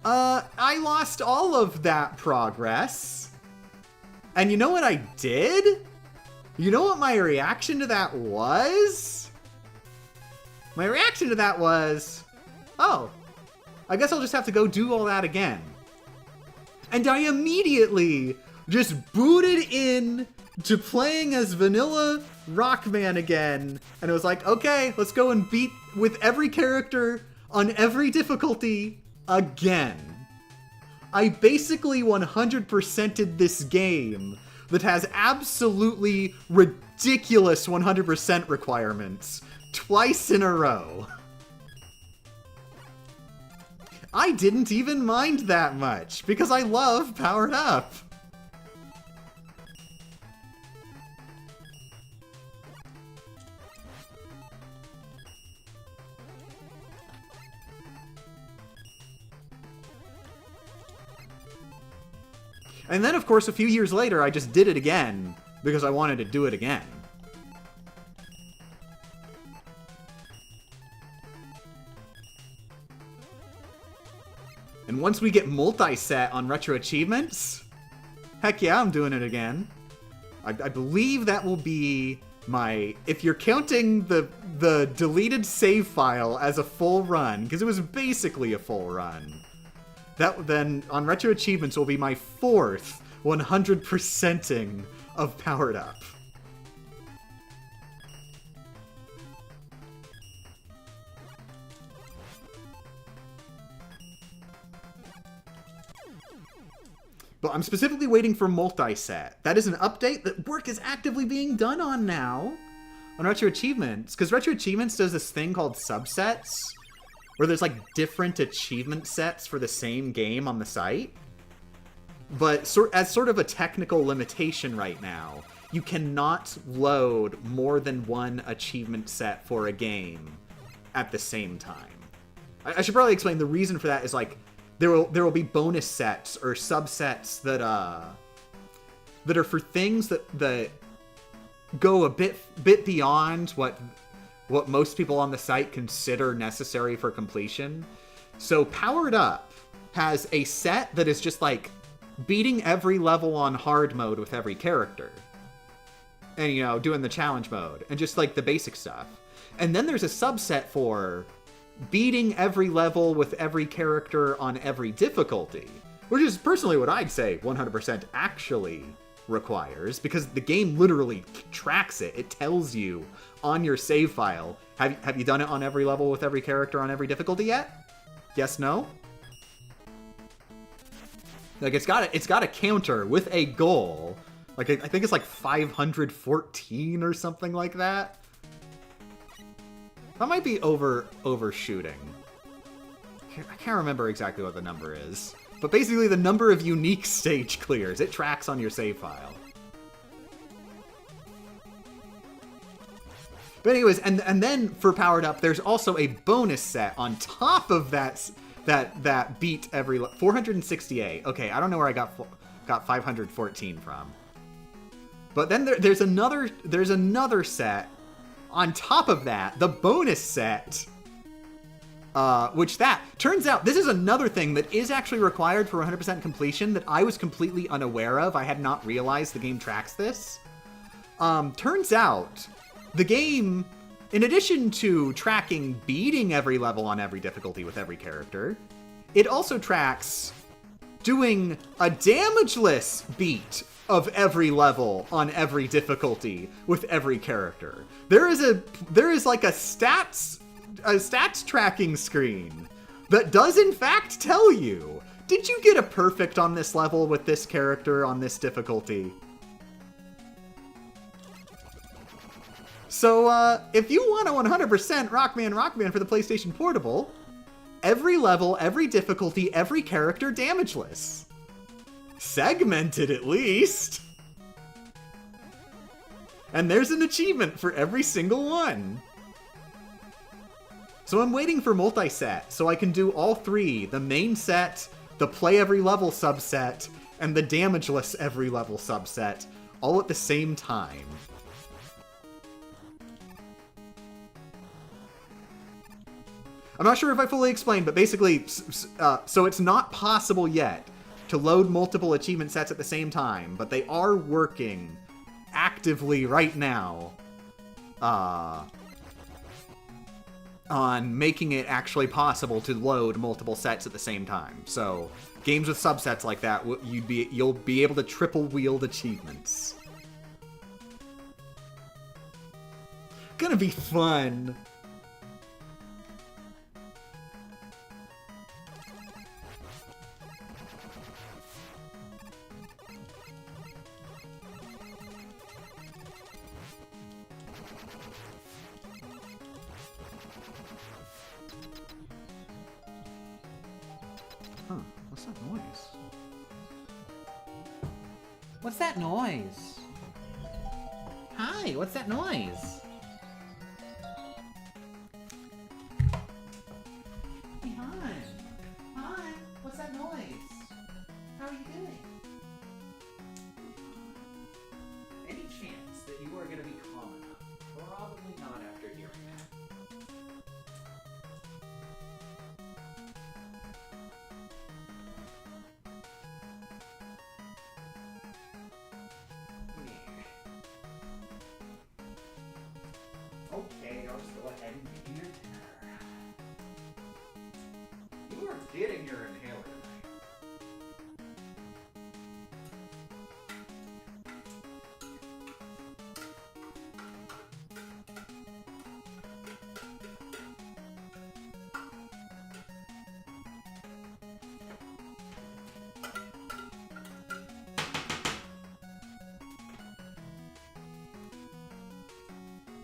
I lost all of that progress. And you know what I did? You know what my reaction to that was? My reaction to that was, oh, I guess I'll just have to go do all that again. And I immediately just booted in to playing as vanilla Rockman again, and it was like, okay, let's go and beat with every character on every difficulty again. I basically 100%ed this game that has absolutely ridiculous 100% requirements twice in a row. I didn't even mind that much, because I love Powered Up. And then, of course, a few years later, I just did it again, because I wanted to do it again. And once we get multi-set on retro achievements, heck yeah, I'm doing it again. I believe that will be my... If you're counting the deleted save file as a full run, because it was basically a full run, that then on retro achievements will be my 4th 100%ing of Powered Up. But I'm specifically waiting for multi-set. That is an update that work is actively being done on now on Retro Achievements. Because Retro Achievements does this thing called subsets, where there's like different achievement sets for the same game on the site. But as sort of a technical limitation right now, you cannot load more than one achievement set for a game at the same time. I should probably explain the reason for that is like, there will be bonus sets or subsets that are for things that go a bit beyond what most people on the site consider necessary for completion. So Powered Up has a set that is just like beating every level on hard mode with every character. And, you know, doing the challenge mode and just like the basic stuff. And then there's a subset for beating every level with every character on every difficulty, which is personally what I'd say 100% actually requires, because the game literally tracks it. It tells you on your save file, have you done it on every level with every character on every difficulty yet? Yes, no? Like, it's got a counter with a goal. Like, I think it's like 514 or something like that. That might be overshooting. I can't remember exactly what the number is. But basically the number of unique stage clears, it tracks on your save file. But anyways, and then for Powered Up, there's also a bonus set on top of that beat every 468. Okay, I don't know where I got 514 from. But then there's another set on top of that, the bonus set, which that turns out this is another thing that is actually required for 100% completion that I was completely unaware of. I had not realized the game tracks this. Turns out the game, in addition to tracking beating every level on every difficulty with every character, it also tracks doing a damageless beat of every level on every difficulty with every character. There is like a stats tracking screen that does in fact tell you, did you get a perfect on this level with this character on this difficulty? So if you want a 100% Rockman for the PlayStation Portable, every level, every difficulty, every character damageless. Segmented, at least. And there's an achievement for every single one. So I'm waiting for multi-set, so I can do all three. The main set, the play every level subset, and the damageless every level subset, all at the same time. I'm not sure if I fully explained, but basically, so it's not possible yet to load multiple achievement sets at the same time, but they are working actively right now on making it actually possible to load multiple sets at the same time. So games with subsets like that, you'll be able to triple wield achievements. Gonna be fun. Huh, what's that noise? What's that noise? Hi, what's that noise? Hey, hi. Hi, what's that noise? How are you doing? Any chance that you are going to be calm enough? Probably not after hearing that. Okay, I'll just go ahead and give you your dinner. You are getting your inhaler tonight.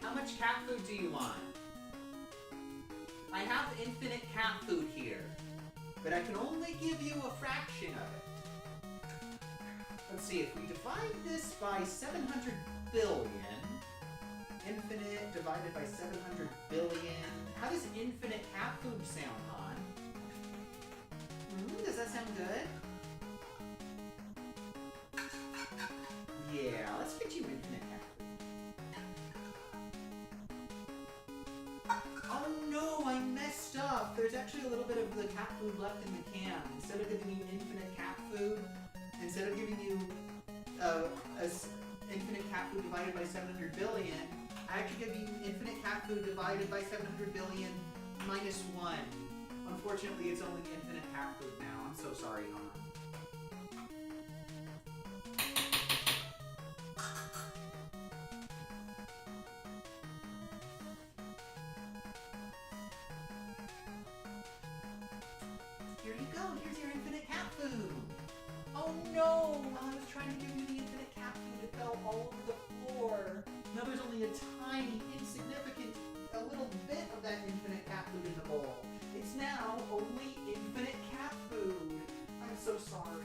How much cat food do you want? I have infinite cat food here, but I can only give you a fraction of it. Let's see, if we divide this by 700 billion, infinite divided by 700 billion, how does infinite cat food sound, Han? Does that sound good? Yeah, let's get you infinite cat food. Oh no, I messed up. There's actually a little bit of the cat food left in the can. Instead of giving you infinite cat food, instead of giving you infinite cat food divided by 700 billion, I actually give you infinite cat food divided by 700 billion minus 1. Unfortunately, it's only infinite cat food now. I'm so sorry, Han. Here you go. Here's your infinite cat food. Oh no! While I was trying to give you the infinite cat food, it fell all over the floor. Now there's only a tiny, insignificant, a little bit of that infinite cat food in the bowl. It's now only infinite cat food. I'm so sorry.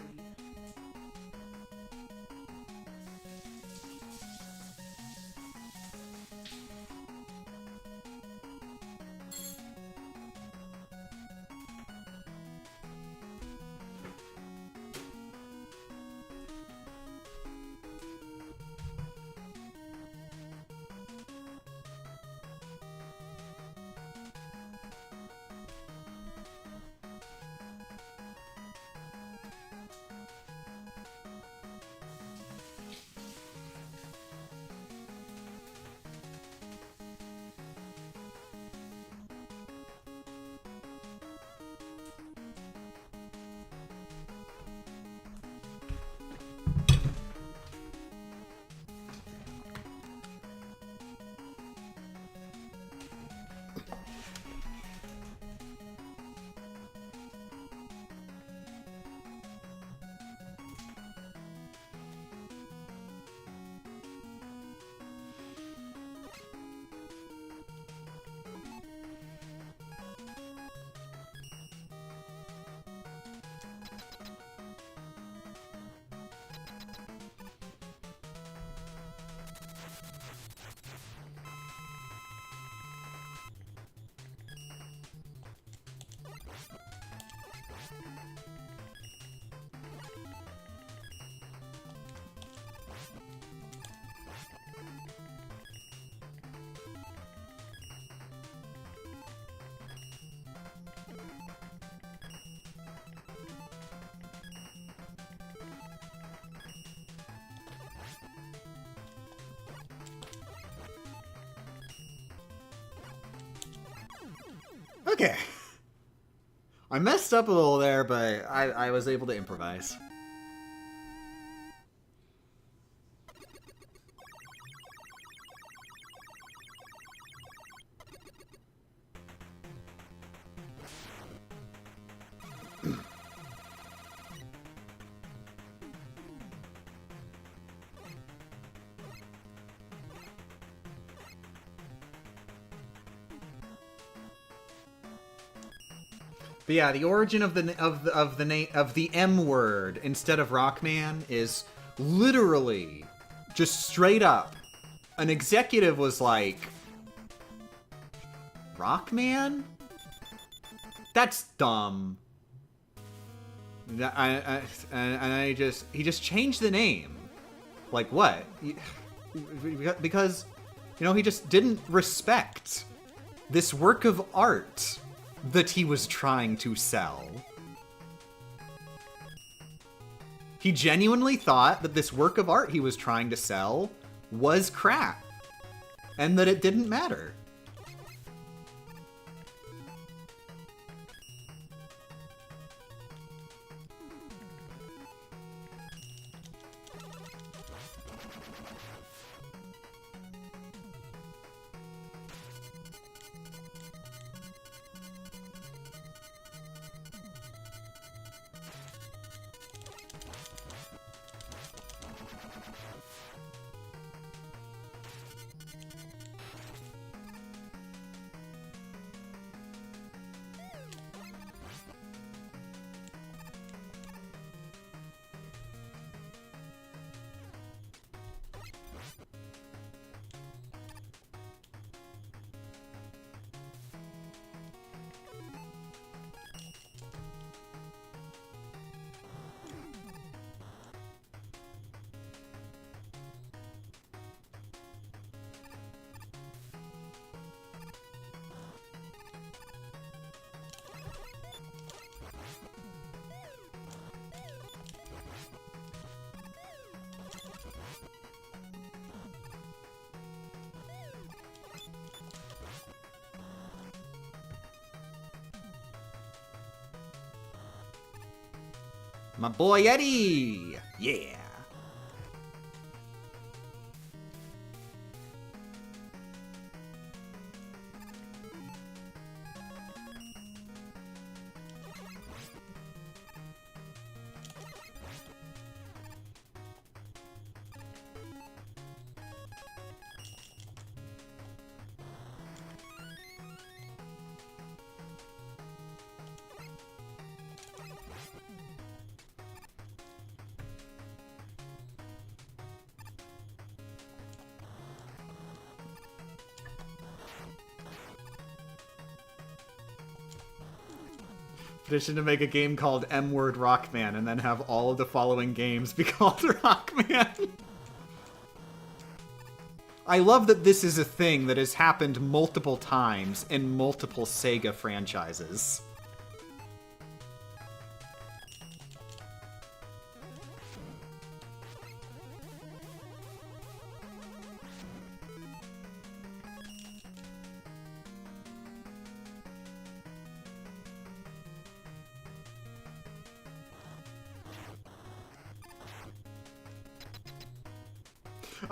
Okay. I messed up a little there, but I was able to improvise. But yeah, the origin of the M word instead of Rockman is literally just straight up. An executive was like, Rockman? That's dumb. He just changed the name. Like what? Because, you know, he just didn't respect this work of art that he was trying to sell. He genuinely thought that this work of art he was trying to sell was crap, and that it didn't matter. My boy Eddie! Yeah! Petition to make a game called M-Word Rockman and then have all of the following games be called Rockman. I love that this is a thing that has happened multiple times in multiple Sega franchises.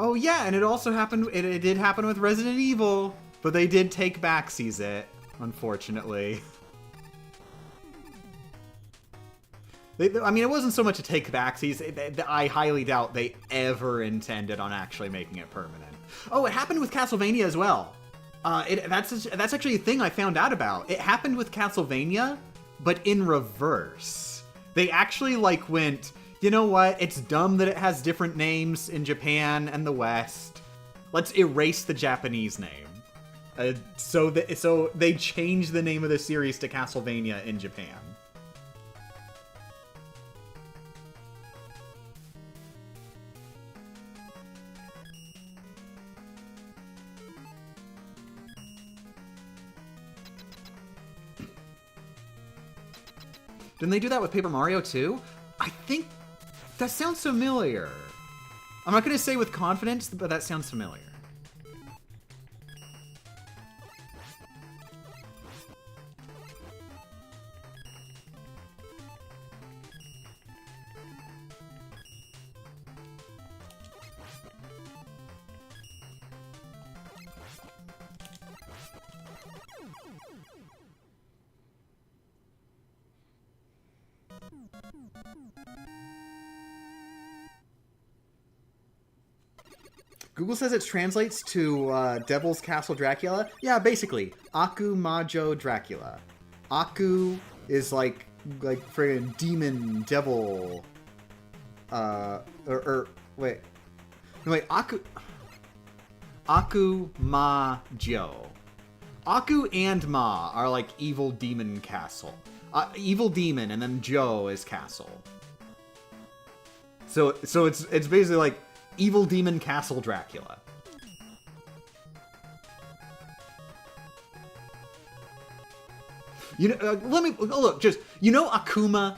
Oh yeah, and it also happened, it did happen with Resident Evil, but they did take backsies it, unfortunately. I mean, it wasn't so much a take backsies, I highly doubt they ever intended on actually making it permanent. Oh, it happened with Castlevania as well. That's actually a thing I found out about. It happened with Castlevania, but in reverse. They actually, like, went, you know what, it's dumb that it has different names in Japan and the West. Let's erase the Japanese name. So they changed the name of the series to Castlevania in Japan. Didn't they do that with Paper Mario too? I think that sounds familiar. I'm not going to say with confidence, but that sounds familiar. Google says it translates to Devil's Castle Dracula. Yeah, basically. Aku Majo Dracula. Aku is like friggin' demon, devil. Wait. No, wait, Aku Ma Jo. Aku and Ma are like evil demon castle. Evil demon, and then Jo is castle. So it's basically like Evil Demon Castle Dracula. You know, let me look. Just Akuma,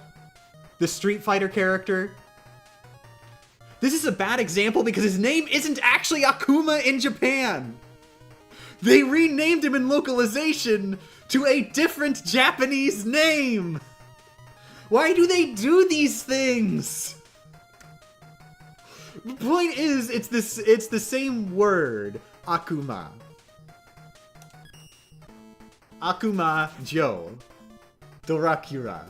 the Street Fighter character. This is a bad example because his name isn't actually Akuma in Japan. They renamed him in localization to a different Japanese name. Why do they do these things? The point is, it's the same word, Akuma. Akuma Jo. Dorakura.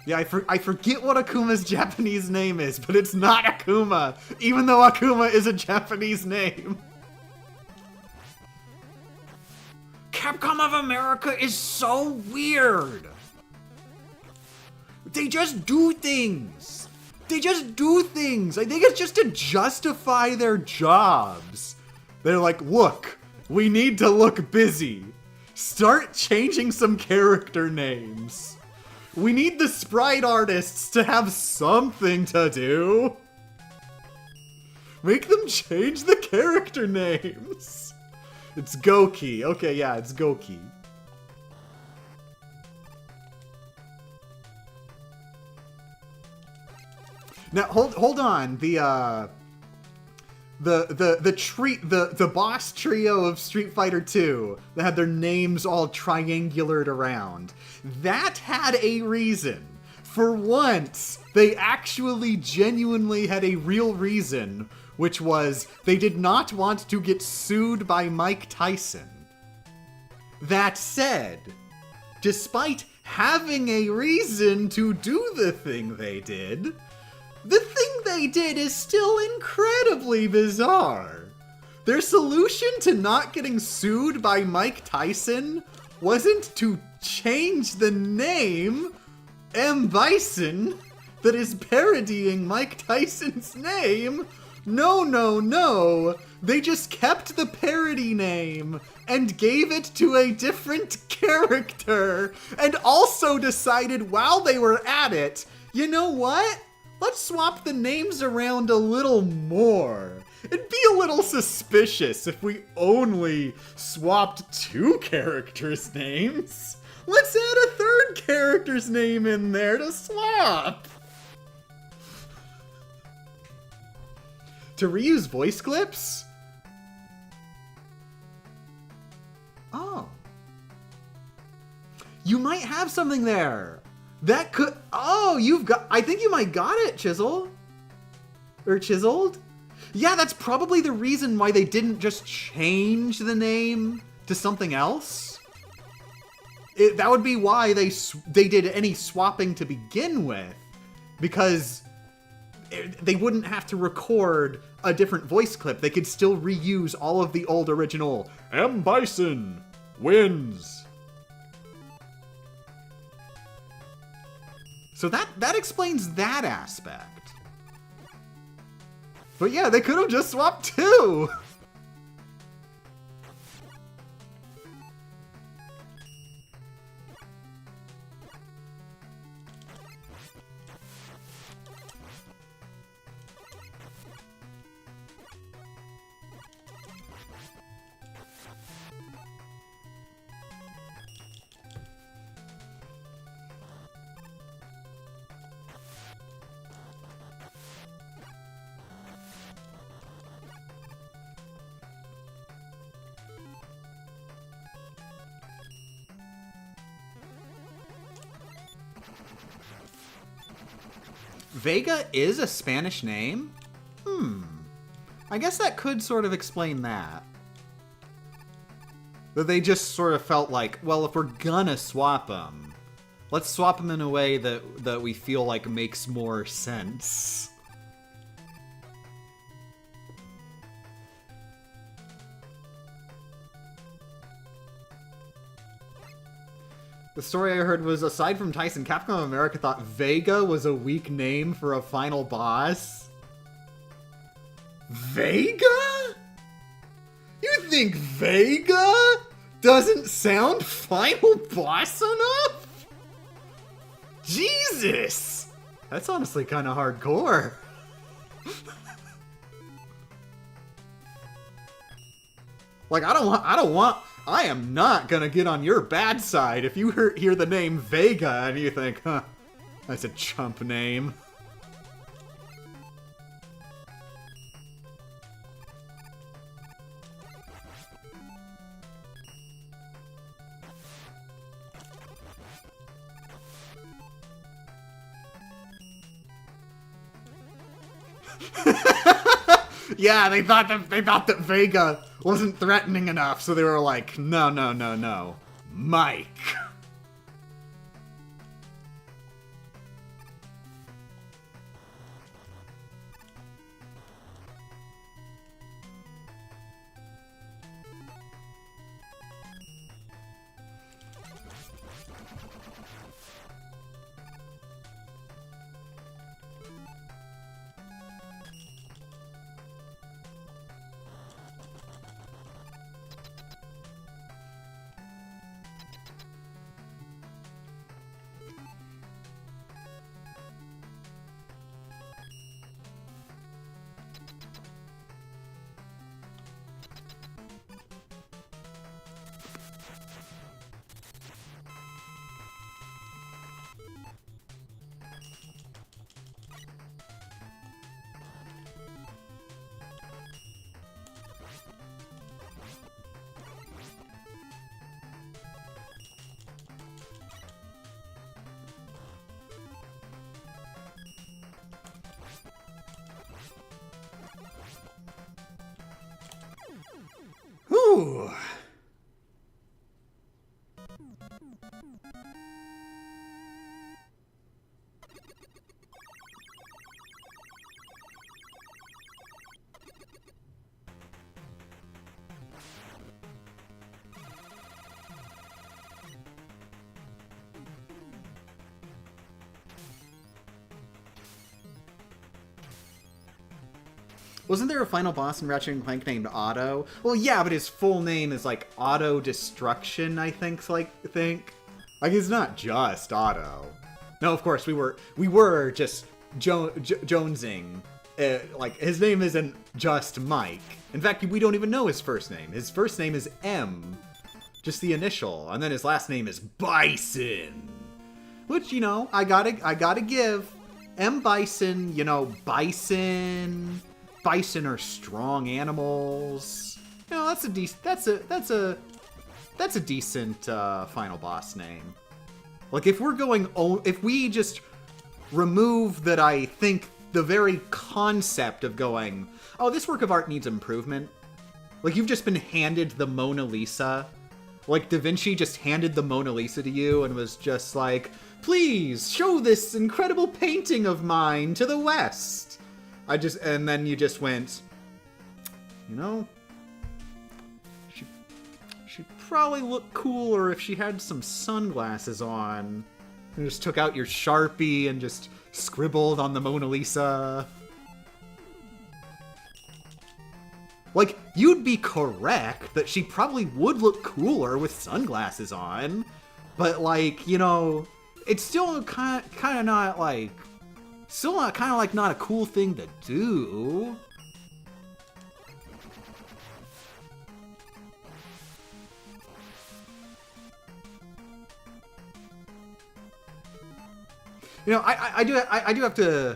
Yeah, I forget what Akuma's Japanese name is, but it's not Akuma, even though Akuma is a Japanese name. Capcom of America is so weird. They just do things. They just do things. I think it's just to justify their jobs. They're like, look, we need to look busy. Start changing some character names. We need the sprite artists to have something to do. Make them change the character names. It's Goki. Okay, yeah, it's Goki. Now hold on. The boss trio of Street Fighter 2 that had their names all triangulated around. That had a reason. For once, they actually genuinely had a real reason, which was they did not want to get sued by Mike Tyson. That said, despite having a reason to do the thing they did, the thing they did is still incredibly bizarre. Their solution to not getting sued by Mike Tyson wasn't to change the name M. Bison that is parodying Mike Tyson's name. No. They just kept the parody name and gave it to a different character and also decided while they were at it, you know what? Let's swap the names around a little more. It'd be a little suspicious if we only swapped two characters' names. Let's add a third character's name in there to swap. To reuse voice clips? Oh. You might have something there. That could... Oh, you've got... I think you might got it, Chisel. Or Chiseled? Yeah, that's probably the reason why they didn't just change the name to something else. That would be why they did any swapping to begin with. Because they wouldn't have to record a different voice clip. They could still reuse all of the old original M. Bison wins. So that explains that aspect. But yeah, they could have just swapped two. Vega is a Spanish name? I guess that could sort of explain that. That they just sort of felt like, well, if we're gonna swap them, let's swap them in a way that we feel like makes more sense. The story I heard was, aside from Tyson, Capcom America thought Vega was a weak name for a final boss. Vega? You think Vega doesn't sound final boss enough? Jesus! That's honestly kind of hardcore. Like, I am not gonna get on your bad side if you hear the name Vega and you think, huh, that's a chump name. Yeah, they thought that Vega wasn't threatening enough, so they were like, no, no, no, no, Mike. Whew. Wasn't there a final boss in Ratchet & Clank named Otto? Well, yeah, but his full name is like Auto Destruction, I think. Like it's not just Otto. No, of course we were just jonesing. Like his name isn't just Mike. In fact, we don't even know his first name. His first name is M, just the initial, and then his last name is Bison. Which, you know, I gotta give M. Bison. You know, Bison are strong animals. You know, that's a decent final boss name. Like, if we just remove that, I think the very concept of going, oh, this work of art needs improvement. Like, you've just been handed the Mona Lisa. Like, Da Vinci just handed the Mona Lisa to you and was just like, please show this incredible painting of mine to the West. And then you just went, you know, she'd probably look cooler if she had some sunglasses on. And just took out your Sharpie and just scribbled on the Mona Lisa. Like, you'd be correct that she probably would look cooler with sunglasses on. But, like, you know, it's still kind of not, like... Still not a cool thing to do. You know, I do have to...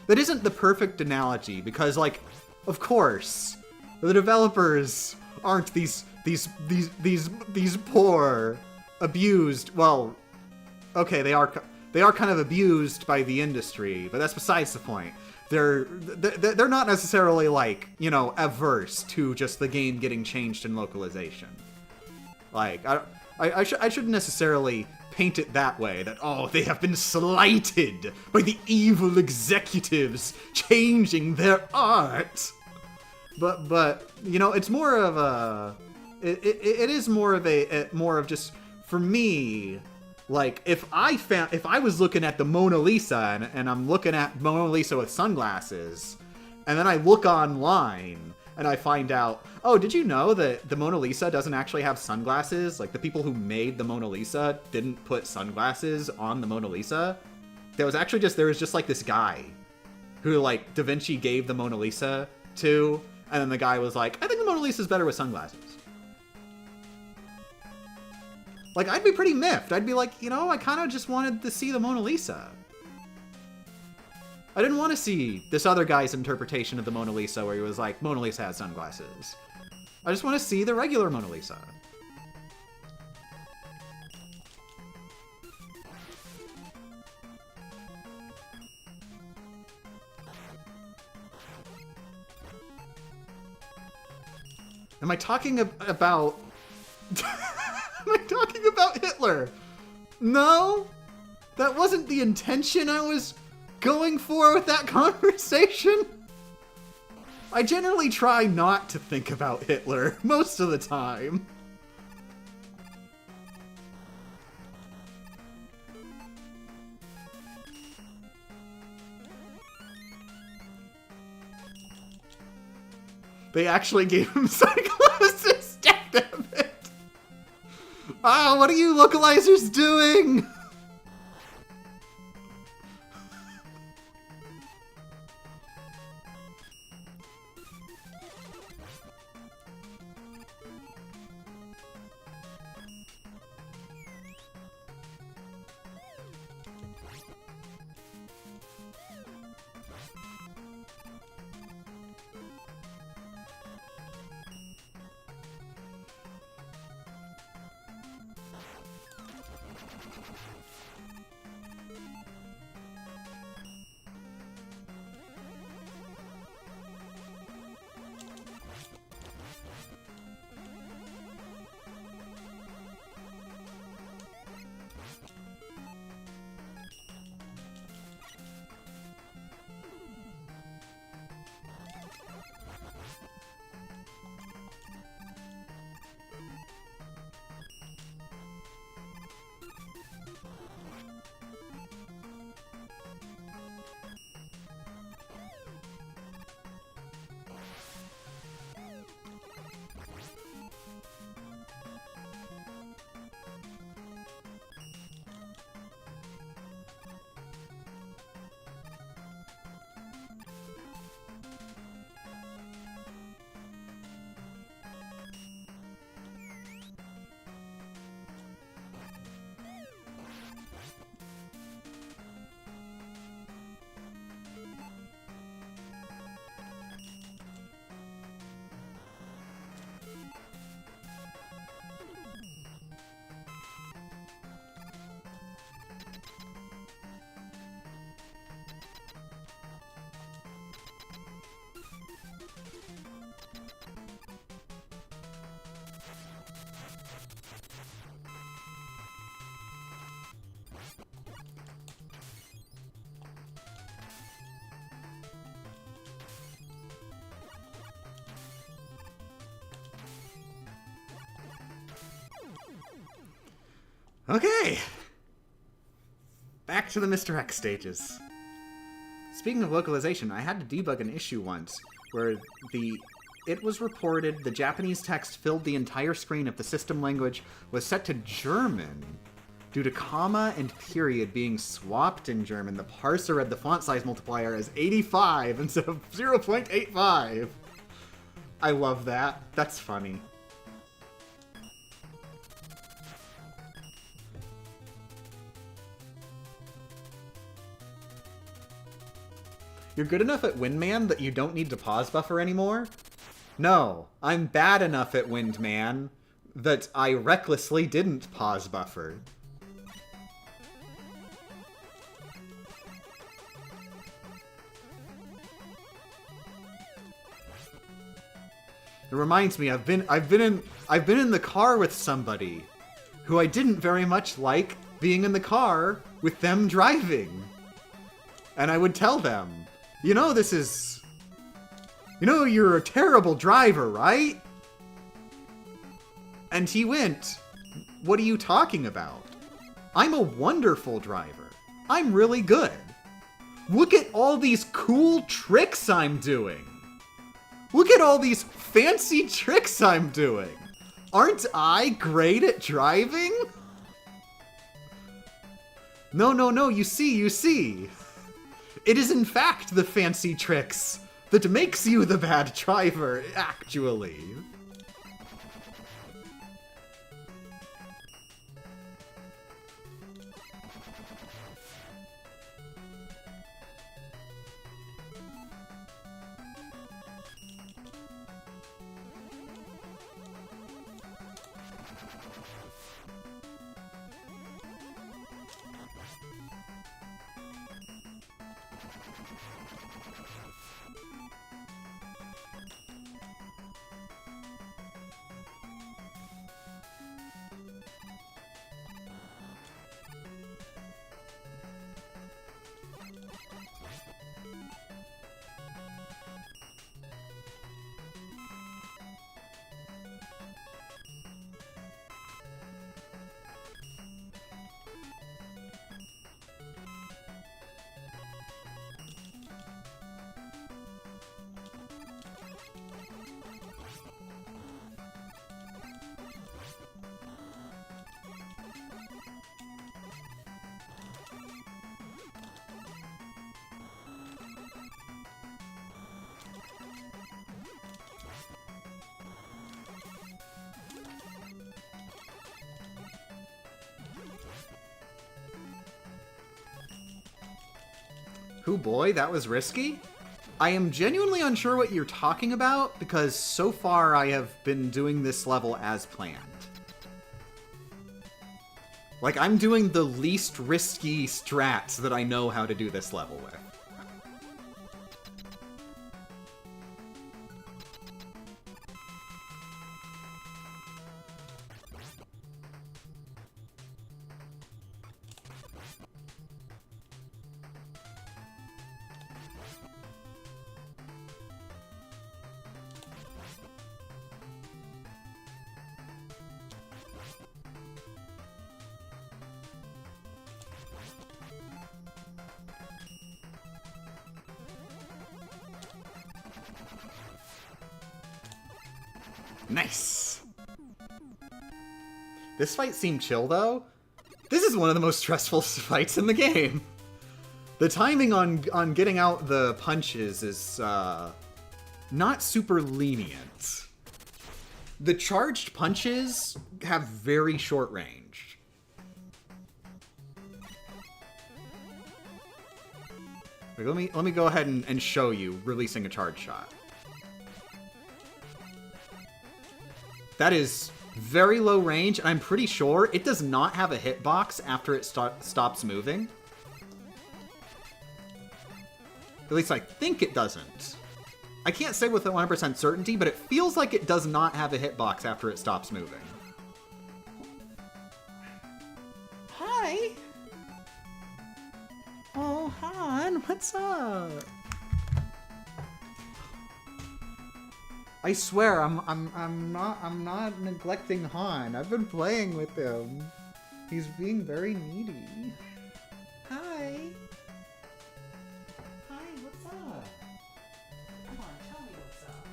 That isn't the perfect analogy, because, like, of course, the developers aren't these poor, abused... Well, okay, they are kind of abused by the industry, but that's besides the point. they're not necessarily, like, you know, averse to just the game getting changed in localization. Like, I shouldn't necessarily paint it that way, that, oh, they have been slighted by the evil executives changing their art. But you know, it's more of a, it is more of just, for me, like, if I was looking at the Mona Lisa and I'm looking at Mona Lisa with sunglasses, and then I look online and I find out, oh, did you know that the Mona Lisa doesn't actually have sunglasses? Like, the people who made the Mona Lisa didn't put sunglasses on the Mona Lisa. There was just like this guy who, like, Da Vinci gave the Mona Lisa to, and then the guy was like, I think the Mona Lisa's better with sunglasses. Like, I'd be pretty miffed. I'd be like, you know, I kind of just wanted to see the Mona Lisa. I didn't want to see this other guy's interpretation of the Mona Lisa where he was like, Mona Lisa has sunglasses. I just want to see the regular Mona Lisa. Am I talking about... Am I talking about Hitler? No? That wasn't the intention I was going for with that conversation. I generally try not to think about Hitler most of the time. They actually gave him sunglasses. Damn it. Ah, what are you localizers doing? Okay. Back to the Mr. X stages. Speaking of localization, I had to debug an issue once where it was reported the Japanese text filled the entire screen if the system language was set to German. Due to comma and period being swapped in German, the parser read the font size multiplier as 85 instead of 0.85. I love that. That's funny. You're good enough at Windman that you don't need to pause buffer anymore? No, I'm bad enough at Windman that I recklessly didn't pause buffer. It reminds me, I've been in the car with somebody who I didn't very much like being in the car with them driving. And I would tell them, you know, you're a terrible driver, right? And he went, what are you talking about? I'm a wonderful driver. I'm really good. Look at all these cool tricks I'm doing. Look at all these fancy tricks I'm doing. Aren't I great at driving? No, you see. It is in fact the fancy tricks that makes you the bad driver, actually. Hoo boy, that was risky? I am genuinely unsure what you're talking about, because so far I have been doing this level as planned. Like, I'm doing the least risky strats that I know how to do this level with. Nice! This fight seemed chill, though. This is one of the most stressful fights in the game. The timing on getting out the punches is, not super lenient. The charged punches have very short range. Wait, let me go ahead and show you releasing a charge shot. That is very low range, and I'm pretty sure it does not have a hitbox after it stops moving. At least I think it doesn't. I can't say with 100% certainty, but it feels like it does not have a hitbox after it stops moving. Hi! Oh, Han, what's up? I swear, I'm not neglecting Han. I've been playing with him. He's being very needy. Hi. Hi, what's up? Come on, tell me what's up.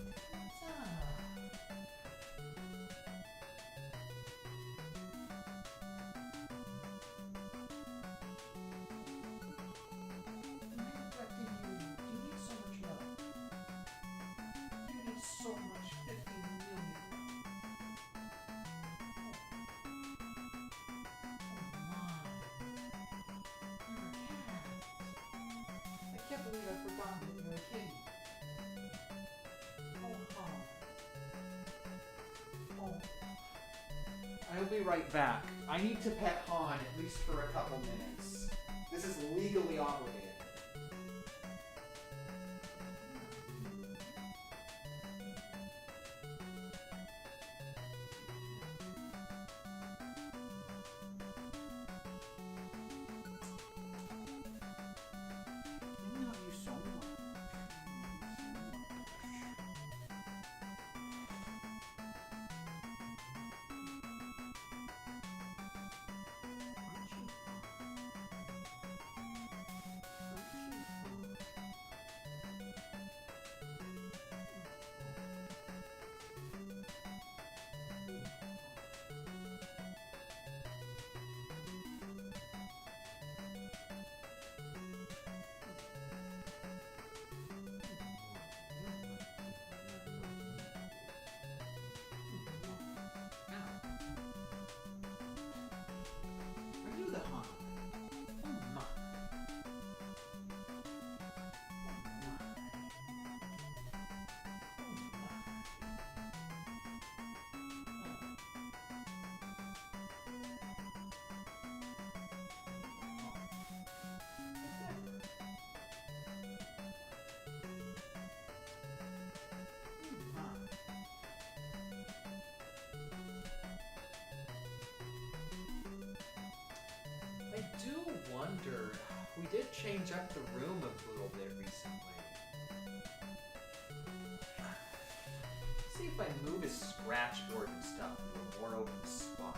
What's up? So much 50 million. I can't believe I forgot that you're a kitty. Oh, I'll be right back. I need to pet Han at least for a couple minutes. This is legally obligated. I do wonder, we did change up the room a little bit recently. See if I move his scratch board and stuff to a more open spot.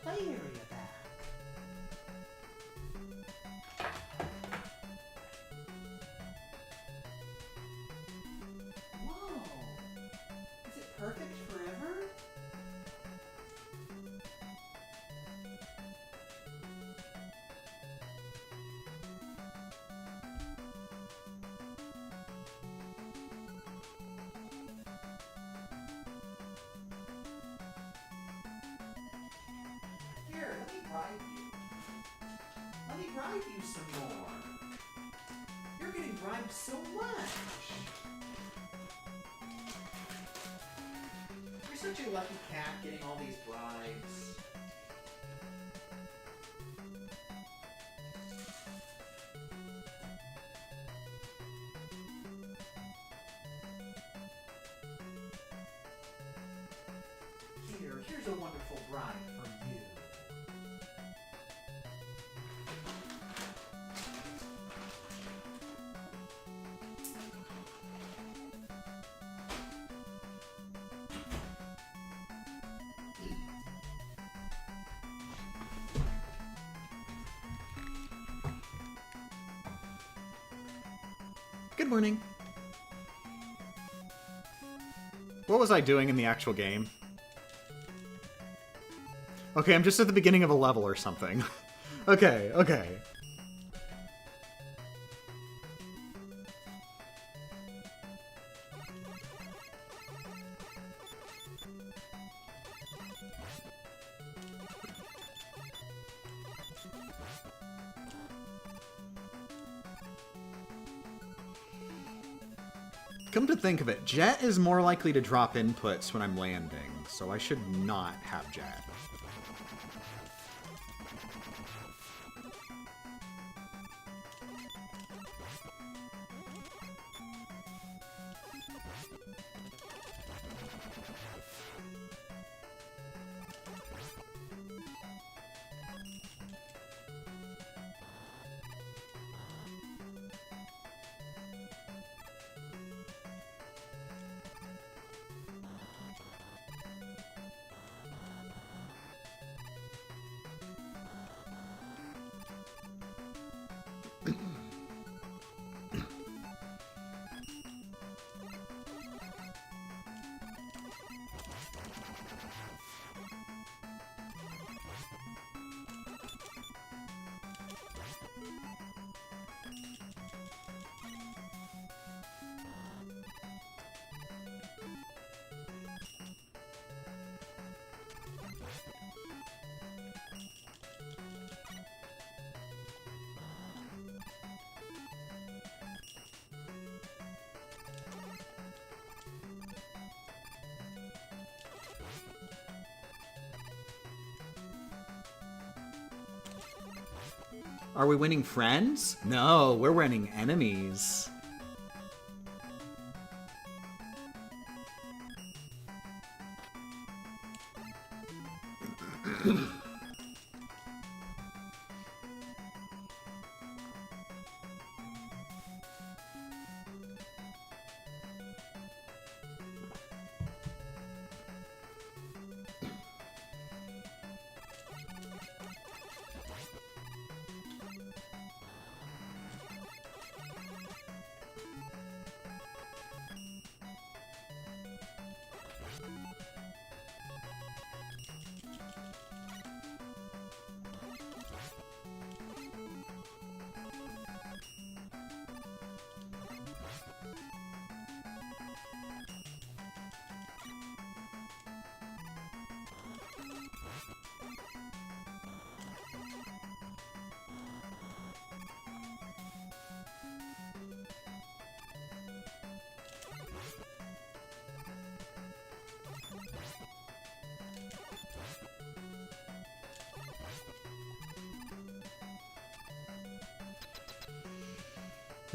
Play area back. Whoa! Is it perfect forever? Here, let me bribe you. Let me bribe you some more. You're getting bribed so much. You're such a lucky cat getting all these bribes. Here's a wonderful bribe for you. Good morning. What was I doing in the actual game? Okay, I'm just at the beginning of a level or something. Okay. Come to think of it, Jet is more likely to drop inputs when I'm landing, so I should not have Jet. Are we winning friends? No, we're winning enemies.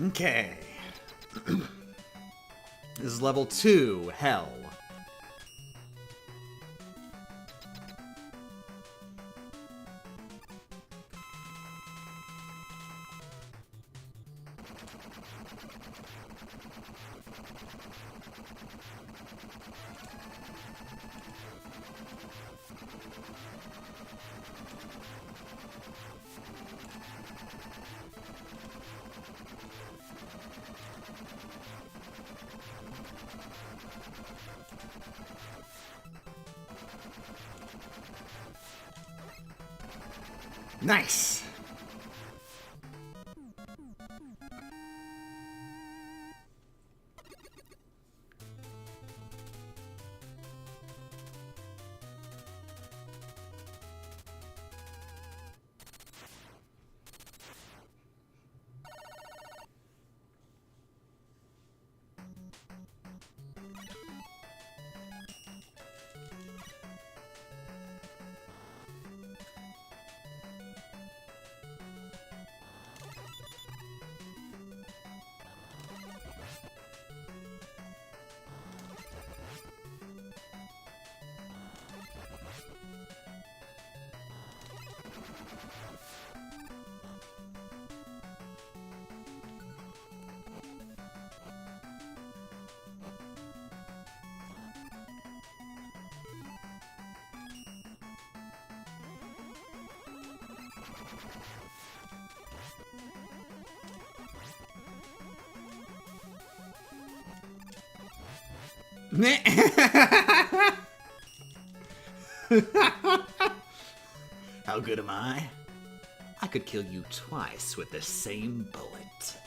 Okay. This is level 2, Hell. Nice! How good am I? I could kill you twice with the same bullet.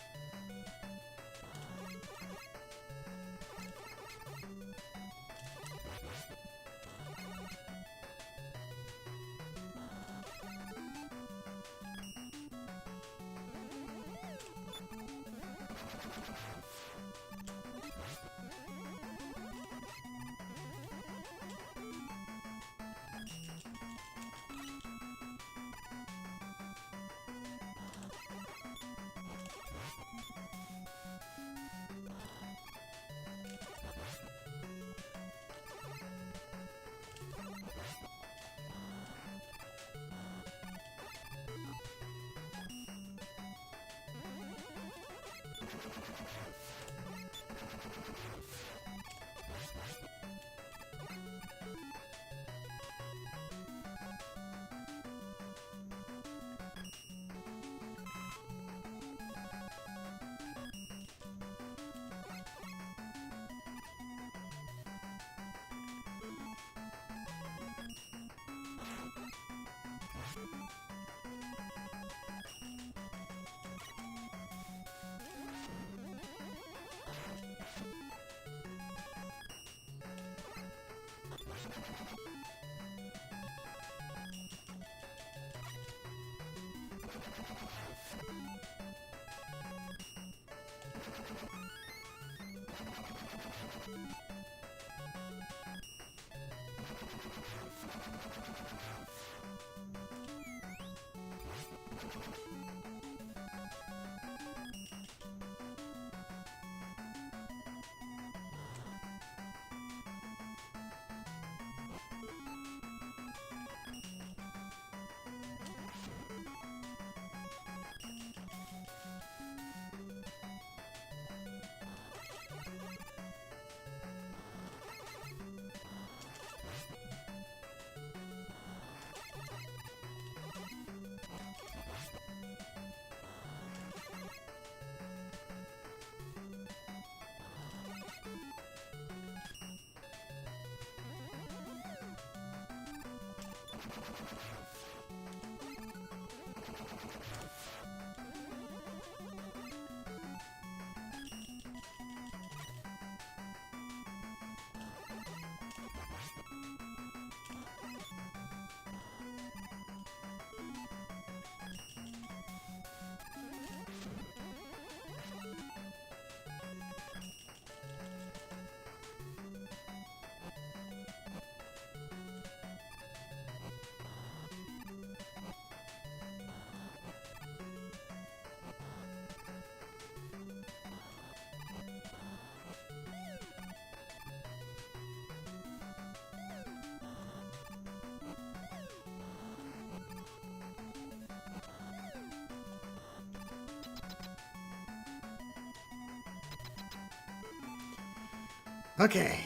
Okay.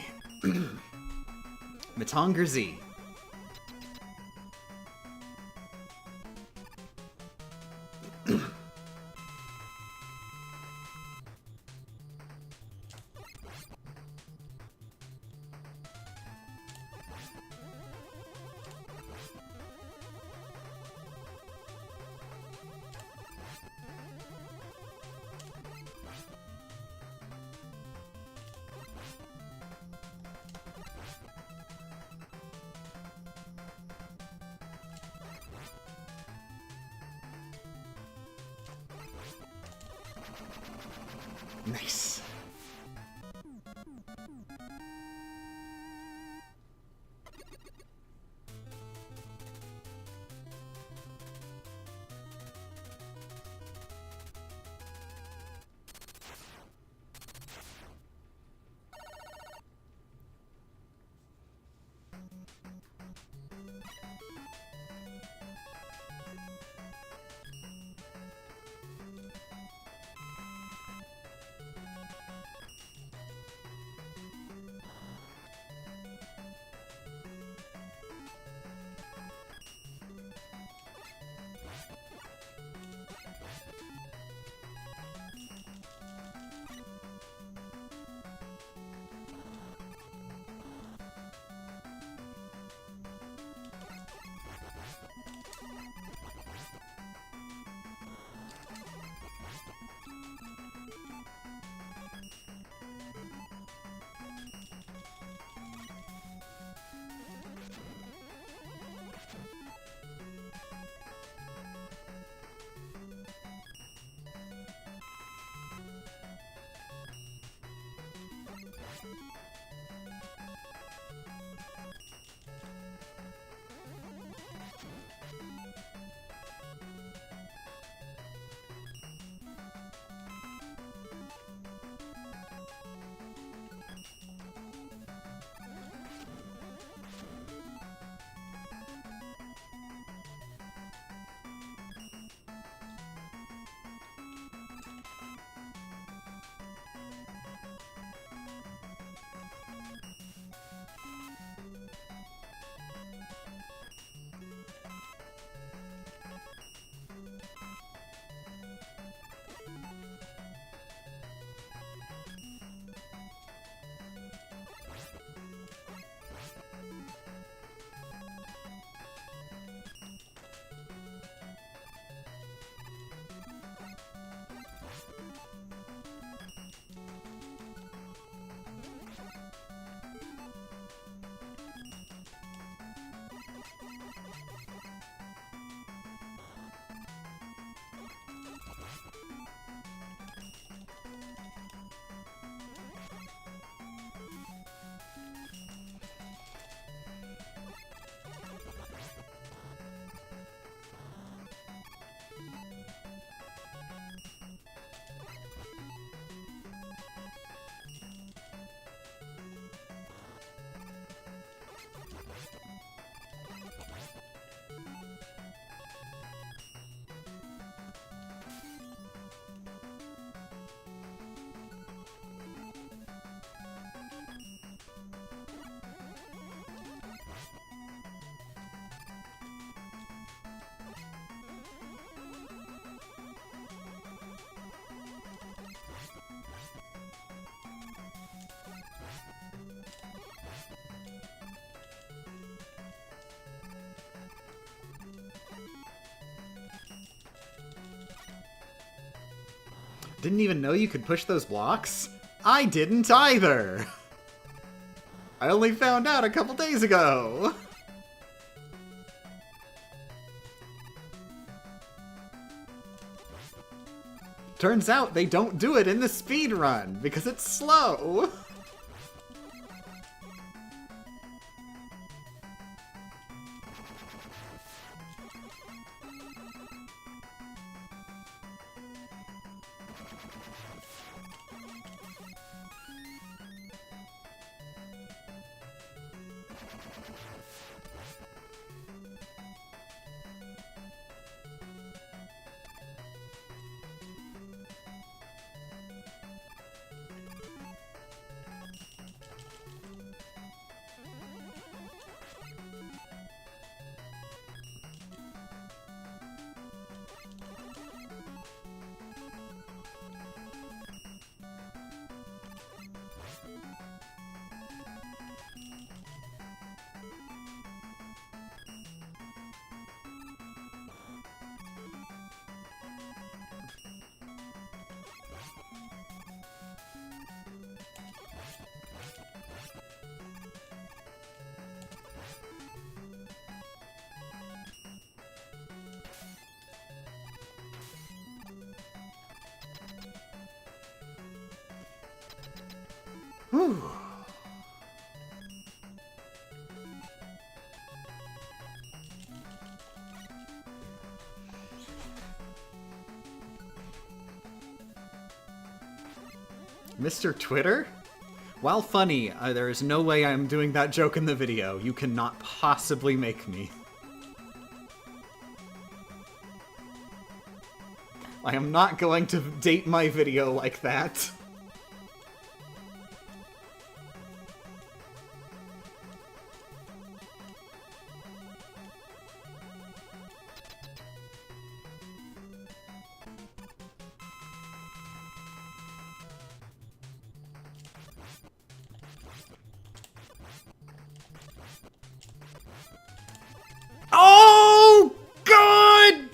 Matongar Z. Nice. Didn't even know you could push those blocks? I didn't either! I only found out a couple days ago! Turns out they don't do it in the speed run because it's slow! Whew. Mr. Twitter? While funny, there is no way I'm doing that joke in the video. You cannot possibly make me. I am not going to date my video like that. Oh, God!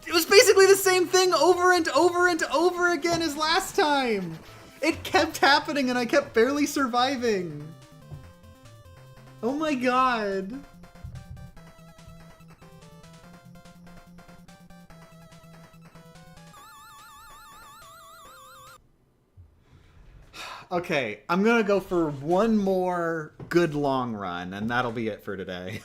It was basically the same thing over and over and over again as last time! It kept happening and I kept barely surviving! Oh my God! Okay, I'm gonna go for one more good long run, and that'll be it for today.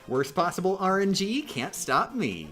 Worst possible RNG can't stop me.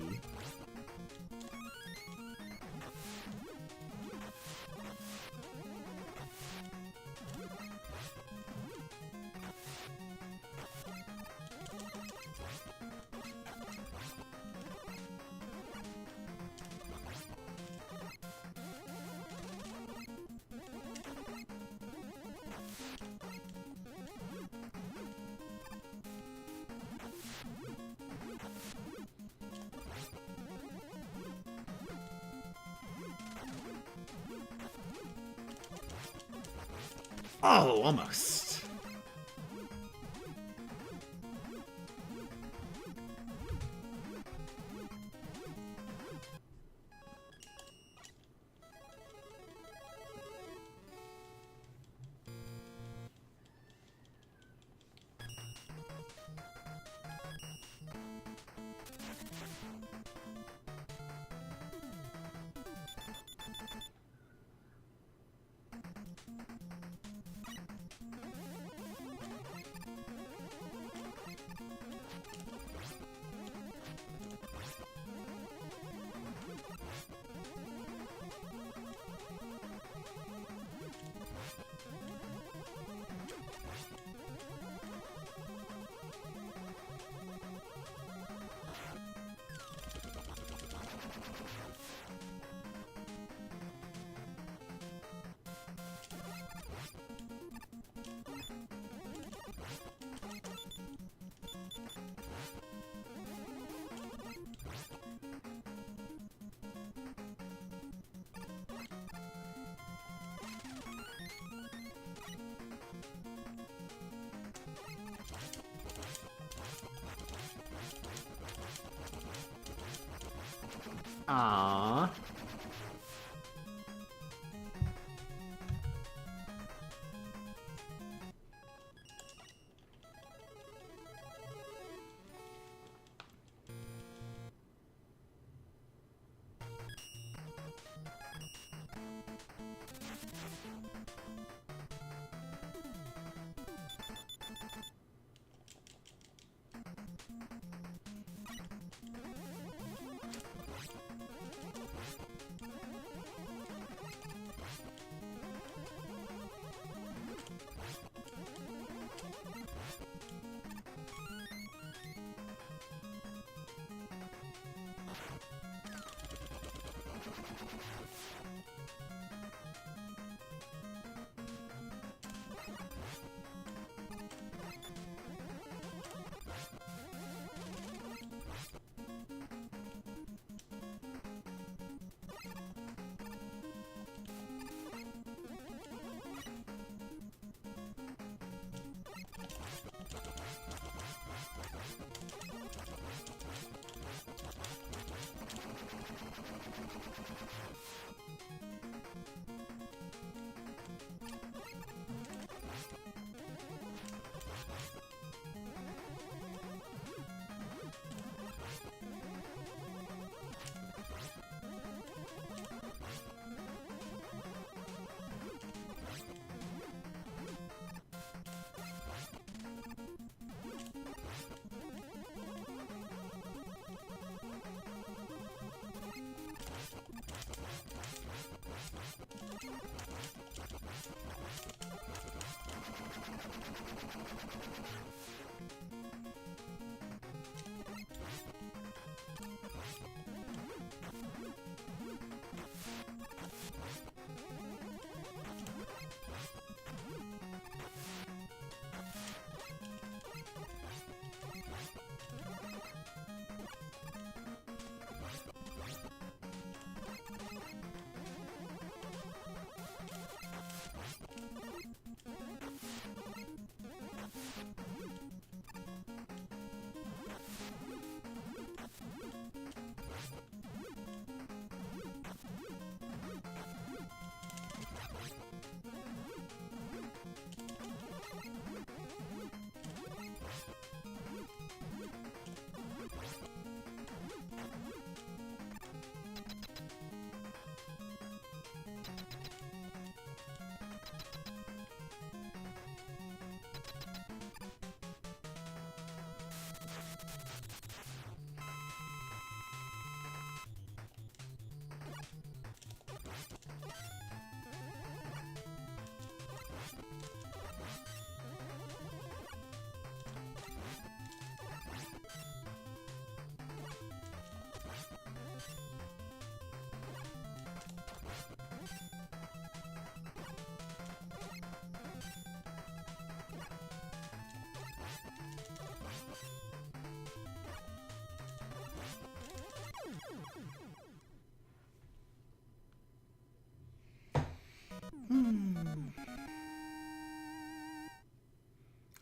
Oh, almost. Aww.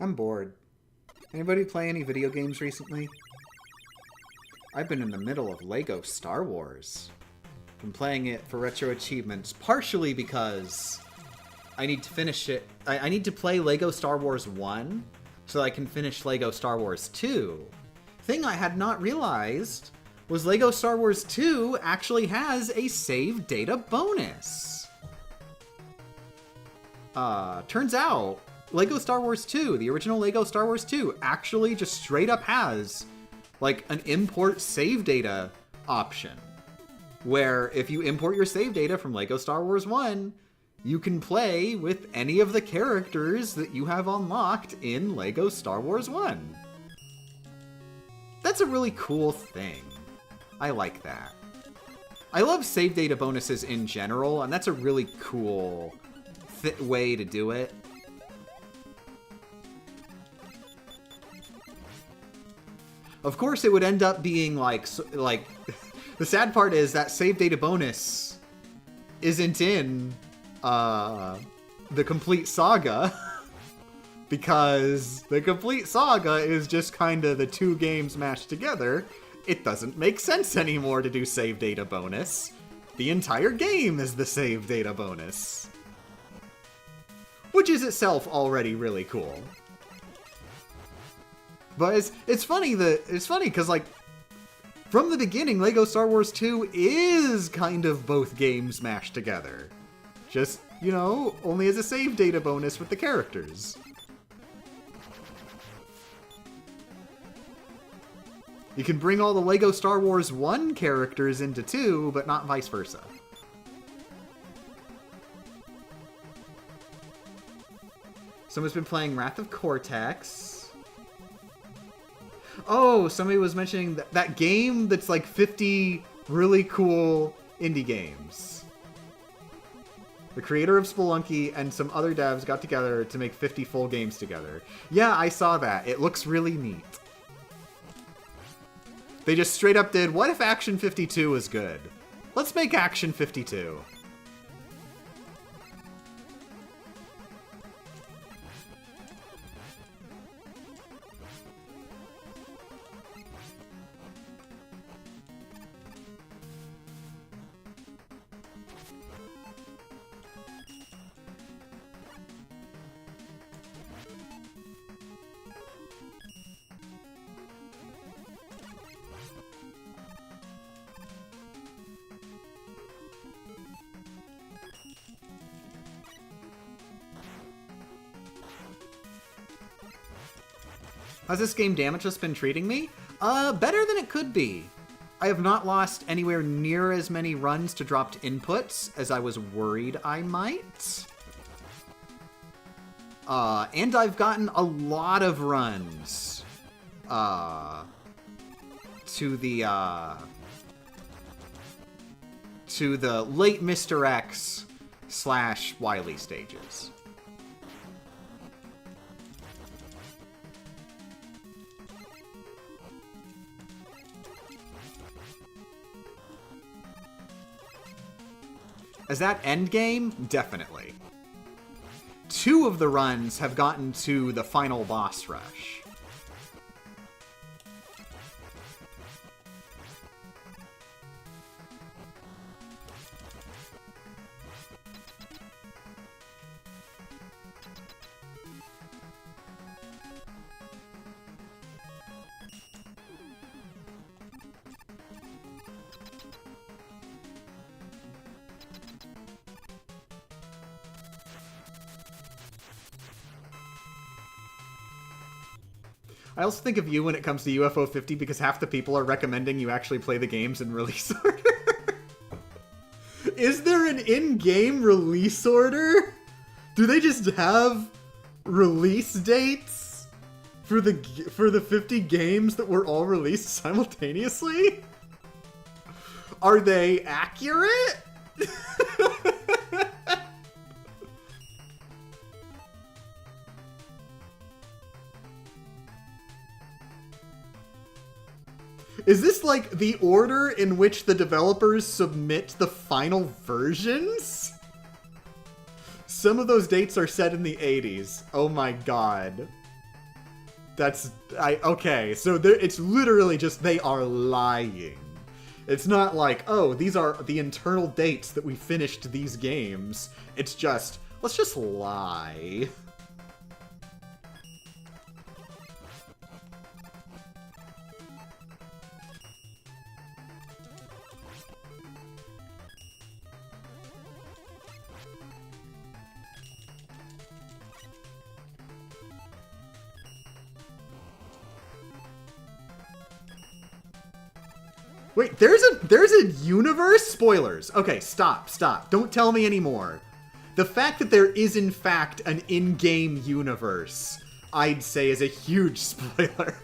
I'm bored. Anybody play any video games recently? I've been in the middle of Lego Star Wars. Been playing it for retro achievements, partially because I need to finish it. I need to play Lego Star Wars 1 so I can finish Lego Star Wars 2. Thing I had not realized was Lego Star Wars 2 actually has a save data bonus. Turns out, Lego Star Wars 2, the original Lego Star Wars 2, actually just straight up has, like, an import save data option. Where if you import your save data from Lego Star Wars 1, you can play with any of the characters that you have unlocked in Lego Star Wars 1. That's a really cool thing. I like that. I love save data bonuses in general, and that's a really cool way to do it. Of course, it would end up being like the sad part is that save data bonus isn't in the Complete Saga because the Complete Saga is just kind of the two games mashed together. It doesn't make sense anymore to do save data bonus. The entire game is the save data bonus. Which is itself already really cool. But it's funny because, like, from the beginning, Lego Star Wars 2 is kind of both games mashed together. Just, you know, only as a save data bonus with the characters. You can bring all the Lego Star Wars 1 characters into 2, but not vice versa. Someone's been playing Wrath of Cortex. Oh, somebody was mentioning that game that's like 50 really cool indie games. The creator of Spelunky and some other devs got together to make 50 full games together. Yeah, I saw that. It looks really neat. They just straight up did, what if Action 52 was good? Let's make Action 52. How's this game Damageless been treating me? Better than it could be. I have not lost anywhere near as many runs to dropped inputs as I was worried I might. And I've gotten a lot of runs to the late Mr. X / Wily stages. As that endgame? Definitely. 2 of the runs have gotten to the final boss rush. I also think of you when it comes to UFO 50 because half the people are recommending you actually play the games in release order. Is there an in-game release order? Do they just have release dates for the 50 games that were all released simultaneously? Are they accurate? Is this like the order in which the developers submit the final versions? Some of those dates are set in the 80s. Oh my god. Okay, so it's literally just they are lying. It's not like, oh, these are the internal dates that we finished these games. It's just, let's just lie. Wait, there's a universe? Spoilers. Okay, stop. Don't tell me anymore. The fact that there is in fact an in-game universe, I'd say is a huge spoiler.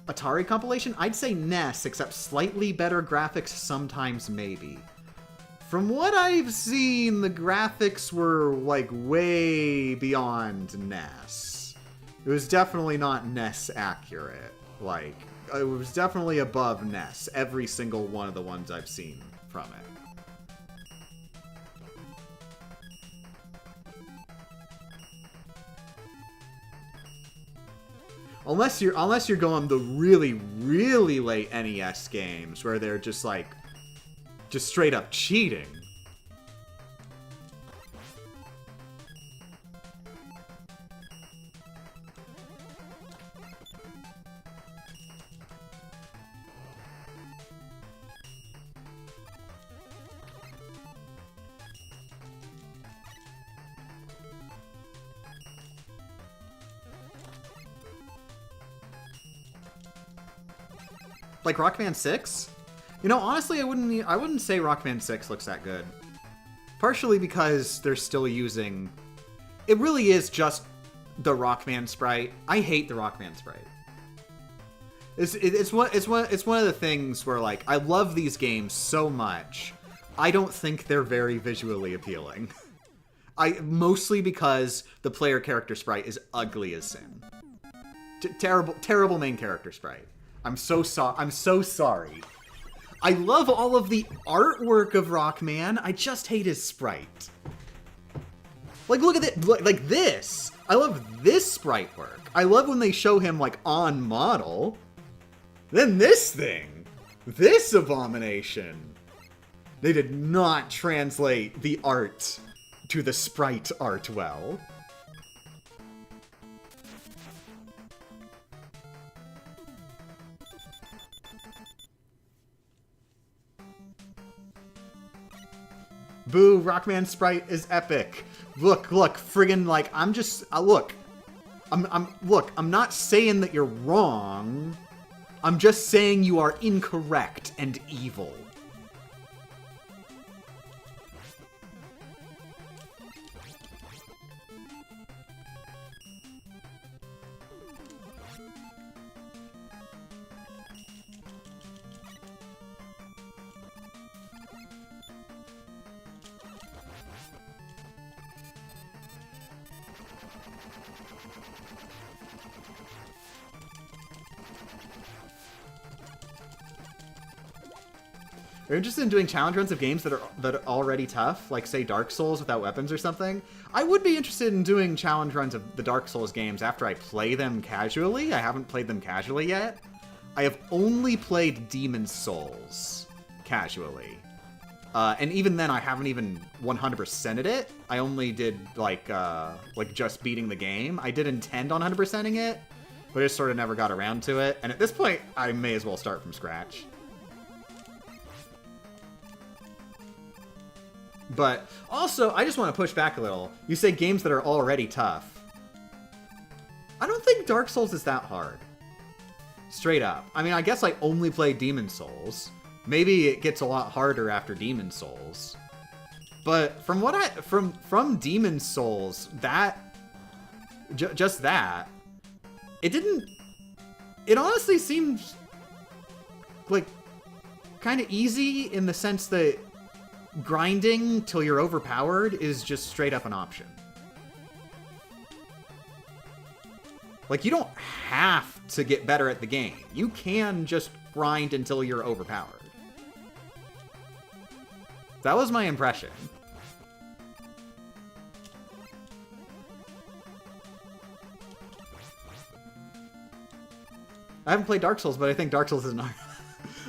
Atari compilation? I'd say NES, except slightly better graphics sometimes, maybe. From what I've seen, the graphics were, like, way beyond NES. It was definitely not NES accurate. Like, it was definitely above NES, every single one of the ones I've seen from it. Unless you're going the really, really late NES games where they're just like, just straight up cheating. Like Rockman 6? You know, honestly, I wouldn't say Rockman 6 looks that good. Partially because they're still using... It really is just the Rockman sprite. I hate the Rockman sprite. It's one of the things where, like, I love these games so much. I don't think they're very visually appealing. Mostly because the player character sprite is ugly as sin. Terrible main character sprite. I'm so sorry. I love all of the artwork of Rockman. I just hate his sprite. Like, look at it. Like this. I love this sprite work. I love when they show him, like, on model. Then this thing. This abomination. They did not translate the art to the sprite art well. Boo, Rockman sprite is epic. Look, friggin', like, I'm just, look, I'm not saying that you're wrong. I'm just saying you are incorrect and evil. Are you interested in doing challenge runs of games that are already tough, like say Dark Souls without weapons or something? I would be interested in doing challenge runs of the Dark Souls games after I play them casually. I haven't played them casually yet. I have only played Demon's Souls casually. And even then, I haven't even 100%ed it. I only did, like just beating the game. I did intend on 100%ing it, but I just sort of never got around to it. And at this point, I may as well start from scratch. But also, I just want to push back a little. You say games that are already tough. I don't think Dark Souls is that hard. Straight up. I mean, I guess I only play Demon Souls. Maybe it gets a lot harder after Demon Souls. But from what from Demon Souls, that just that, it honestly seemed like kind of easy in the sense that grinding till you're overpowered is just straight up an option. Like, you don't have to get better at the game. You can just grind until you're overpowered. That was my impression. I haven't played Dark Souls, but I think Dark Souls is not...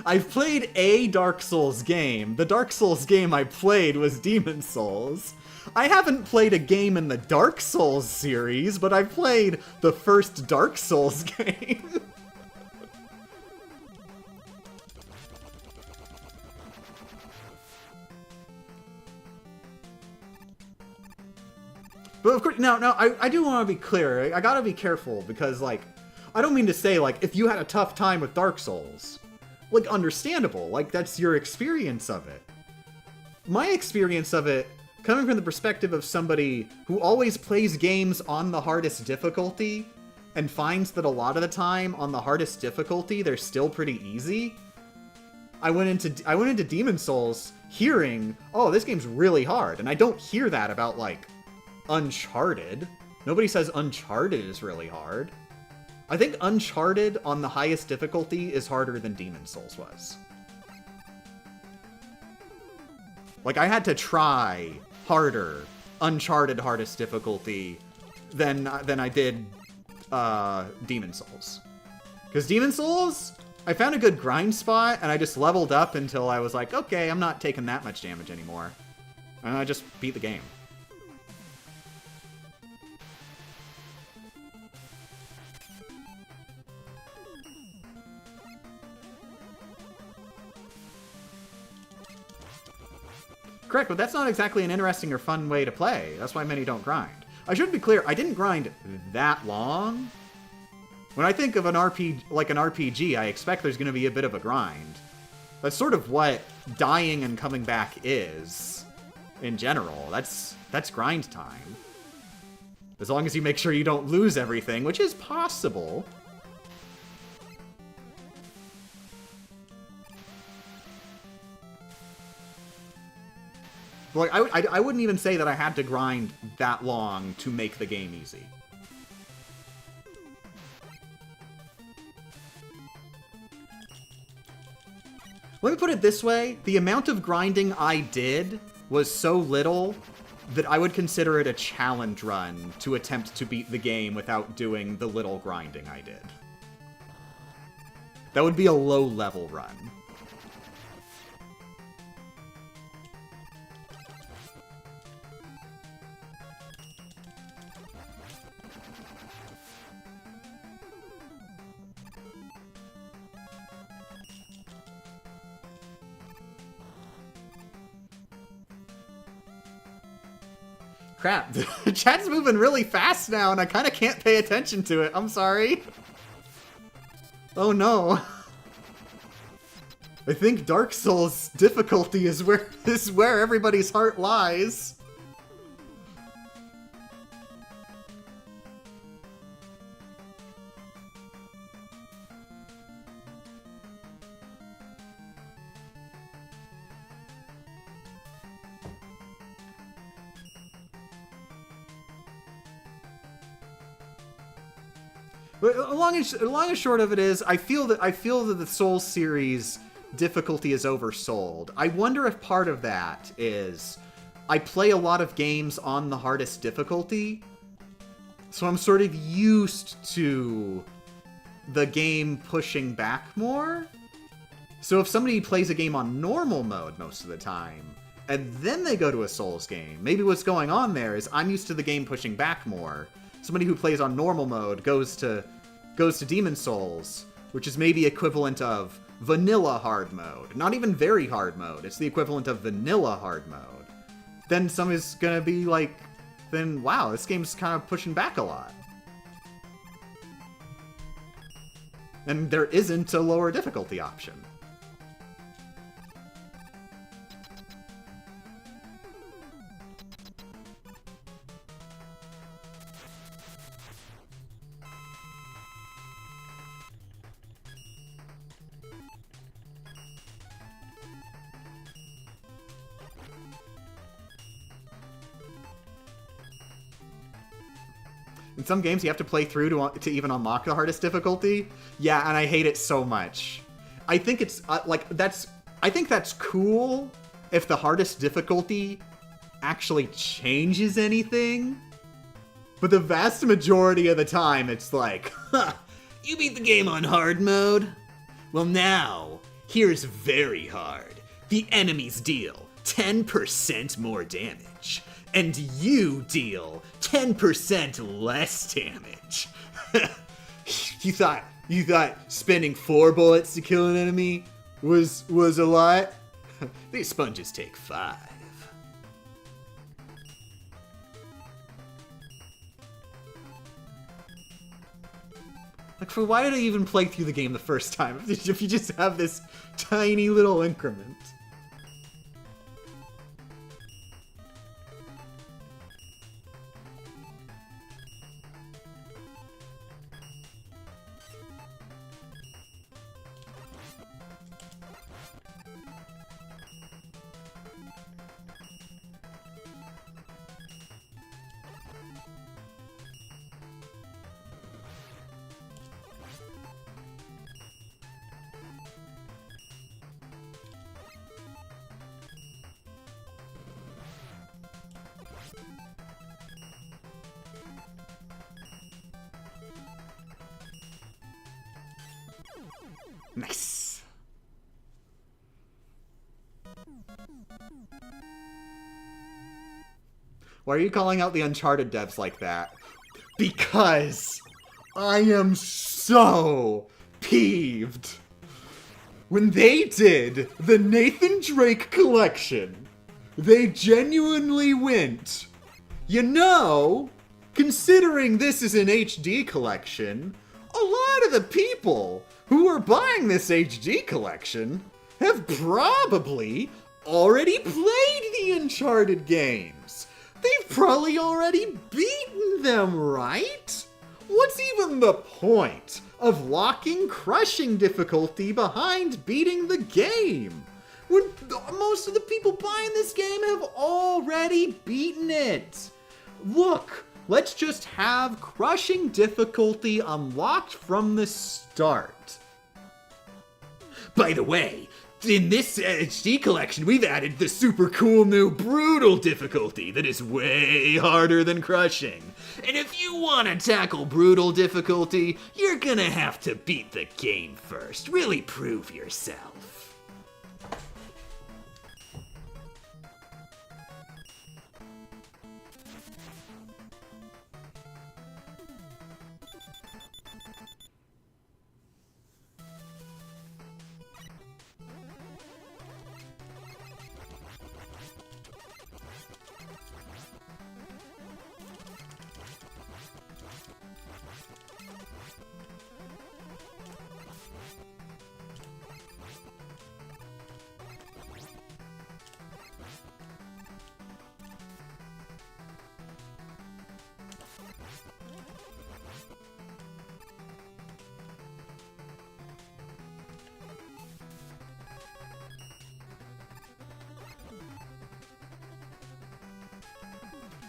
I've played a Dark Souls game. The Dark Souls game I played was Demon Souls. I haven't played a game in the Dark Souls series, but I played the first Dark Souls game. But of course, now I do want to be clear. I gotta be careful because, like, I don't mean to say, like, if you had a tough time with Dark Souls, like, understandable. Like, that's your experience of it. My experience of it, coming from the perspective of somebody who always plays games on the hardest difficulty and finds that a lot of the time on the hardest difficulty, they're still pretty easy. I went into Demon Souls hearing, oh, this game's really hard. And I don't hear that about, like, Uncharted. Nobody says Uncharted is really hard. I think Uncharted on the highest difficulty is harder than Demon Souls was. Like, I had to try harder Uncharted hardest difficulty than I did Demon Souls. Because Demon Souls, I found a good grind spot, and I just leveled up until I was like, okay, I'm not taking that much damage anymore. And I just beat the game. Correct, but that's not exactly an interesting or fun way to play. That's why many don't grind. I should be clear, I didn't grind that long. When I think of an RPG, I expect there's going to be a bit of a grind. That's sort of what dying and coming back is, in general. That's grind time. As long as you make sure you don't lose everything, which is possible. Like, I wouldn't even say that I had to grind that long to make the game easy. Let me put it this way. The amount of grinding I did was so little that I would consider it a challenge run to attempt to beat the game without doing the little grinding I did. That would be a low-level run. Crap, the chat's moving really fast now, and I kind of can't pay attention to it. I'm sorry. Oh no. I think Dark Souls difficulty is where everybody's heart lies. But long and short of it is, I feel that the Souls series difficulty is oversold. I wonder if part of that is I play a lot of games on the hardest difficulty, so I'm sort of used to the game pushing back more. So if somebody plays a game on normal mode most of the time, and then they go to a Souls game, maybe what's going on there is I'm used to the game pushing back more. Somebody who plays on normal mode goes to Demon Souls, which is maybe equivalent of vanilla hard mode. Not even very hard mode. It's the equivalent of vanilla hard mode. Then somebody's gonna be like, then wow, this game's kind of pushing back a lot. And there isn't a lower difficulty option. In some games, you have to play through to even unlock the hardest difficulty. Yeah, and I hate it so much. I think it's, I think that's cool if the hardest difficulty actually changes anything. But the vast majority of the time, it's like, huh, you beat the game on hard mode? Well now, here's very hard. The enemies deal 10% more damage. And you deal 10% less damage. You thought spending 4 bullets to kill an enemy was a lot? These sponges take 5. Like, for why did I even play through the game the first time if you just have this tiny little increment? Nice. Why are you calling out the Uncharted devs like that? Because I am so peeved. When they did the Nathan Drake collection, they genuinely went, you know, considering this is an HD collection, a lot of the people who are buying this HD collection have probably already played the Uncharted games. They've probably already beaten them, right? What's even the point of locking crushing difficulty behind beating the game, when most of the people buying this game have already beaten it? Look, let's just have crushing difficulty unlocked from the start. By the way, in this HD collection, we've added the super cool new brutal difficulty that is way harder than crushing. And if you want to tackle brutal difficulty, you're gonna have to beat the game first. Really prove yourself.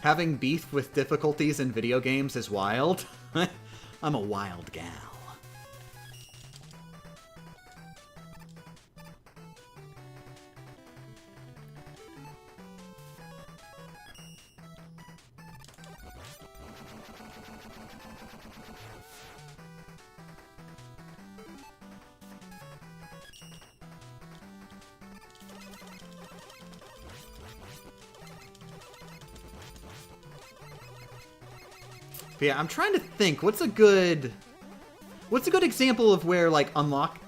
Having beef with difficulties in video games is wild. I'm a wild gal. But yeah, I'm trying to think, what's a good example of where, like,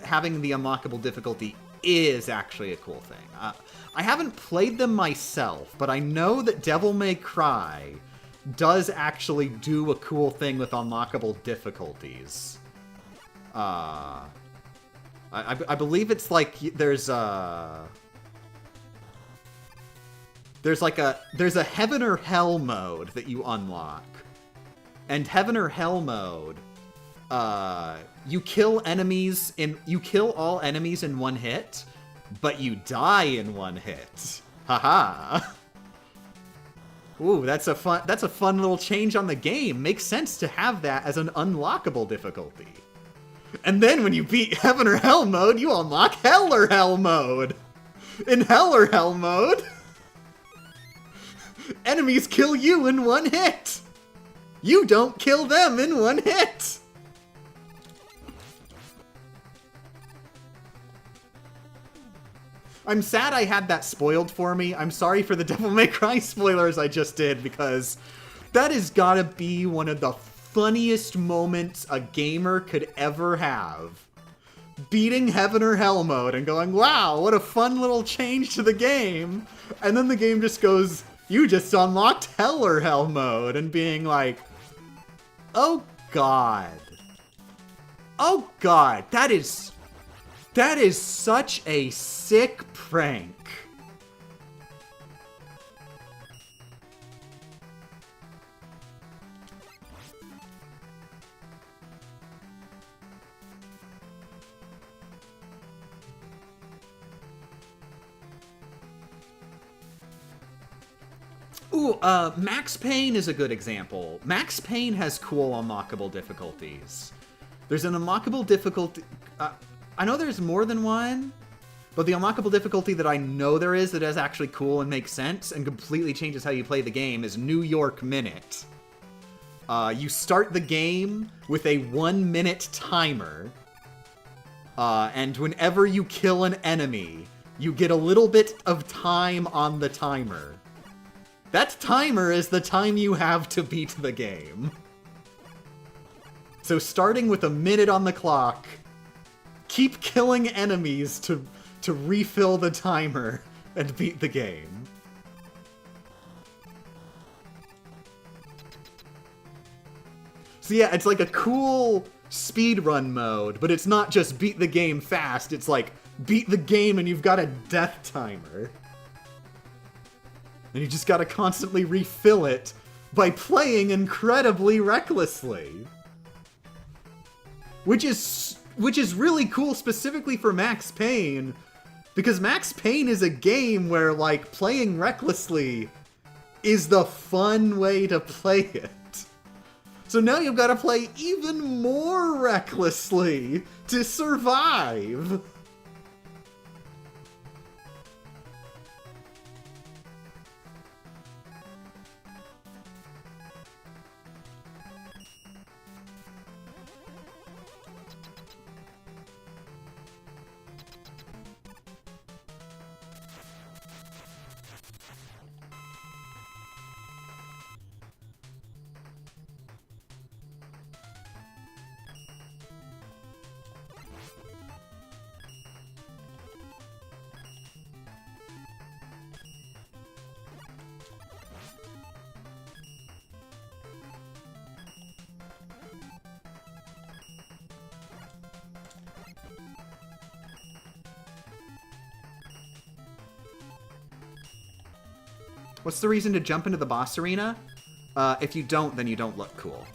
having the unlockable difficulty is actually a cool thing? I haven't played them myself, but I know that Devil May Cry does actually do a cool thing with unlockable difficulties. I believe it's like there's like there's a heaven or hell mode that you unlock. And heaven or hell mode, you kill all enemies in one hit, but you die in one hit. Haha. Ooh, that's a fun little change on the game. Makes sense to have that as an unlockable difficulty. And then when you beat heaven or hell mode, you unlock hell or hell mode. In hell or hell mode, enemies kill you in one hit. You don't kill them in one hit. I'm sad I had that spoiled for me. I'm sorry for the Devil May Cry spoilers I just did, because that has gotta be one of the funniest moments a gamer could ever have. Beating heaven or hell mode and going, wow, what a fun little change to the game. And then the game just goes, you just unlocked hell or hell mode, and being like, oh god. Oh god, that is such a sick prank. Ooh, Max Payne is a good example. Max Payne has cool unlockable difficulties. There's an unlockable difficulty... I know there's more than one, but the unlockable difficulty that I know there is that is actually cool and makes sense and completely changes how you play the game is New York Minute. You start the game with a 1-minute timer, and whenever you kill an enemy, you get a little bit of time on the timer. That timer is the time you have to beat the game. So starting with a minute on the clock, keep killing enemies to refill the timer and beat the game. So yeah, it's like a cool speedrun mode, but it's not just beat the game fast, it's like beat the game and you've got a death timer. And you just gotta constantly refill it by playing incredibly recklessly. Which is really cool specifically for Max Payne, because Max Payne is a game where, like, playing recklessly is the fun way to play it. So now you've got to play even more recklessly to survive. What's the reason to jump into the boss arena? If you don't, then you don't look cool.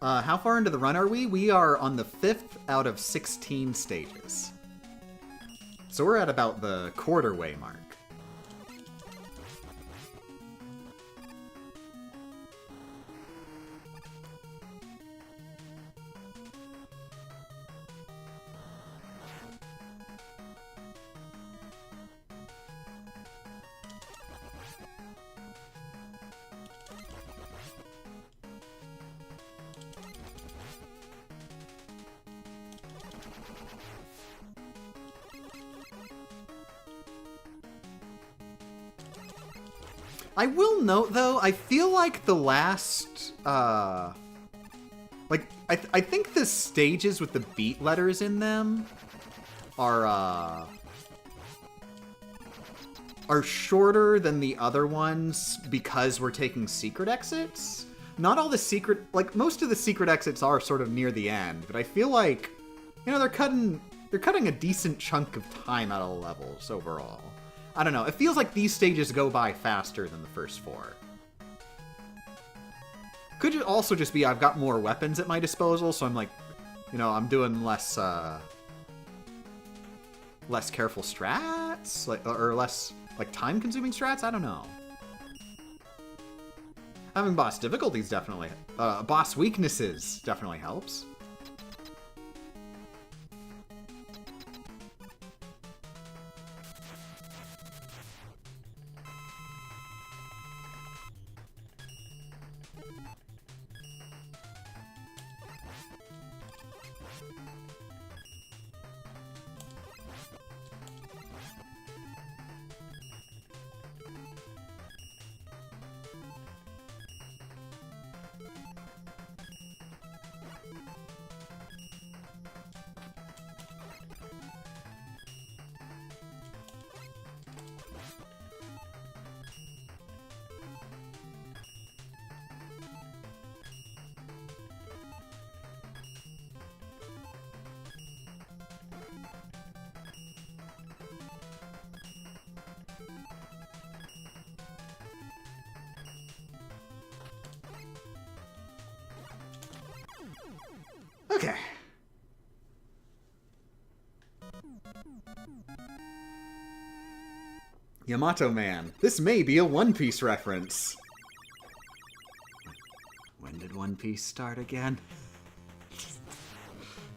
How far into the run are we? We are on the 5th out of 16 stages. So we're at about the quarter way mark. I will note, though, I feel like the last, I think the stages with the beat letters in them are shorter than the other ones because we're taking secret exits. Not all the secret, like, most of the secret exits are sort of near the end, but I feel like, you know, they're cutting a decent chunk of time out of the levels overall. I don't know. It feels like these stages go by faster than the first 4. Could it also just be I've got more weapons at my disposal, so I'm like, you know, I'm doing less careful strats, like, or less like time-consuming strats. I don't know. Having boss difficulties definitely, boss weaknesses definitely helps. Okay. Yamato Man. This may be a One Piece reference. When did One Piece start again?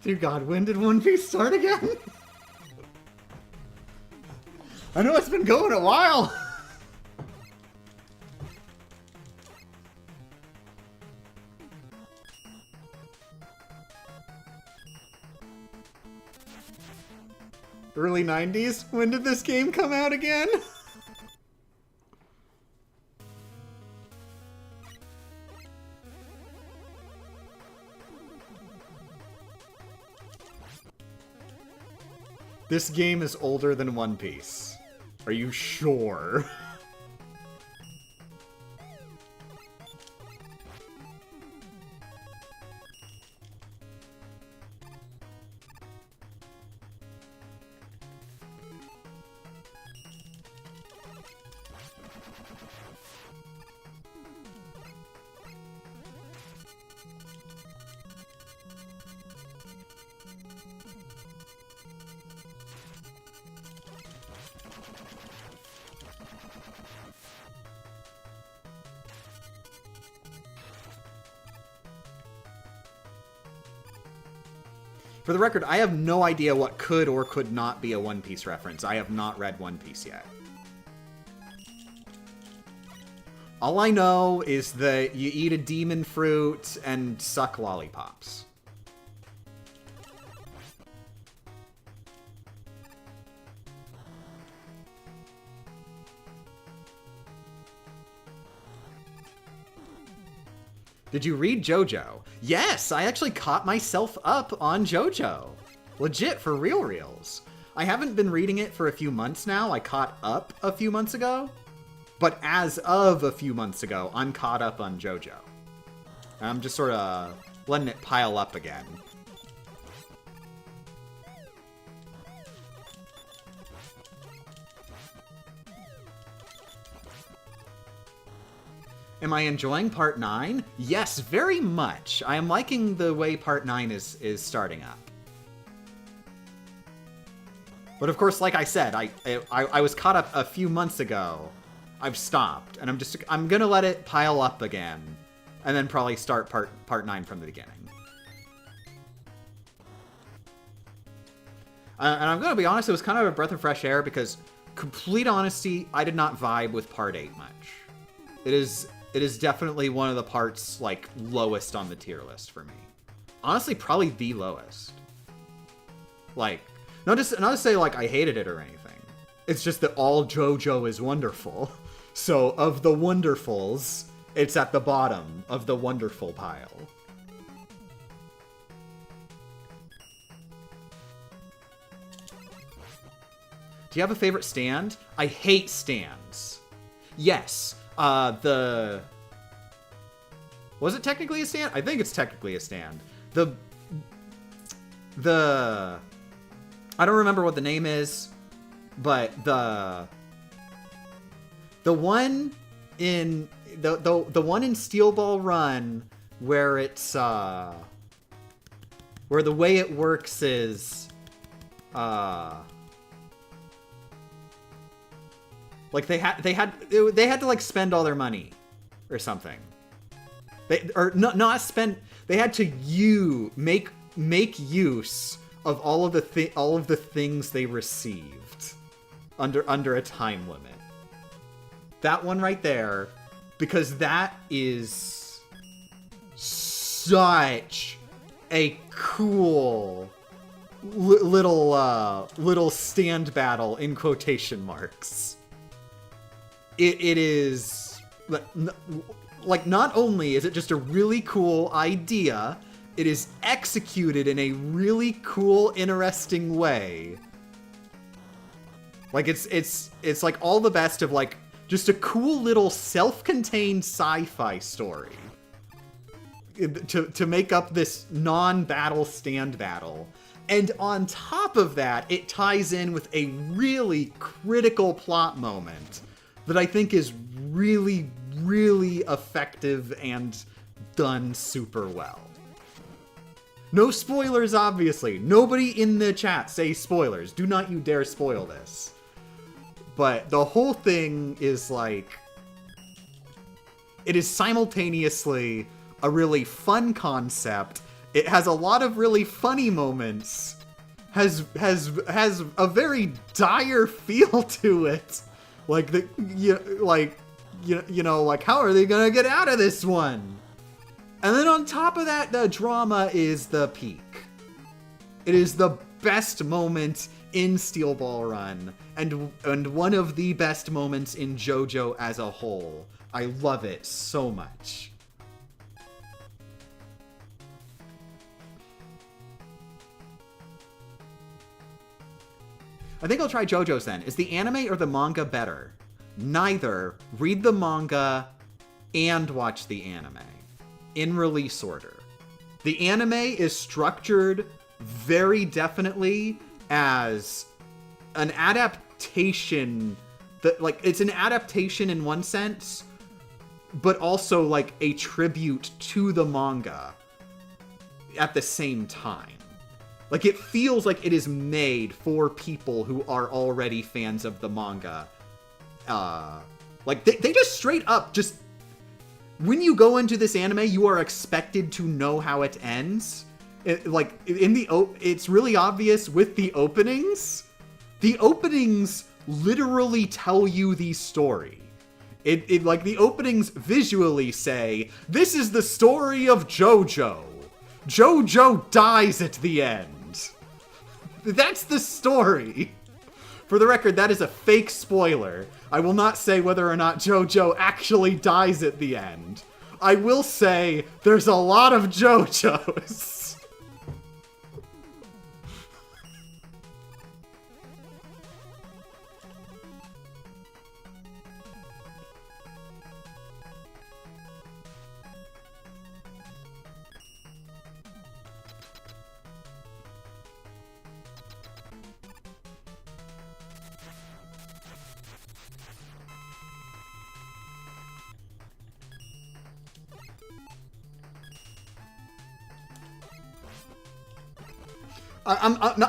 Dear God, when did One Piece start again? I know it's been going a while. Early 90s? When did this game come out again? This game is older than One Piece. Are you sure? For the record, I have no idea what could or could not be a One Piece reference. I have not read One Piece yet. All I know is that you eat a demon fruit and suck lollipops. Did you read JoJo? Yes, I actually caught myself up on JoJo. Legit, for reals. I haven't been reading it for a few months now. I caught up a few months ago. But as of a few months ago, I'm caught up on JoJo. I'm just sort of letting it pile up again. Am I enjoying Part 9? Yes, very much. I am liking the way Part 9 is starting up. But of course, like I said, I was caught up a few months ago. I've stopped, and I'm gonna let it pile up again, and then probably start part 9 from the beginning. And I'm gonna be honest, it was kind of a breath of fresh air because, complete honesty, I did not vibe with Part 8 much. It is definitely one of the parts, like, lowest on the tier list for me. Honestly, probably the lowest. Like, not to say, like, I hated it or anything. It's just that all JoJo is wonderful. So, of the wonderfuls, it's at the bottom of the wonderful pile. Do you have a favorite stand? I hate stands. Yes. Was it technically a stand? I think it's technically a stand. I don't remember what the name is, but the one in the one in Steel Ball Run where it's where the way it works is like they had to like spend all their money or something. They had to make use of all of the things they received under a time limit. That one right there, because that is such a cool little stand battle in quotation marks. It is like, not only is it just a really cool idea, it is executed in a really cool, interesting way. Like, it's like all the best of, like, just a cool little self-contained sci-fi story to make up this non-battle stand battle. And on top of that, it ties in with a really critical plot moment that I think is really, really effective and done super well. No spoilers, obviously. Nobody in the chat say spoilers. Do not you dare spoil this. But the whole thing is like... It is simultaneously a really fun concept. It has a lot of really funny moments. Has a very dire feel to it. Like, how are they gonna get out of this one? And then on top of that, the drama is the peak. It is the best moment in Steel Ball Run, and one of the best moments in JoJo as a whole. I love it so much. I think I'll try JoJo's then. Is the anime or the manga better? Neither. Read the manga and watch the anime. In release order. The anime is structured very definitely as an adaptation that, like, it's an adaptation in one sense, but also like a tribute to the manga at the same time. Like, it feels like it is made for people who are already fans of the manga. Like, they just straight up just... When you go into this anime, you are expected to know how it ends. It's really obvious with the openings. The openings literally tell you the story. Like, the openings visually say, this is the story of JoJo. JoJo dies at the end. That's the story. For the record, that is a fake spoiler. I will not say whether or not JoJo actually dies at the end. I will say there's a lot of JoJos.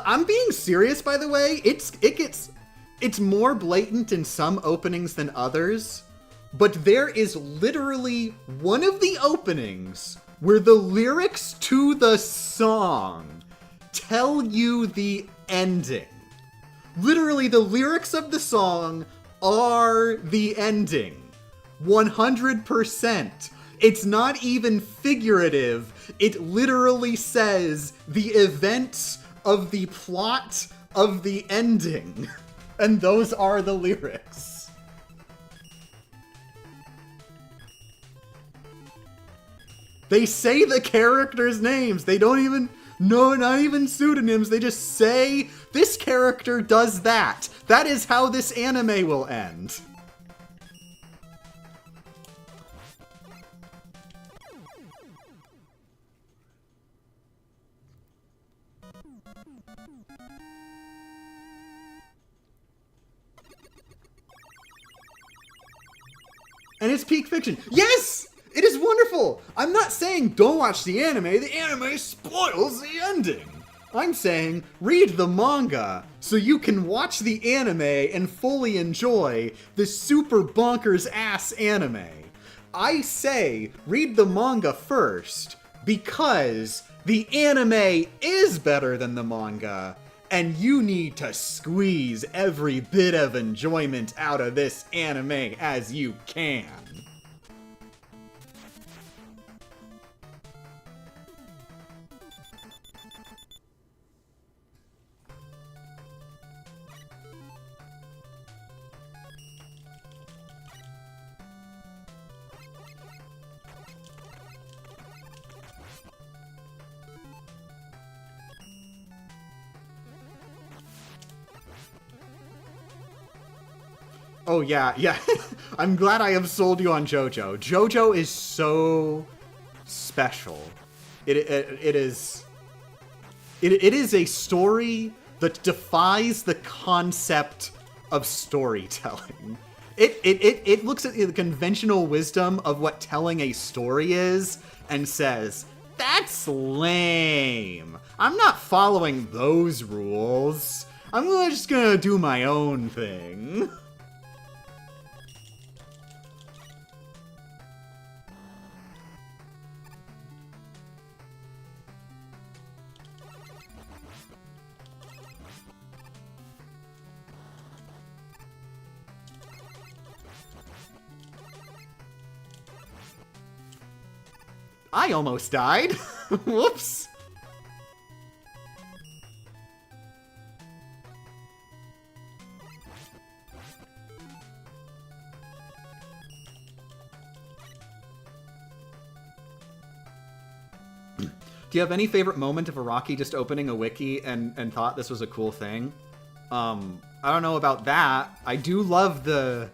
I'm being serious, by the way. It's more blatant in some openings than others, but there is literally one of the openings where the lyrics to the song tell you the ending. Literally, the lyrics of the song are the ending. 100%. It's not even figurative. It literally says the events of the plot of the ending. And those are the lyrics. They say the characters' names. They don't even... No, not even pseudonyms. They just say, this character does that. That is how this anime will end. And it's peak fiction. Yes! It is wonderful! I'm not saying don't watch the anime spoils the ending. I'm saying read the manga so you can watch the anime and fully enjoy this super bonkers ass anime. I say read the manga first because the anime is better than the manga, and you need to squeeze every bit of enjoyment out of this anime as you can. Oh yeah. I'm glad I have sold you on JoJo. JoJo is so special. It is a story that defies the concept of storytelling. It looks at the conventional wisdom of what telling a story is and says, that's lame. I'm not following those rules. I'm just gonna do my own thing. I almost died. Whoops. Do you have any favorite moment of Araki just opening a wiki and thought this was a cool thing? I don't know about that. I do love the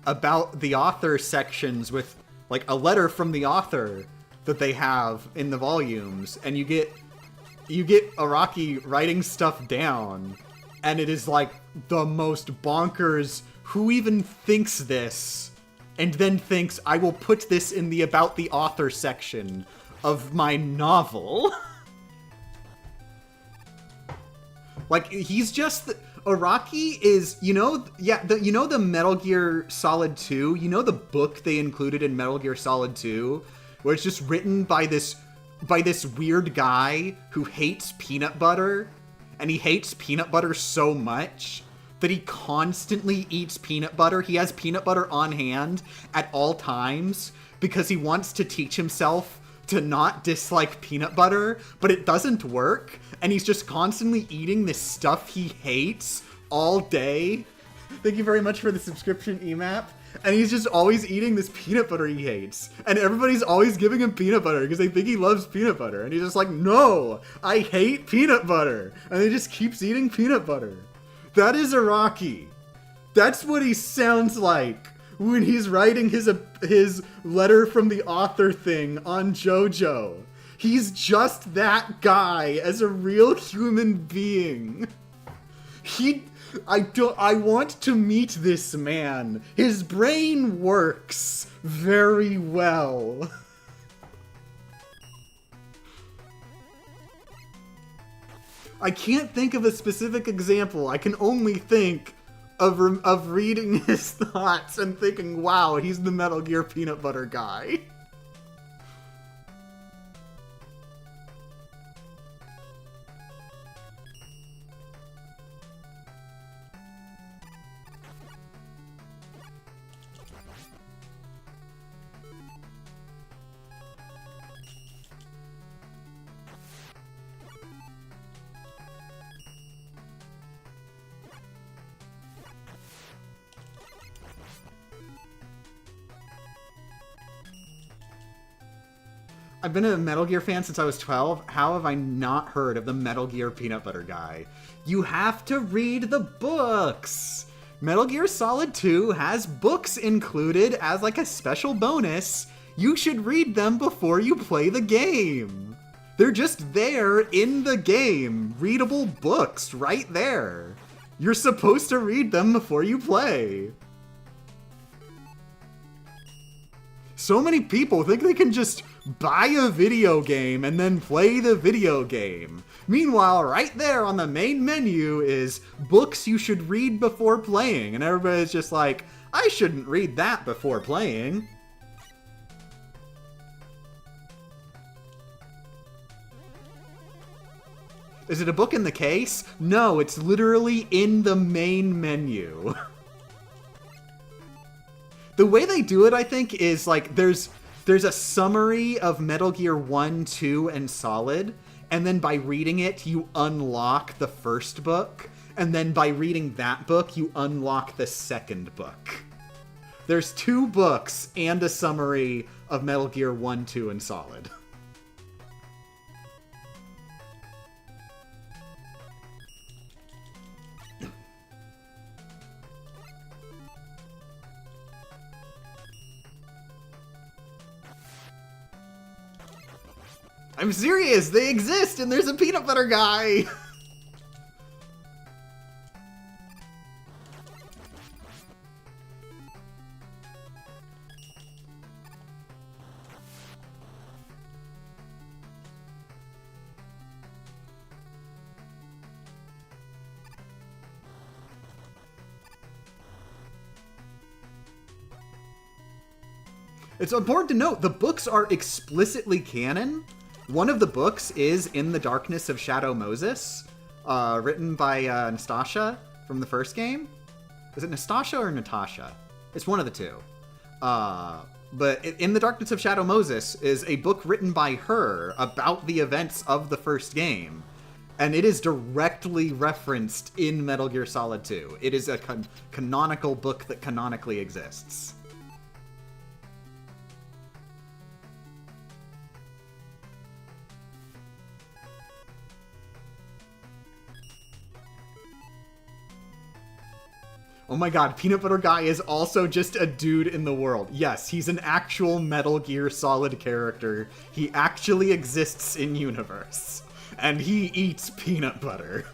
about the author sections with like a letter from the author that they have in the volumes, and you get Araki writing stuff down, and it is like the most bonkers, who even thinks this, and then thinks, I will put this in the about the author section of my novel. Like, he's just... Araki is, you know the Metal Gear Solid 2? You know the book they included in Metal Gear Solid 2? Where it's just written by this weird guy who hates peanut butter, and he hates peanut butter so much that he constantly eats peanut butter. He has peanut butter on hand at all times because he wants to teach himself to not dislike peanut butter, but it doesn't work, and he's just constantly eating this stuff he hates all day. Thank you very much for the subscription, EMAP. And he's just always eating this peanut butter he hates. And everybody's always giving him peanut butter because they think he loves peanut butter. And he's just like, no, I hate peanut butter. And he just keeps eating peanut butter. That is Araki. That's what he sounds like when he's writing his letter from the author thing on JoJo. He's just that guy as a real human being. I want to meet this man. His brain works very well. I can't think of a specific example. I can only think of reading his thoughts and thinking, wow, he's the Metal Gear peanut butter guy. I've been a Metal Gear fan since I was 12. How have I not heard of the Metal Gear peanut butter guy? You have to read the books! Metal Gear Solid 2 has books included as like a special bonus. You should read them before you play the game. They're just there in the game. Readable books right there. You're supposed to read them before you play. So many people think they can just buy a video game and then play the video game. Meanwhile, right there on the main menu is books you should read before playing. And everybody's just like, I shouldn't read that before playing. Is it a book in the case? No, it's literally in the main menu. The way they do it, I think, is like there's a summary of Metal Gear 1, 2, and Solid, and then by reading it, you unlock the first book, and then by reading that book, you unlock the second book. There's 2 books and a summary of Metal Gear 1, 2, and Solid. I'm serious, they exist, and there's a peanut butter guy! It's important to note, the books are explicitly canon. One of the books is In the Darkness of Shadow Moses, written by Nastasha from the first game. Is it Nastasha or Natasha? It's one of the two. But In the Darkness of Shadow Moses is a book written by her about the events of the first game. And it is directly referenced in Metal Gear Solid 2. It is a canonical book that canonically exists. Oh my god, Peanut Butter Guy is also just a dude in the world. Yes, he's an actual Metal Gear Solid character. He actually exists in universe. And he eats peanut butter.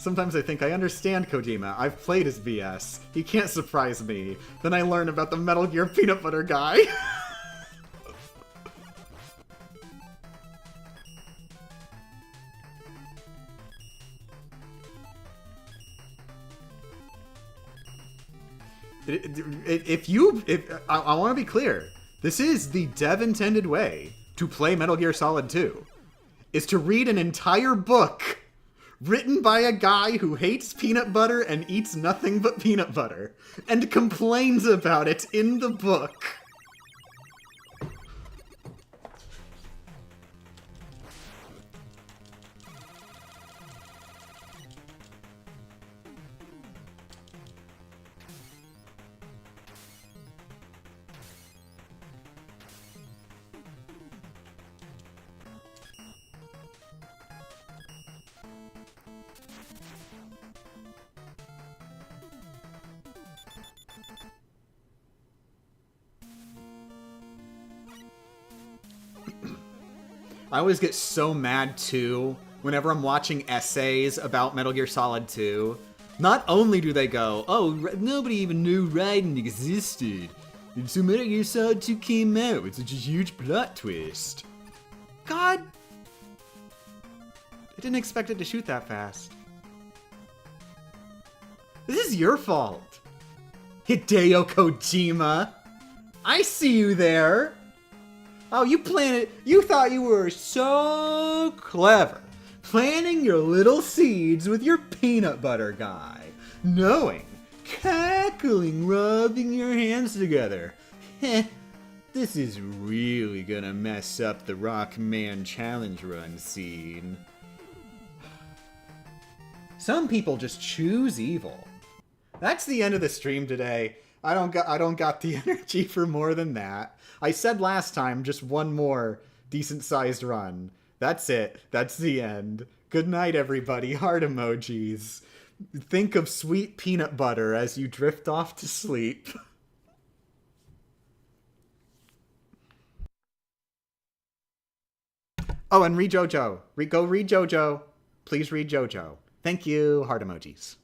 Sometimes I think I understand Kojima. I've played his BS. He can't surprise me. Then I learn about the Metal Gear peanut butter guy. I want to be clear, this is the dev-intended way to play Metal Gear Solid 2, is to read an entire book written by a guy who hates peanut butter and eats nothing but peanut butter, and complains about it in the book. I always get so mad, too, whenever I'm watching essays about Metal Gear Solid 2. Not only do they go, oh, nobody even knew Raiden existed, and so Metal Gear Solid 2 came out with such a huge plot twist. God! I didn't expect it to shoot that fast. This is your fault! Hideo Kojima! I see you there! Oh, you thought you were so clever, planting your little seeds with your peanut butter guy, knowing, cackling, rubbing your hands together. Heh, this is really gonna mess up the Rockman challenge run scene. Some people just choose evil. That's the end of the stream today. I don't got the energy for more than that. I said last time, just one more decent-sized run. That's it. That's the end. Good night, everybody. Heart emojis. Think of sweet peanut butter as you drift off to sleep. Oh, and read JoJo. Go read JoJo. Please read JoJo. Thank you. Heart emojis.